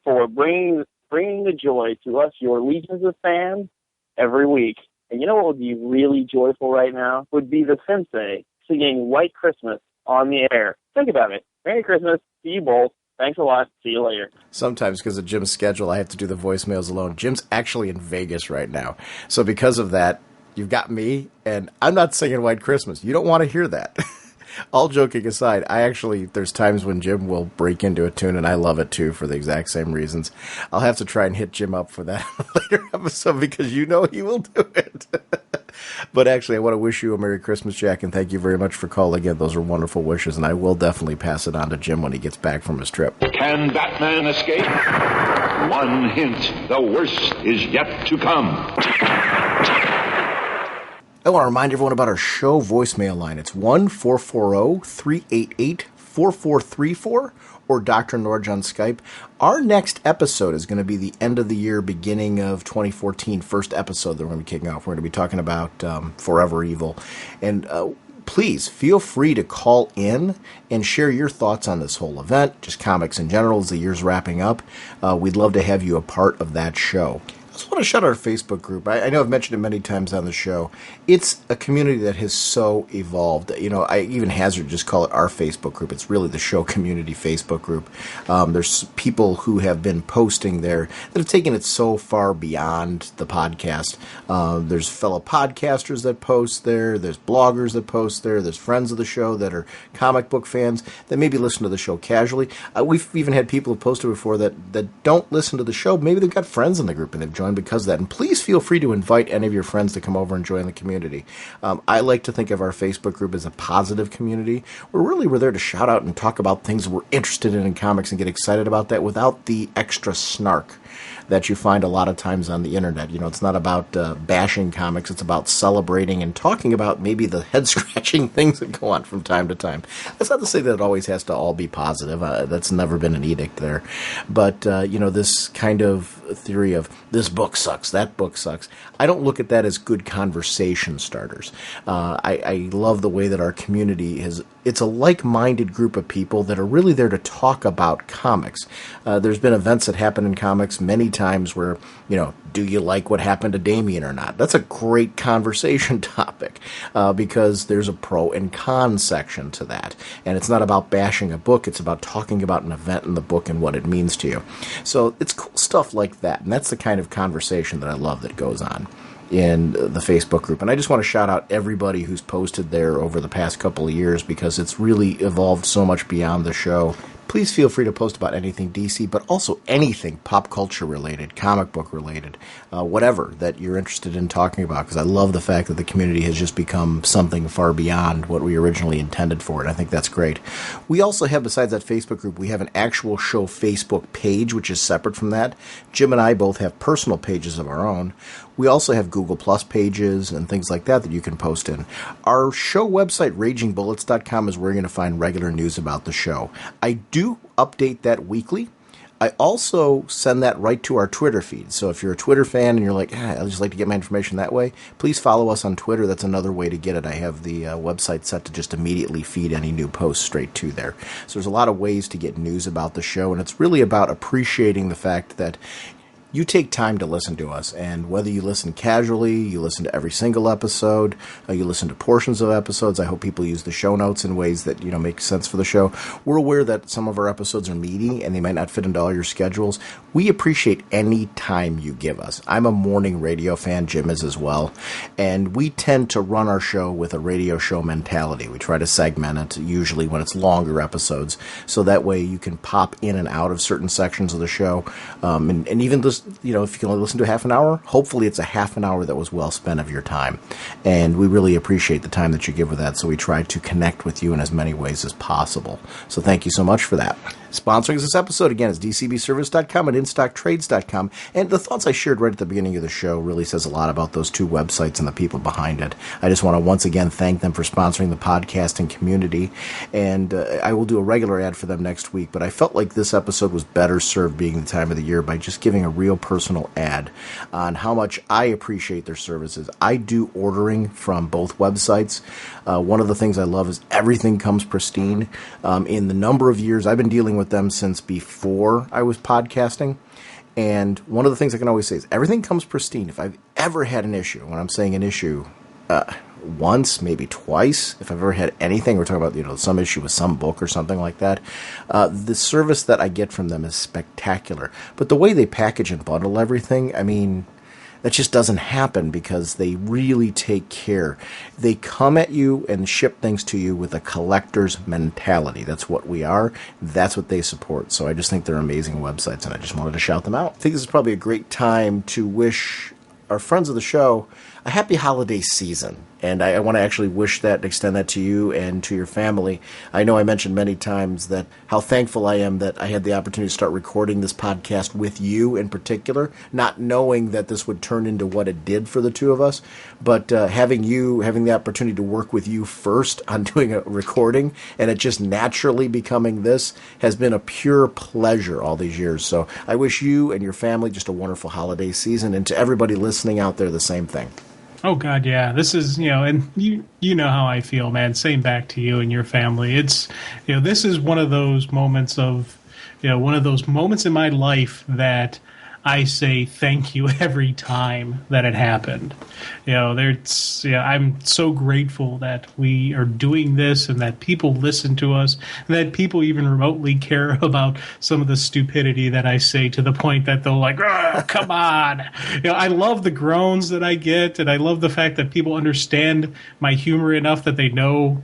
for bringing the joy to us, your legions of fans, every week. And you know what would be really joyful right now? Would be the Sensei singing White Christmas on the air. Think about it. Merry Christmas to you both. Thanks a lot. See you later. Sometimes, because of Jim's schedule, I have to do the voicemails alone. Jim's actually in Vegas right now. So because of that, you've got me, and I'm not singing White Christmas. You don't want to hear that. All joking aside, there's times when Jim will break into a tune, and I love it too for the exact same reasons. I'll have to try and hit Jim up for that later episode, because you know he will do it. But actually, I want to wish you a Merry Christmas, Jack, and thank you very much for calling in. Those are wonderful wishes, and I will definitely pass it on to Jim when he gets back from his trip. Can Batman escape? One hint, the worst is yet to come. I want to remind everyone about our show voicemail line. It's 1-440-388-4434 or drnorge on Skype. Our next episode is going to be the end of the year, beginning of 2014, first episode that we're going to be kicking off. We're going to be talking about Forever Evil. And please feel free to call in and share your thoughts on this whole event, just comics in general as the year's wrapping up. We'd love to have you a part of that show. I just want to shout out our Facebook group. I know I've mentioned it many times on the show. It's a community that has so evolved. You know, I even hazard just call it our Facebook group. It's really the show community Facebook group. There's people who have been posting there that have taken it so far beyond the podcast. There's fellow podcasters that post there. There's bloggers that post there. There's friends of the show that are comic book fans that maybe listen to the show casually. We've even had people who posted before that don't listen to the show. Maybe they've got friends in the group and they've joined because of that. And please feel free to invite any of your friends to come over and join the community. I like to think of our Facebook group as a positive community. We're there to shout out and talk about things we're interested in comics and get excited about that without the extra snark that you find a lot of times on the internet. You know, it's not about bashing comics. It's about celebrating and talking about maybe the head-scratching things that go on from time to time. That's not to say that it always has to all be positive. That's never been an edict there. But, this kind of theory of this book sucks, that book sucks, I don't look at that as good conversation starters. I love the way that our community it's a like-minded group of people that are really there to talk about comics. There's been events that happen in comics many times where, do you like what happened to Damien or not? That's a great conversation topic because there's a pro and con section to that. And it's not about bashing a book. It's about talking about an event in the book and what it means to you. So it's cool stuff like that. And that's the kind of conversation that I love that goes on in the Facebook group. And I just want to shout out everybody who's posted there over the past couple of years because it's really evolved so much beyond the show. Please feel free to post about anything DC, but also anything pop culture related, comic book related, whatever that you're interested in talking about, because I love the fact that the community has just become something far beyond what we originally intended for it. I think that's great. We also have, besides that Facebook group, we have an actual show Facebook page, which is separate from that. Jim and I both have personal pages of our own. We also have Google Plus pages and things like that you can post in. Our show website, ragingbullets.com, is where you're going to find regular news about the show. I do update that weekly. I also send that right to our Twitter feed. So if you're a Twitter fan and you're like, I'd just like to get my information that way, please follow us on Twitter. That's another way to get it. I have the website set to just immediately feed any new posts straight to there. So there's a lot of ways to get news about the show, and it's really about appreciating the fact that you take time to listen to us, and whether you listen casually, you listen to every single episode, you listen to portions of episodes. I hope people use the show notes in ways that, make sense for the show. We're aware that some of our episodes are meaty and they might not fit into all your schedules. We appreciate any time you give us. I'm a morning radio fan, Jim is as well, and we tend to run our show with a radio show mentality. We try to segment it, usually when it's longer episodes, so that way you can pop in and out of certain sections of the show, and even this. If you can only listen to half an hour, hopefully it's a half an hour that was well spent of your time. And we really appreciate the time that you give with that, so we try to connect with you in as many ways as possible. So thank you so much for that. Sponsoring this episode, again, is dcbservice.com and instocktrades.com. And the thoughts I shared right at the beginning of the show really says a lot about those two websites and the people behind it. I just want to once again thank them for sponsoring the podcasting community. And I will do a regular ad for them next week. But I felt like this episode was better served being the time of the year by just giving a real personal ad on how much I appreciate their services. I do ordering from both websites. One of the things I love is everything comes pristine. In the number of years I've been dealing with them since before I was podcasting, and one of the things I can always say is everything comes pristine. If I've ever had an issue, when I'm saying an issue, once, maybe twice, if I've ever had anything, we're talking about some issue with some book or something like that, the service that I get from them is spectacular. But the way they package and bundle everything, that just doesn't happen because they really take care. They come at you and ship things to you with a collector's mentality. That's what we are. That's what they support. So I just think they're amazing websites, and I just wanted to shout them out. I think this is probably a great time to wish our friends of the show a happy holiday season. And I want to actually wish that, extend that to you and to your family. I know I mentioned many times that how thankful I am that I had the opportunity to start recording this podcast with you in particular, not knowing that this would turn into what it did for the two of us, but having the opportunity to work with you first on doing a recording and it just naturally becoming this has been a pure pleasure all these years. So I wish you and your family just a wonderful holiday season, and to everybody listening out there, the same thing. Oh God, yeah. This is, and you know how I feel, man. Same back to you and your family. It's, this is one of those moments in my life that I say thank you every time that it happened. I'm so grateful that we are doing this and that people listen to us and that people even remotely care about some of the stupidity that I say, to the point that they'll like, oh, come on. I love the groans that I get, and I love the fact that people understand my humor enough that they know,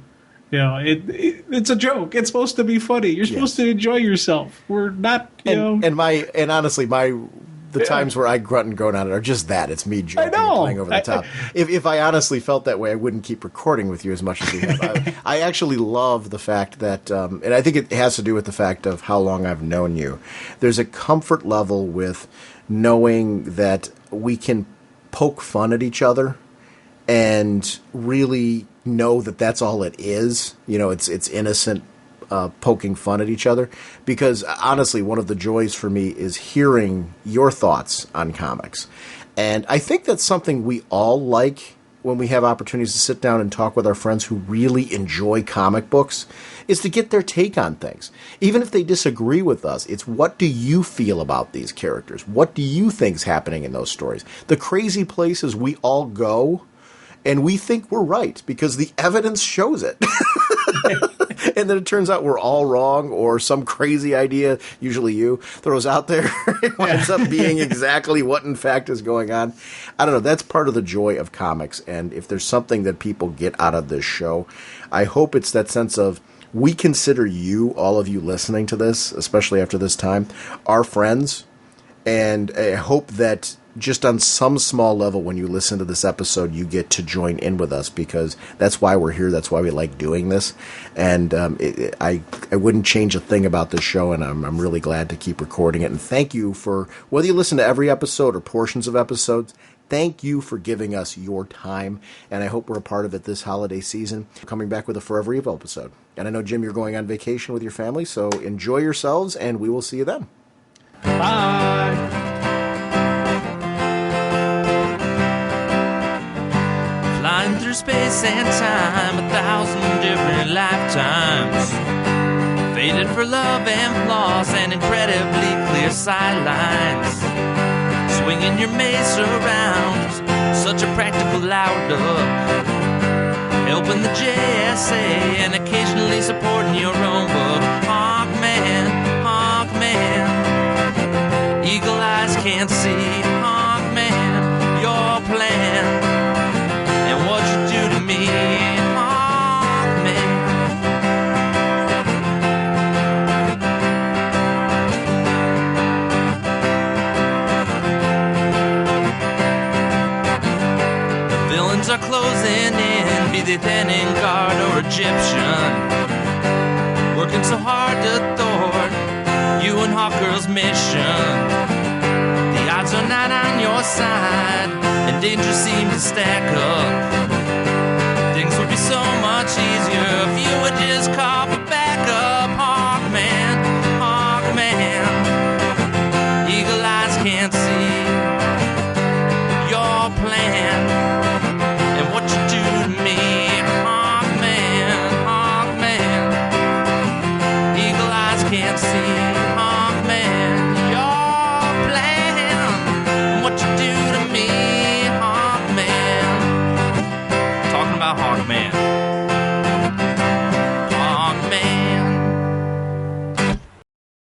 it's a joke. It's supposed to be funny. You're supposed to enjoy yourself. We're not, And honestly, the times where I grunt and groan on it are just that. It's me joking and playing over the top. If I honestly felt that way, I wouldn't keep recording with you as much as we have. I actually love the fact that, and I think it has to do with the fact of how long I've known you. There's a comfort level with knowing that we can poke fun at each other and really know that that's all it is. It's innocent poking fun at each other, because honestly, one of the joys for me is hearing your thoughts on comics. And I think that's something we all like when we have opportunities to sit down and talk with our friends who really enjoy comic books, is to get their take on things. Even if they disagree with us, it's what do you feel about these characters? What do you think's happening in those stories? The crazy places we all go, and we think we're right because the evidence shows it. And then it turns out we're all wrong, or some crazy idea, usually you, throws out there. It winds up being exactly what in fact is going on. I don't know. That's part of the joy of comics. And if there's something that people get out of this show, I hope it's that sense of, we consider you, all of you listening to this, especially after this time, our friends. And I hope that just on some small level, when you listen to this episode, you get to join in with us, because that's why we're here. That's why we like doing this. And I wouldn't change a thing about this show, and I'm really glad to keep recording it. And thank you for, whether you listen to every episode or portions of episodes, thank you for giving us your time, and I hope we're a part of it this holiday season. We're coming back with a Forever Evil episode. And I know, Jim, you're going on vacation with your family, so enjoy yourselves, and we will see you then. Bye. Flying through space and time, 1,000 different lifetimes. Faded for love and flaws and incredibly clear sightlines. Swinging your mace around, such a practical outlook. Helping the JSA and occasionally supporting your own book. Hawkman, Hawkman. Eagle eyes can't see. Hawkman, your plan. And what you do to me. Hawkman. The villains are closing in, be they then in guard or Egyptian. Working so hard to thwart you and Hawkgirl's mission. The odds are not on your side, and danger seems to stack up.